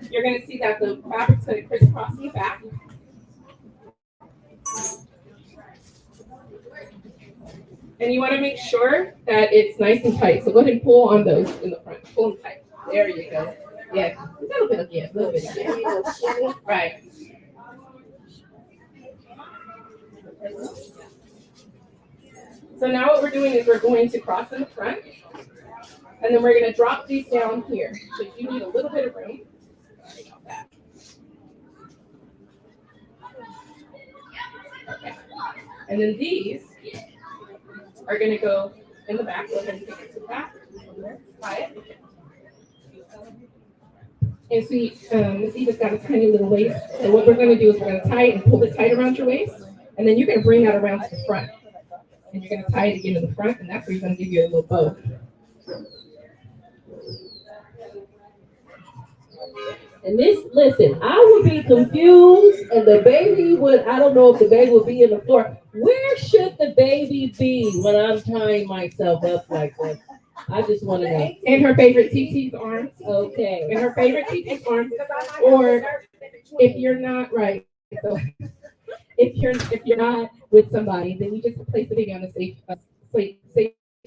You're gonna see that the fabric's gonna crisscross in the back. And you wanna make sure that it's nice and tight. So go ahead and pull on those in the front. Pull them tight. There you go. Yeah, a little bit of give, a little bit of give. Right. So now what we're doing is we're going to cross in the front, and then we're going to drop these down here. So you need a little bit of room. Sorry about that. Okay. And then these are going to go in the back. Go ahead and take it to the back. Tie it. And see, Miss Eva's got a tiny little waist. So what we're going to do is we're going to tie it and pull it tight around your waist, and then you're going to bring that around to the front. And you're going to tie it again to the front, and that's where you're going to give you a little bow. And listen, I would be confused, and the baby I don't know if the baby would be in the floor. Where should the baby be when I'm tying myself up like this? I just want to know. In her favorite TT's arms. Okay. In her favorite TT's arms. Or if you're not, right. So if you're not with somebody, then you just place the baby on a safe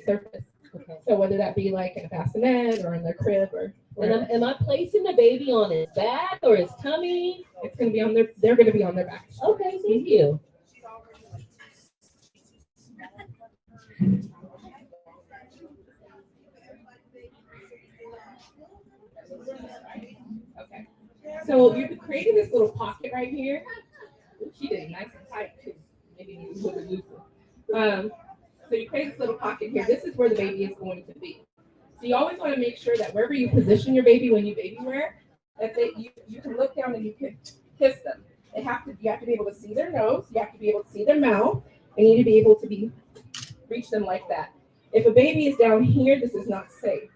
surface. Okay. So whether that be like in a bassinet or in the crib or And am I placing the baby on his back or his tummy It's gonna be on their, they're gonna be on their back. Okay, thank you. Okay. So you created this little pocket right here. She did it nice and tight too. Maybe you would have used it. So you create this little pocket here. This is where the baby is going to be. So you always want to make sure that wherever you position your baby when you baby wear, that you can look down and you can kiss them. You have to be able to see their nose. You have to be able to see their mouth. And you need to be able to reach them like that. If a baby is down here, this is not safe.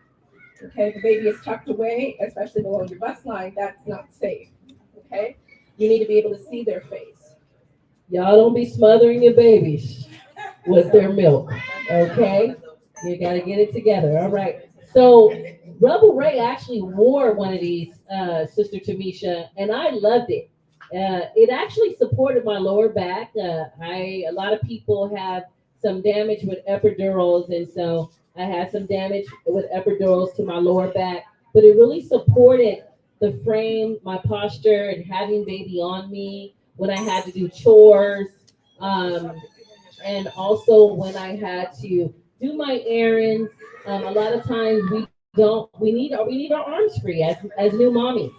Okay, if the baby is tucked away, especially below your bust line, that's not safe. Okay, you need to be able to see their face. Y'all don't be smothering your babies with their milk, okay? You gotta get it together, all right? So Rebel Ray actually wore one of these, Sister Tamisha, and I loved it. It actually supported my lower back. A lot of people have some damage with epidurals, and so I had some damage with epidurals to my lower back, but it really supported the frame, my posture, and having baby on me when I had to do chores, and also when I had to do my errands. A lot of times we need our arms free as new mommies.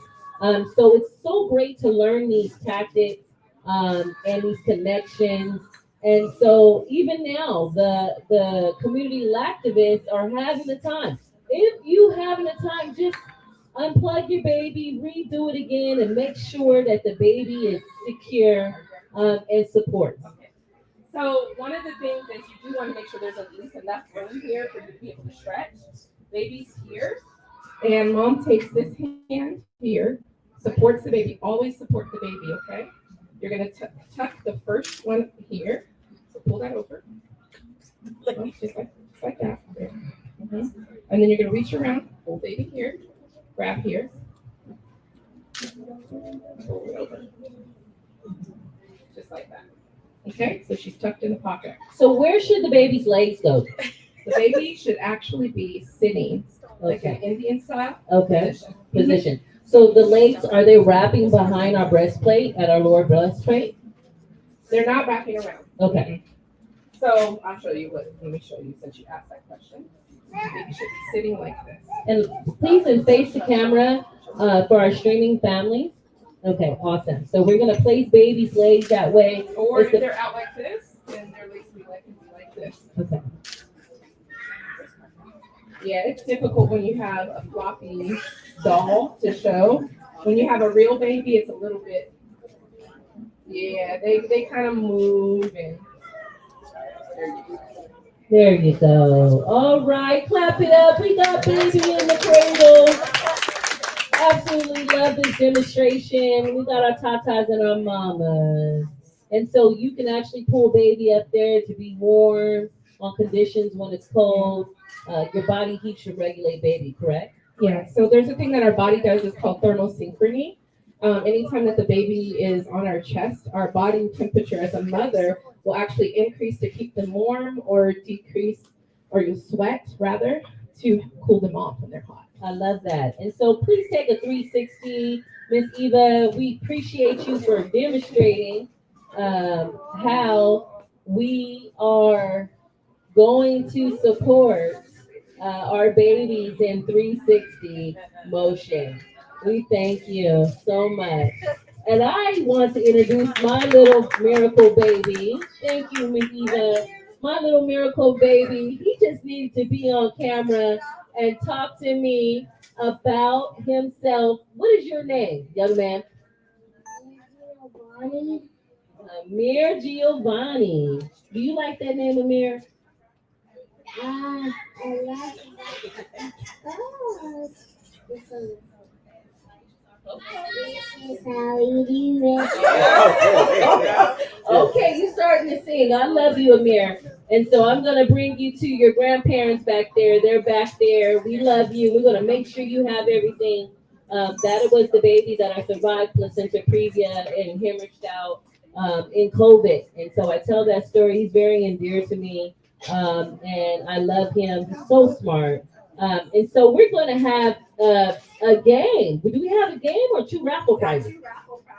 So it's so great to learn these tactics and these connections. And so even now, the community activists are having the time. If you having the time, just unplug your baby, redo it again, and make sure that the baby is secure and supports. So one of the things is you do want to make sure there's at least enough room here for you to be able to stretch. Baby's here, and mom takes this hand here, supports the baby. Always support the baby, okay? You're gonna tuck the first one here. So pull that over, just like that. And then you're gonna reach around, pull baby here, grab here, pull it over, just like that. Okay, so she's tucked in the pocket. So where should the baby's legs go? The baby should actually be sitting like an Indian style Position. So the legs, are they wrapping behind our breastplate at our lower breastplate? They're not wrapping around. Okay. So I'll show you let me show you since you asked that question. The baby should be sitting like this. And please face the camera for our streaming family. Okay, awesome. So we're gonna place baby's legs that way. Or if they're out like this, then their legs will be like this. Okay. Yeah, it's difficult when you have a floppy doll to show. When you have a real baby, it's a little bit, yeah, they kind of move and There you go. All right, clap it up. We got baby in the cradle. Absolutely love this demonstration. We got our tatas and our mamas. And so you can actually pull baby up there to be warm on conditions when it's cold. Your body heat should regulate baby, correct? yeah. So there's a thing that our body does. It's called thermosynchrony. Anytime that the baby is on our chest, our body temperature as a mother will actually increase to keep them warm or decrease, or you sweat rather, to cool them off when they're hot. I love that. And so please take a 360. Miss Eva, we appreciate you for demonstrating how we are going to support our babies in 360 motion. We thank you so much. And I want to introduce my little miracle baby. Thank you, Miss Eva. My little miracle baby. He just needed to be on camera and talk to me about himself. What is your name, young man? Amir Giovanni. Do you like that name, Amir? I like Okay, you starting to sing. I love you, Amir. And so I'm gonna bring you to your grandparents back there. They're back there. We love you. We're gonna make sure you have everything. That was the baby that I survived placenta previa and hemorrhaged out in COVID. And so I tell that story. He's very endear to me. And I love him. He's so smart. And so we're going to have a game. Do we have a game or 2 raffle prizes?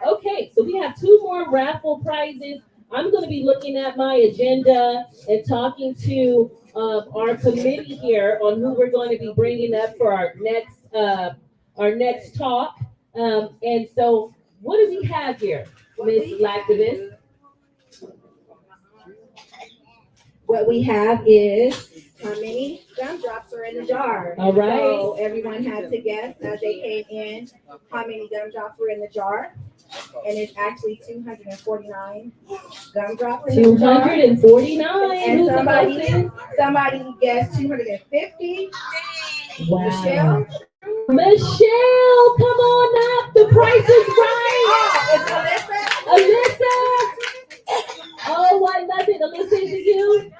Okay, so we have 2 more raffle prizes. I'm going to be looking at my agenda and talking to our committee here on who we're going to be bringing up for our next talk. And so, what do we have here, Miss Lactivist? What we have is how many gumdrops are in the jar. All right. So everyone had to guess as they came in how many gumdrops were in the jar. And it's actually 249 gumdrops in the jar. 249. And Who's the closest? somebody guessed 250. Wow. Michelle? Michelle, come on up. The price is right. Oh, it's Alyssa. Oh, why nothing? Alyssa, is it you?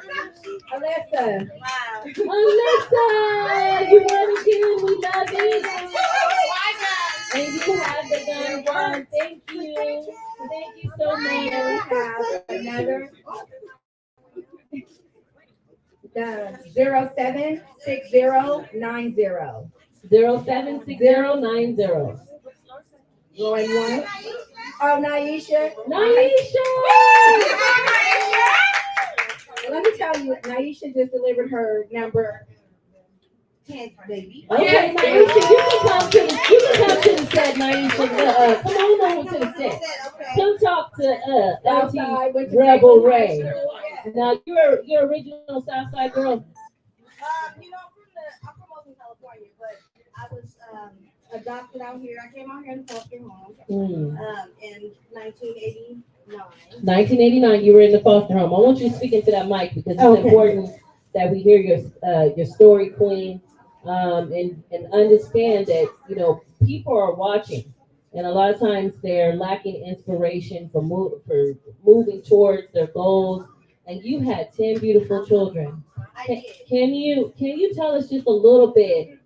Alyssa. Alyssa, you won again. We love it. And you have the gun gun. Thank you. Thank you so much. We have another 076090. 076090. Going one. Oh, Naisha. Naisha! Let me tell you, Naisha just delivered her number 10, baby. Okay, Naisha, you can come to the set, Naisha. Come on over to the set. Come talk to Outside with LT the Rebel paper. Ray. Now, you're original Southside girl. I'm from Oakland, California, but I was adopted out here. I came out here in foster home in 1989. 1989, you were in the foster home. I want you to speak into that mic because it's Okay. important that we hear your story, Queen, and understand that people are watching, and a lot of times they're lacking inspiration for moving towards their goals. And you had 10 beautiful children. Can you tell us just a little bit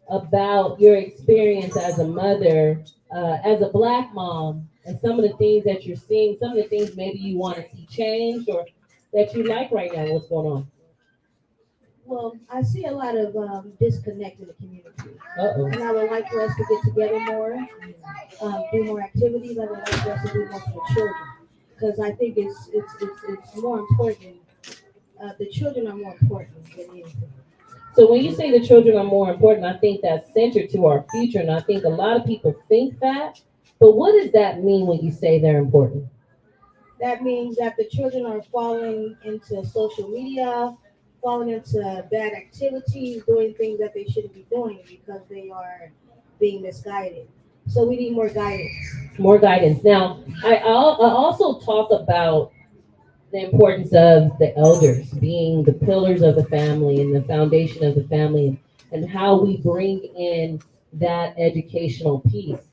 about your experience as a mother, as a Black mom, and some of the things that you're seeing, some of the things maybe you want to see changed or that you like right now? What's going on? Well, I see a lot of disconnect in the community. Uh-oh. And I would like for us to get together more, do more activities. I would like for us to do more for the children. Because I think it's more important. The children are more important than anything. So when you say the children are more important, I think that's centered to our future. And I think a lot of people think that. But what does that mean when you say they're important? That means that the children are falling into social media, falling into bad activities, doing things that they shouldn't be doing because they are being misguided. So we need more guidance. More guidance. Now, I also talk about the importance of the elders being the pillars of the family and the foundation of the family, and how we bring in that educational piece.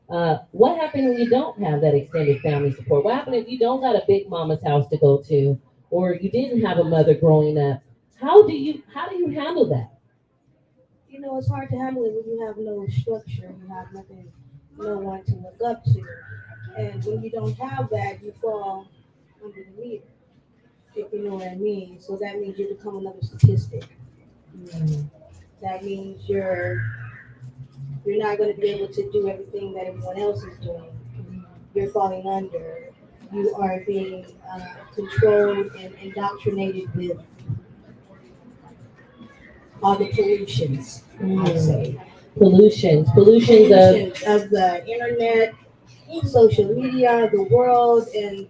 What happened when you don't have that extended family support? What happened if you don't got a big mama's house to go to, or you didn't have a mother growing up? How do you handle that? You know, it's hard to handle it when you have no structure, you have nothing, no one to look up to. And when you don't have that, you fall under the meter, if you know what I mean. So that means you become another statistic. That means you're not going to be able to do everything that everyone else is doing. You're falling under. You are being controlled and indoctrinated with all the pollutions, I'd say. Pollutions Of the internet, social media, the world, and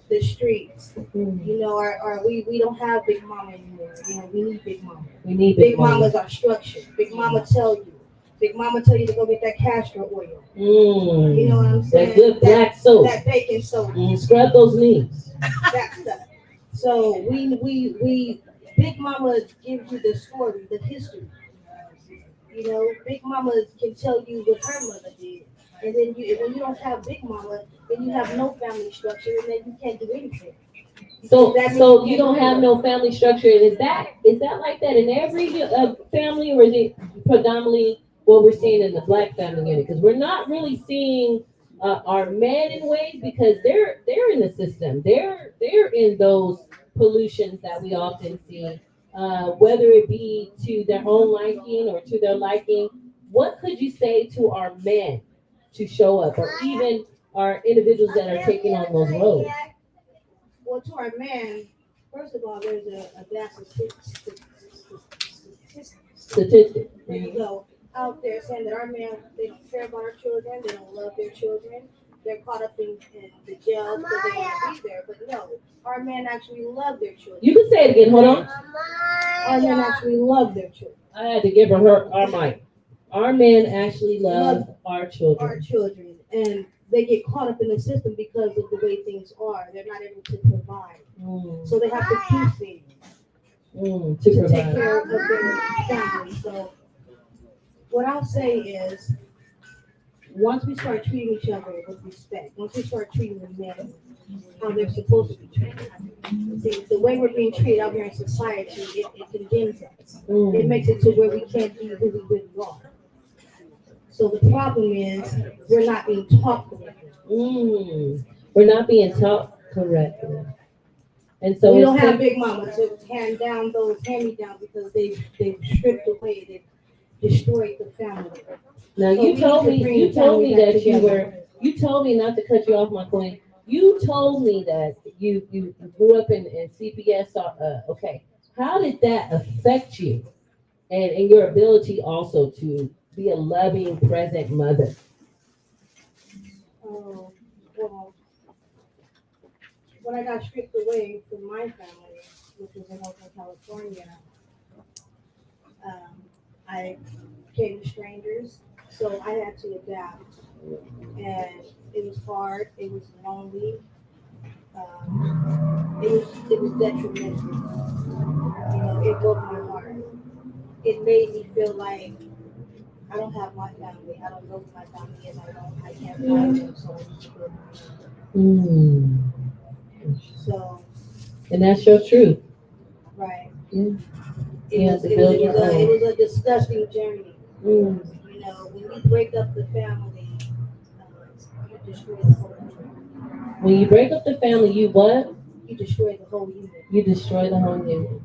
the streets. You know, we don't have Big Mama anymore. You know, we need Big Mama. We need Big Mama's our structure. Big Mama tell you. Big Mama tell you to go get that castor oil. You know what I'm saying? That good black soap. That baking soda. Scrub those knees. That stuff. So we Big Mama gives you the story, the history. You know, Big Mama can tell you what her mother did. And then when you don't have Big Mama, then you have no family structure, and then you can't do anything. So you don't have no family structure. Is that like that in every family, or is it predominantly what we're seeing in the Black family unit? Because we're not really seeing our men in ways, because they're in the system. They're in those pollutions that we often see, whether it be to their own liking or to their liking what could you say to our men to show up, or even our individuals that are taking on those roles? Well, to our men, first of all, there's a vast Statistics. you know, out there saying that our men, they don't care about our children, they don't love their children, they're caught up in the jail because they want to be there. But no, our men actually love their children. You can say it again. Hold on. Our men actually love their children. I had to give her our mic. Our men actually love our children. Our children, and they get caught up in the system because of the way things are. They're not able to provide, so they have to do things To take provide. care of their family. So what I'll say is, once we start treating each other with respect, once we start treating the men how they're supposed to be treated, see, the way we're being treated out here in society, it condemns us. It makes it to where we can't be who we really are. So the problem is, we're not being taught correctly. We're not being taught correctly. And so we it's don't have sim- big mamas to hand down those hand-me-downs because they've stripped away, they've destroyed the family. Now So you we told need to me bring you the told family me back that you together. you told me not to cut you off, my queen. You told me that you grew up in CPS. Okay, how did that affect you, and your ability also to be a loving, present mother? Well, when I got stripped away from my family, which was in Oakland, California, I became strangers, so I had to adapt, and it was hard. It was lonely. It was detrimental. You know, it broke my heart. It made me feel like I don't have my family. I don't know who my family is. I can't find them. So, so And that's your truth. right. Mm. It Yeah, was to build your own. it was a disgusting journey. Mm. You know, when you break up the family, you destroy the whole unit. When you break up the family, you what? You destroy the whole unit. You destroy the whole unit.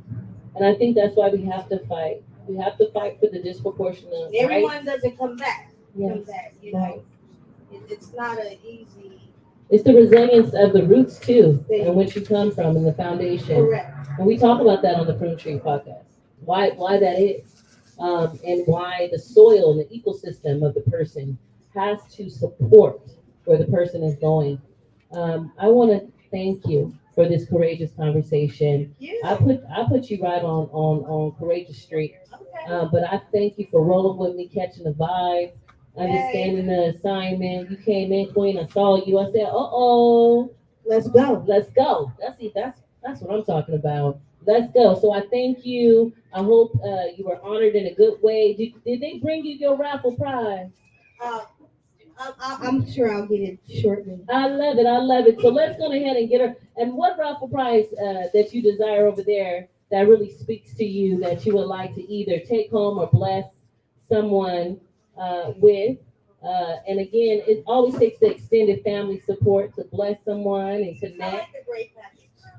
And I think that's why we have to fight. We have to fight for the disproportionate rights. Everyone doesn't come back. Yes. Come back. You know, Right. it's not an easy. It's the resilience of the roots too, and which you come from, and the foundation. Correct. And we talk about that on the Prune Tree podcast. Why that is, and why the soil and the ecosystem of the person has to support where the person is going. I want to thank you for this courageous conversation. I put you right on Courageous Street. But I thank you for rolling with me, catching the vibe, understanding the assignment. You came in, Queen. I saw you. I said, let's go. Let's go. That's what I'm talking about. Let's go. So I thank you. I hope you were honored in a good way. Did they bring you your raffle prize? I'm sure I'll get it shortly. I love it. I love it. So let's go ahead and get her. And what raffle prize that you desire over there that really speaks to you that you would like to either take home or bless someone with? And again, it always takes the extended family support to bless someone and connect.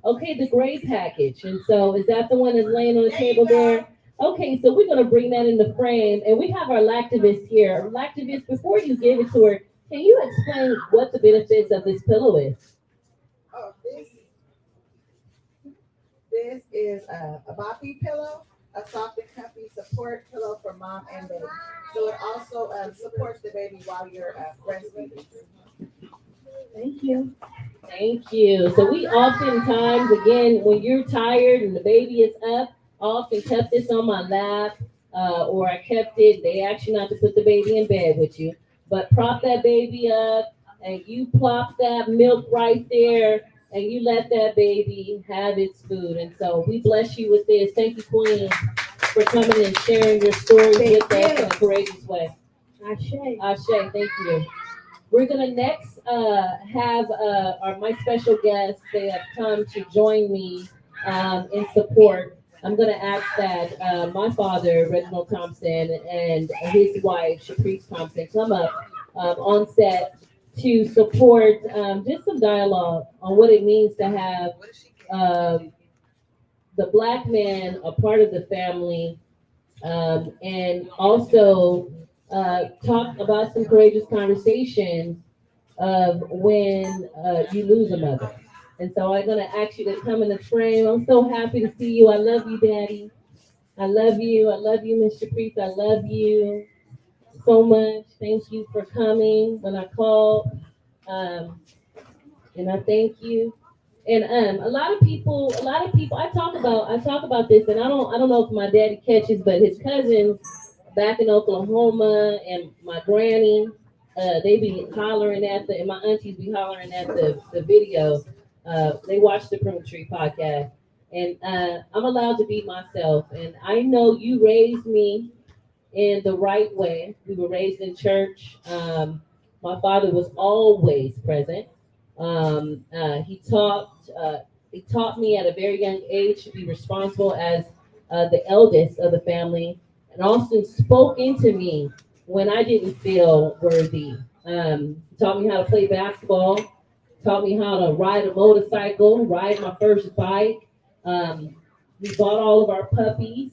Okay, the gray package. And so is that the one that's laying on the table there? Okay, so we're going to bring that in the frame. And we have our lactivist here. Lactivist, before you give it to her, can you explain what the benefits of this pillow is? Oh, this is a Boppy pillow, a soft and comfy support pillow for mom and baby. So it also supports the baby while you're breastfeeding. Thank you. Thank you. So we oftentimes, again, when you're tired and the baby is up, I often kept this on my lap, or I kept it. They ask you not to put the baby in bed with you, but prop that baby up and you plop that milk right there and you let that baby have its food. And so we bless you with this. Thank you, Queen, for coming and sharing your stories with us in a courageous way. Ashe. Ashe, thank you. We're gonna next have my special guests. They have come to join me in support. I'm gonna ask that my father, Reginald Thompson, and his wife, Shaprice Thompson, come up on set to support just some dialogue on what it means to have the Black man a part of the family, and also talk about some courageous conversations of when you lose a mother. And so I'm gonna ask you to come in the frame. I'm so happy to see you. I love you, Daddy. I love you. I love you, Mr. Priest. I love you so much. Thank you for coming when I called. Um, and I thank you. And a lot of people I talk about this, and I don't know if my daddy catches, but his cousins back in Oklahoma and my granny, they be hollering at and my aunties be hollering at the video. They watch the Prune Tree podcast, and I'm allowed to be myself. And I know you raised me in the right way. We were raised in church. My father was always present. He taught me at a very young age to be responsible as the eldest of the family, and also spoke into me when I didn't feel worthy. He taught me how to play basketball, taught me how to ride a motorcycle, ride my first bike. We bought all of our puppies.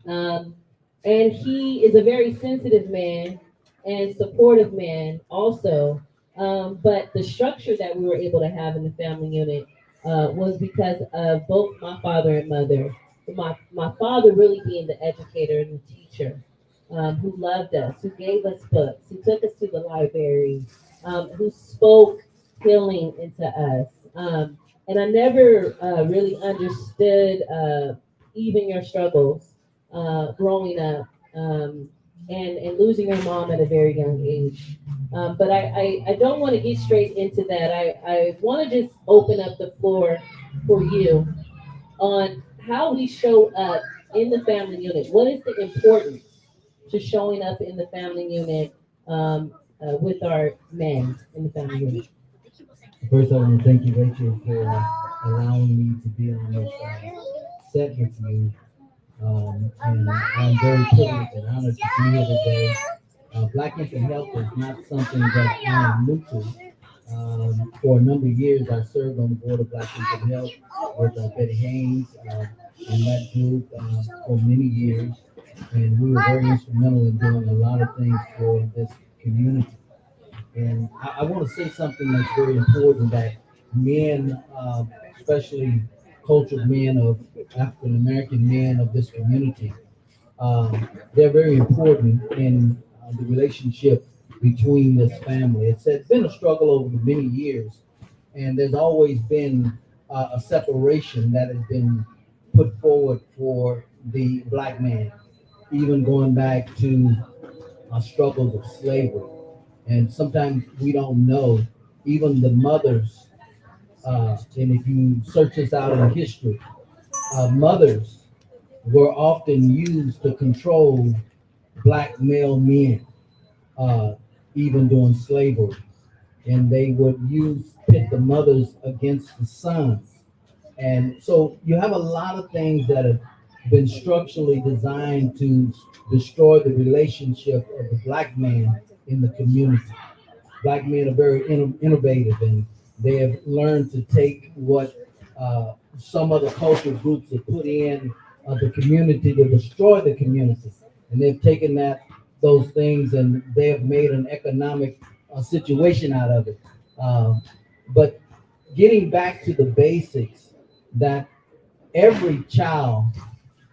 Um, and he is a very sensitive man and supportive man also. But the structure that we were able to have in the family unit was because of both my father and mother. My father really being the educator and the teacher, who loved us, who gave us books, who took us to the library, who spoke healing into us. And I never really understood even your struggles growing up, and losing your mom at a very young age. But I don't want to get straight into that. I want to just open up the floor for you on how we show up in the family unit. What is the importance to showing up in the family unit with our men in the family unit? First, I want to thank you, Rachel, for allowing me to be on this set with you. And I'm very privileged and honored to be here today. Black Infant Health is not something that I am new to. For a number of years, I served on the board of Black Infant Health with Betty Haynes and that group for many years. And we were very instrumental in doing a lot of things for this community. And I want to say something that's very important, that men, especially cultured men of African American men of this community, they're very important in the relationship between this family. It's been a struggle over the many years, and there's always been a separation that has been put forward for the Black man, even going back to struggles of slavery. And sometimes we don't know, even the mothers, and if you search this out in history, mothers were often used to control Black male men, even during slavery. And they would pit the mothers against the sons. And so you have a lot of things that have been structurally designed to destroy the relationship of the Black man in the community. Black men are very innovative, and they have learned to take what some other cultural groups have put in the community to destroy the community. And they've taken those things, and they have made an economic situation out of it. But getting back to the basics, that every child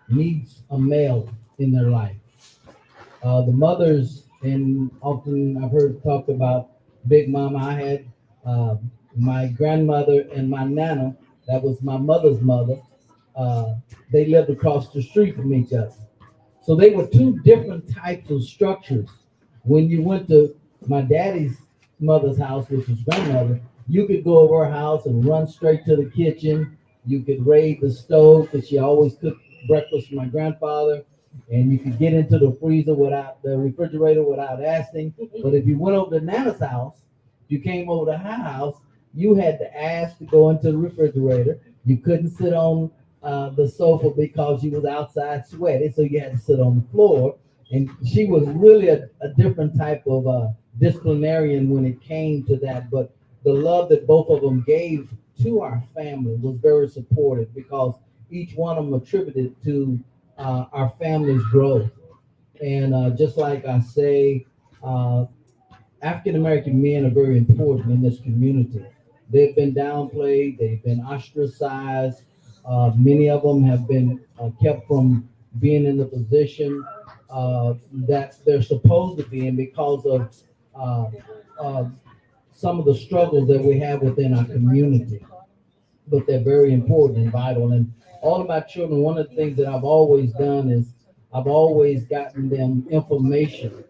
needs a male in their life. The mothers, and often I've heard talked about Big Mama. I had my grandmother and my nana, that was my mother's mother. They lived across the street from each other. So they were two different types of structures. When you went to my daddy's mother's house, which was grandmother, you could go over her house and run straight to the kitchen. You could raid the stove, because she always cooked breakfast for my grandfather. And you could get into the refrigerator without asking. But if you went over to Nana's house, you came over to her house, you had to ask to go into the refrigerator. You couldn't sit on the sofa because you was outside sweating, so you had to sit on the floor. And she was really a different type of disciplinarian when it came to that. But the love that both of them gave to our family was very supportive, because each one of them attributed to our family's growth. And just like I say, African American men are very important in this community. They've been downplayed, they've been ostracized. Many of them have been kept from being in the position that they're supposed to be in because of uh, uh, some of the struggles that we have within our community. But they're very important and vital. And all of my children, one of the things that I've always done is I've always gotten them information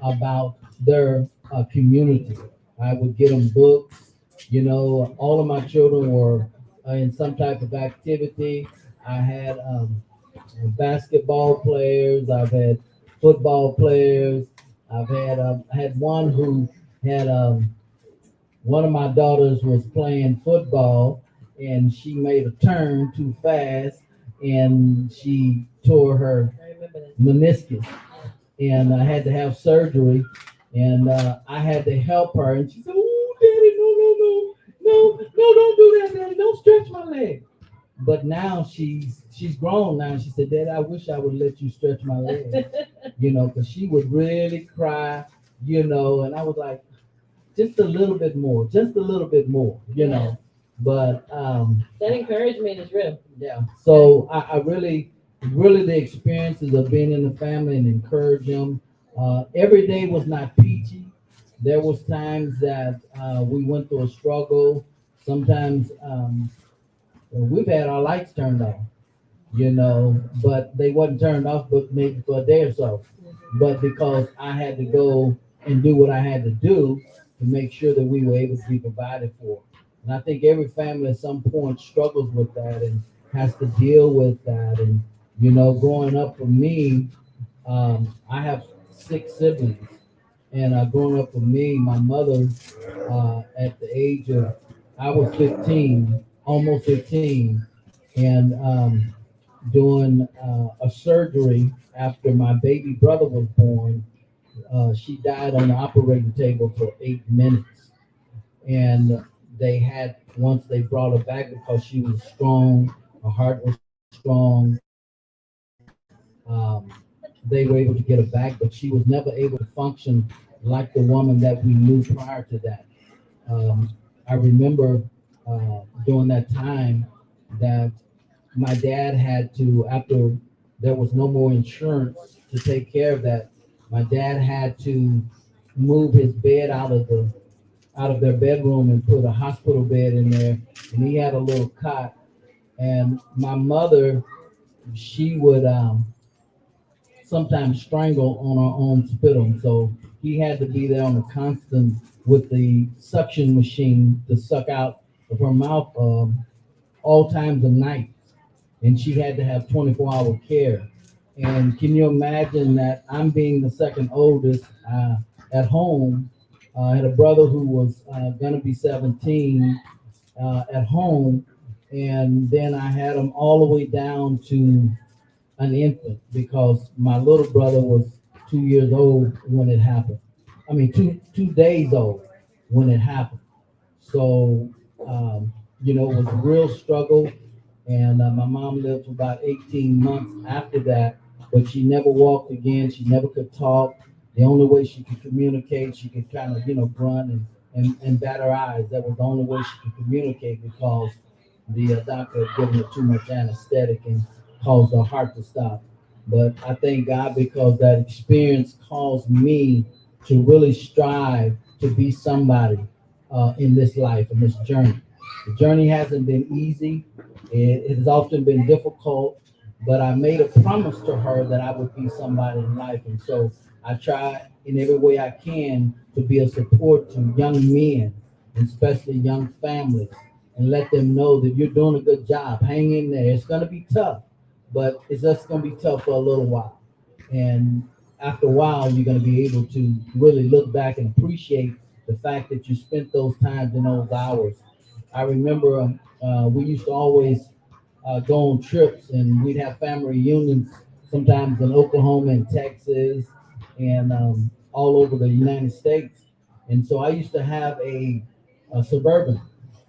about their community. I would get them books. You know, all of my children were in some type of activity. I had basketball players. I've had football players. I had one who had one of my daughters was playing football and she made a turn too fast and she tore her meniscus and I had to have surgery and I had to help her and she said, "Oh, Daddy, no, don't do that, Daddy. Don't stretch my leg." But now she's grown now. She said, "Dad, I wish I would let you stretch my leg," because she would really cry, and I was like, just a little bit more, just a little bit more. But That encouragement is real. yeah. So I really, really the experiences of being in the family and encourage them. Every day was not peachy. There was times that we went through a struggle. Sometimes we've had our lights turned off, but they wasn't turned off, but maybe for a day or so. But because I had to go and do what I had to do to make sure that we were able to be provided for. And I think every family at some point struggles with that and has to deal with that. And, growing up for me, I have 6 siblings. And growing up for me, my mother, at the age of, I was 15, almost 15, and doing a surgery after my baby brother was born. She died on the operating table for 8 minutes. And once they brought her back because she was strong, her heart was strong, they were able to get her back, but she was never able to function like the woman that we knew prior to that. I remember during that time that my dad had to, after there was no more insurance to take care of that, my dad had to move his bed out of their bedroom and put a hospital bed in there, and he had a little cot. And my mother, she would sometimes strangle on her own spittle, so he had to be there on a constant with the suction machine to suck out of her mouth all times of night, and she had to have 24-hour care. And can you imagine that I'm being the second oldest at home? I had a brother who was going to be 17 at home, and then I had him all the way down to an infant because my little brother was 2 years old when it happened. I mean, two days old when it happened. So, it was a real struggle. And my mom lived for about 18 months after that, but she never walked again. She never could talk. The only way she could communicate, she could kind of, grunt and bat her eyes. That was the only way she could communicate because the doctor had given her too much anesthetic and caused her heart to stop. But I thank God because that experience caused me to really strive to be somebody in this life, in this journey. The journey hasn't been easy. It has often been difficult, but I made a promise to her that I would be somebody in life. And so I try in every way I can to be a support to young men, especially young families, and let them know that you're doing a good job. Hang in there. It's going to be tough, but it's just going to be tough for a little while. And after a while, you're going to be able to really look back and appreciate the fact that you spent those times in those hours. I remember we used to always go on trips, and we'd have family reunions sometimes in Oklahoma and Texas and all over the United States. And so I used to have a Suburban,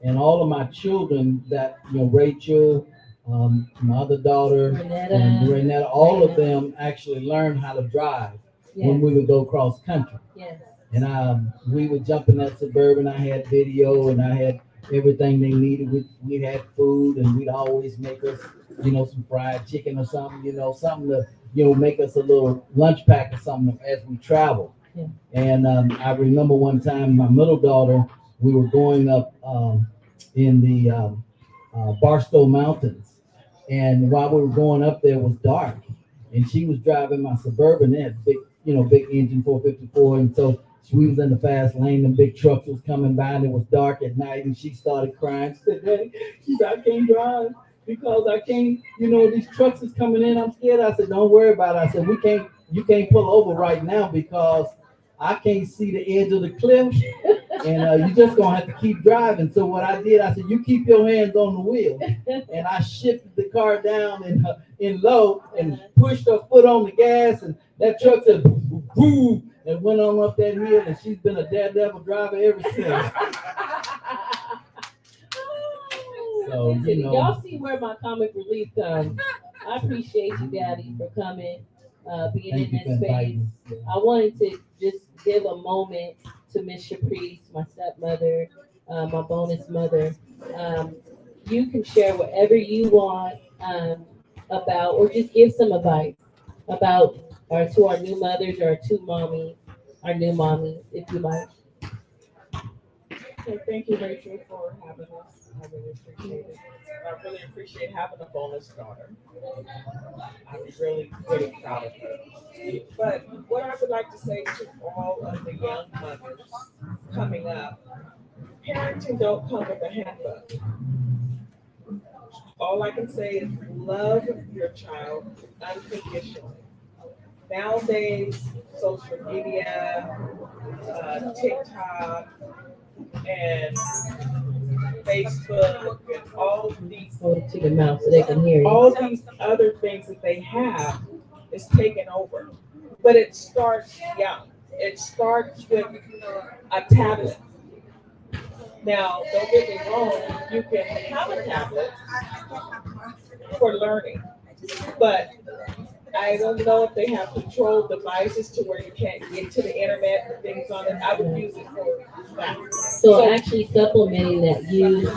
and all of my children that, Rachel, my other daughter and Renetta, all of them actually learned how to drive when we would go cross country. Yes. And we would jump in that Suburban. I had video and I had everything they needed. We had food, and we'd always make us, some fried chicken or something, something to, make us a little lunch pack or something as we traveled. Yeah. And I remember one time my middle daughter, we were going up in the Barstow Mountains. And while we were going up there, it was dark. And she was driving my Suburban. It had big engine 454. And so we was in the fast lane, the big trucks was coming by, and it was dark at night, and she started crying. She said, Daddy, I can't drive because I can't, these trucks is coming in. I'm scared. I said, don't worry about it. I said, you can't pull over right now because I can't see the edge of the cliff, and you're just gonna have to keep driving. So what I did, I said, you keep your hands on the wheel, and I shifted the car down in low and pushed her foot on the gas, and that truck said, boom, and went on up that hill, and she's been a daredevil driver ever since. So, y'all see where my comic relief comes. I appreciate you, Daddy, for coming, being in this space. I wanted to just give a moment to Miss Shaprice, my stepmother, my bonus mother. You can share whatever you want about, or just give some advice about our new mothers, our new mommies, if you like. Okay, thank you, Rachel, for having us. I really appreciate it. I really appreciate having a bonus daughter. I'm really, really proud of her. But what I would like to say to all of the young mothers coming up, parenting don't come with a handbook. All I can say is love your child unconditionally. Nowadays, social media, TikTok, and Facebook, and all these Hold it to the mouth so they can hear you. all these other things that they have is taken over. But it starts young. It starts with a tablet. Now, don't get me wrong, you can have a tablet for learning, but I don't know if they have controlled devices to where you can't get to the internet and things on it. I would use it for that. So actually supplementing that use,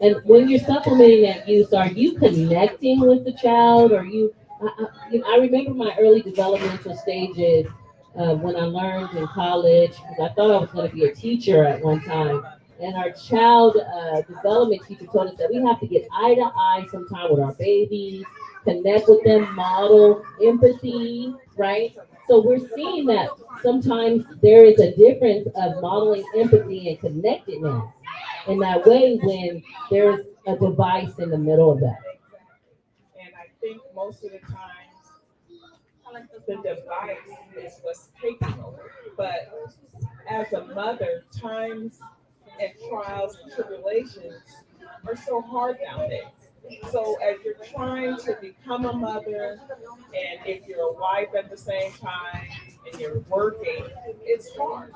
and when you're supplementing that use, are you connecting with the child? Or I remember my early developmental stages when I learned in college, because I thought I was going to be a teacher at one time. And our child development teacher told us that we have to get eye to eye sometime with our babies, connect with them, model empathy, right? So we're seeing that sometimes there is a difference of modeling empathy and connectedness in that way when there's a device in the middle of that. And I think most of the times the device is what's taking over. But as a mother, times and trials and tribulations are so hard nowadays. So as you're trying to become a mother, and if you're a wife at the same time, and you're working, it's hard.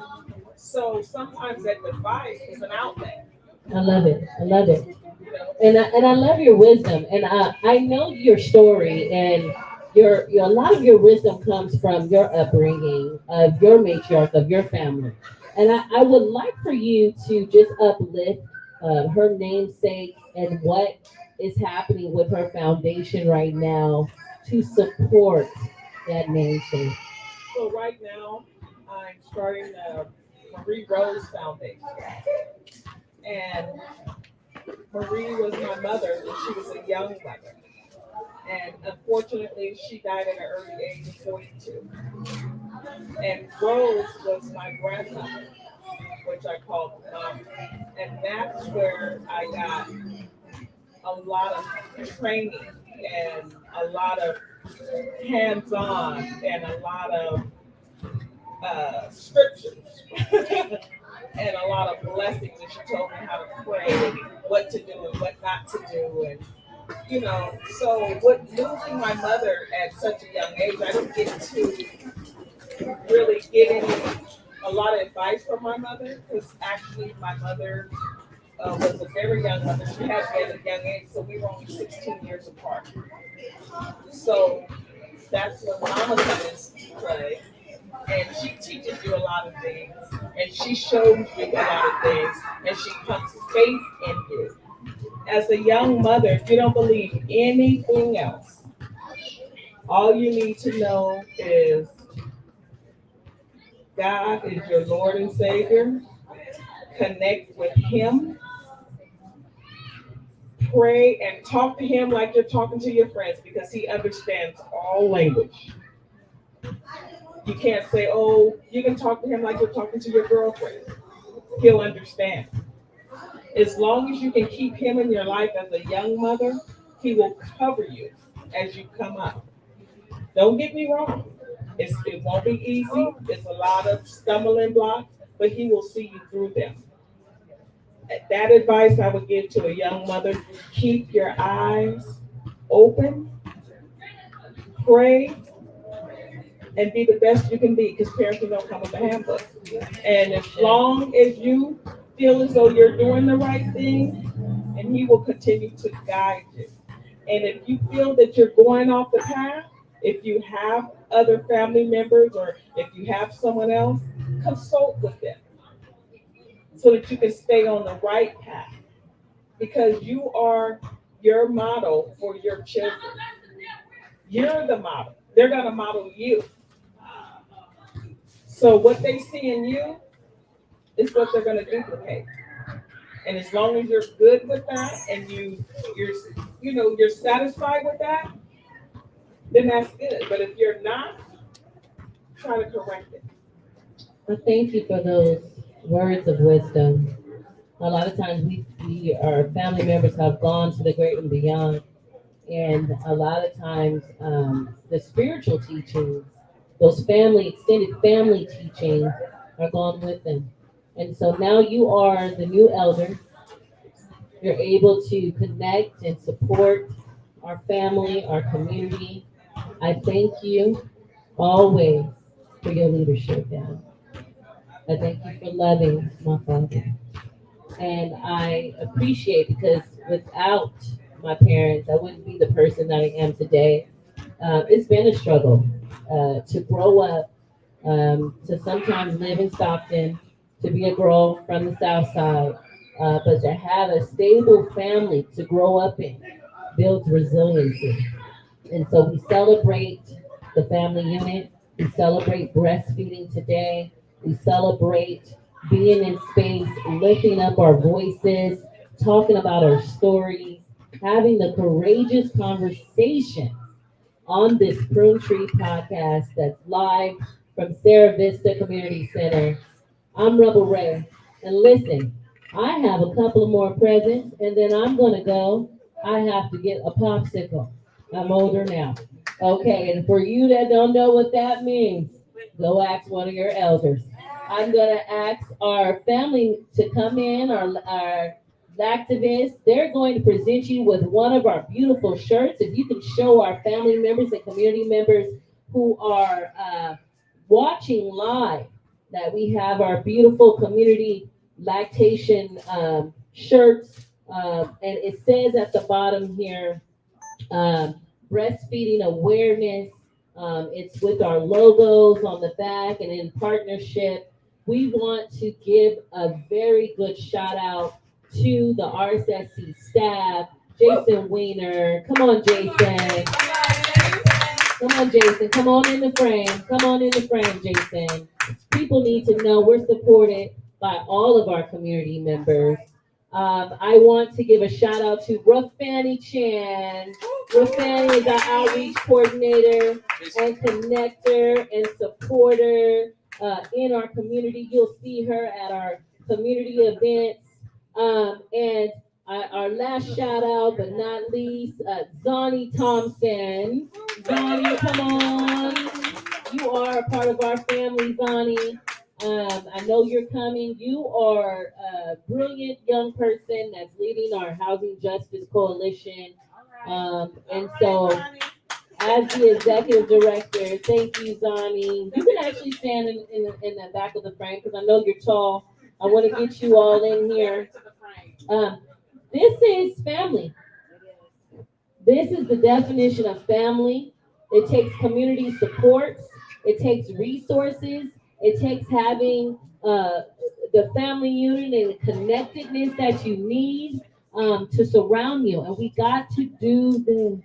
So sometimes that device is an outlet. I love it. I love it. And I love your wisdom. And I know your story, and your a lot of your wisdom comes from your upbringing, of your matriarch, of your family. And I would like for you to just uplift her namesake and what is happening with her foundation right now to support that namesake. So right now, I'm starting the Marie Rose Foundation. And Marie was my mother when she was a young mother. And unfortunately, she died at an early age of 42. And Rose was my grandmother, which I called mom. And that's where I got a lot of training and a lot of hands-on and a lot of scriptures and a lot of blessings. And she told me how to pray and what to do and what not to do. And so losing my mother at such a young age, I didn't get to really get a lot of advice from my mother, because actually my mother was a very young mother. She had me at a young age, so we were only 16 years apart. So that's when Mama comes into play, and she teaches you a lot of things, and she shows you a lot of things, and she puts faith in you. As a young mother, if you don't believe anything else, all you need to know is God is your Lord and Savior. Connect with Him. Pray and talk to Him like you're talking to your friends, because He understands all language. You can't say, oh, you can talk to Him like you're talking to your girlfriend. He'll understand. As long as you can keep Him in your life as a young mother, He will cover you as you come up. Don't get me wrong. It won't be easy. It's a lot of stumbling blocks, but He will see you through them. That advice I would give to a young mother: keep your eyes open, pray, and be the best you can be, because parenting don't come with a handbook. And as long as you feel as though you're doing the right thing, and He will continue to guide you. And if you feel that you're going off the path, if you have other family members or if you have someone else, consult with them so that you can stay on the right path, because you are your model for your children. You're the model. They're going to model you. So what they see in you is what they're going to duplicate. And as long as you're good with that and you're satisfied with that, then that's good. But if you're not, try to correct it. Well, thank you for those words of wisdom. A lot of times our family members have gone to the great and beyond. And a lot of times the spiritual teachings, those extended family teachings are gone with them. And so now you are the new elder. You're able to connect and support our family, our community. I thank you always for your leadership, Dad. I thank you for loving my father. And I appreciate, because without my parents, I wouldn't be the person that I am today. It's been a struggle to grow up, to sometimes live in Stockton, to be a girl from the South Side, but to have a stable family to grow up in builds resiliency. And so we celebrate the family unit. We celebrate breastfeeding today. We celebrate being in space, lifting up our voices, talking about our stories, having the courageous conversation on this Prune Tree podcast that's live from Sarah Vista Community Center. I'm Rebel Ray. And listen, I have a couple of more presents, and then I'm going to go. I have to get a popsicle. I'm older now. Okay, and for you that don't know what that means, go ask one of your elders. I'm going to ask our family to come in, our activists. They're going to present you with one of our beautiful shirts. If you can show our family members and community members who are watching live that we have our beautiful community lactation shirts. And it says at the bottom here, breastfeeding awareness. It's with our logos on the back, and in partnership, we want to give a very good shout out to the RSSC staff, Jason Weiner. Come on, Jason. Come on, Jason. Come on in the frame. Come on in the frame, Jason. People need to know we're supported by all of our community members. I want to give a shout out to Rafani Chan. Rafani is our outreach coordinator and connector and supporter in our community. You'll see her at our community events. And our last shout out, but not least, Zonnie Thompson. Zonnie, come on. You are a part of our family, Zonnie. I know you're coming. You are a brilliant young person that's leading our Housing Justice Coalition. And so, as the executive director, thank you, Zonnie. You can actually stand in the back of the frame because I know you're tall. I want to get you all in here. This is family. This is the definition of family. It takes community supports. It takes resources. It takes having the family union and the connectedness that you need to surround you. And we got to do this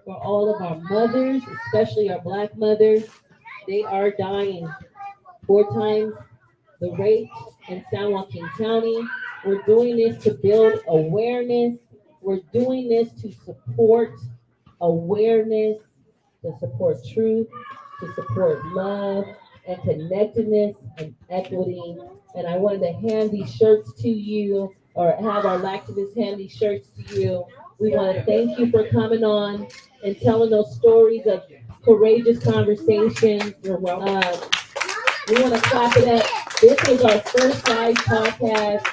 for all of our mothers, especially our Black mothers. They are dying 4 times the rate in San Joaquin County. We're doing this to build awareness. We're doing this to support awareness, to support truth, to support love and connectedness and equity. And I wanted to hand these shirts to you, or have our activists hand these shirts to you. We want to thank you for coming on and telling those stories of courageous conversations. You're welcome. We want to clap it up. This was our first live podcast.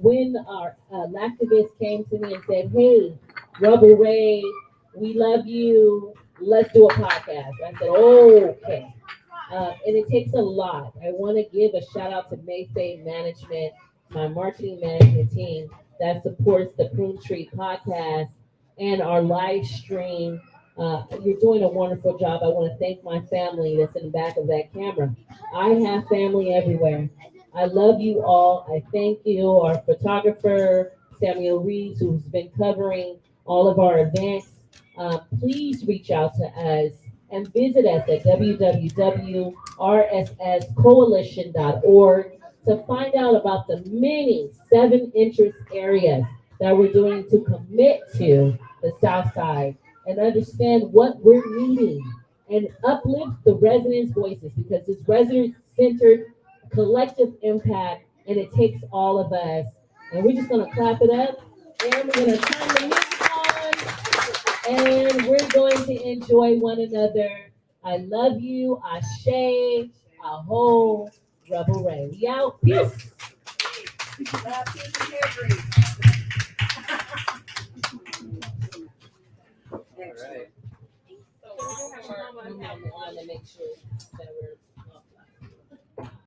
When our activists came to me and said, "Hey, Rebel Ray, we love you. Let's do a podcast." I said, "Okay." And it takes a lot. I want to give a shout out to Mayfair Management, my marketing management team that supports the Prune Tree podcast and our live stream. You're doing a wonderful job. I want to thank my family that's in the back of that camera. I have family everywhere. I love you all. I thank you, our photographer, Samuel Reeves, who's been covering all of our events. Please reach out to us and visit us at www.rsscoalition.org to find out about the many 7 interest areas that we're doing to commit to the South Side and understand what we're needing and uplift the residents' voices, because it's resident-centered collective impact, and it takes all of us. And we're just gonna clap it up, and we're gonna turn the music on, and we're going to enjoy one another. I love you. Ashe, Aho, Rebel Ray. We out. Peace. All right. I want to make sure that we're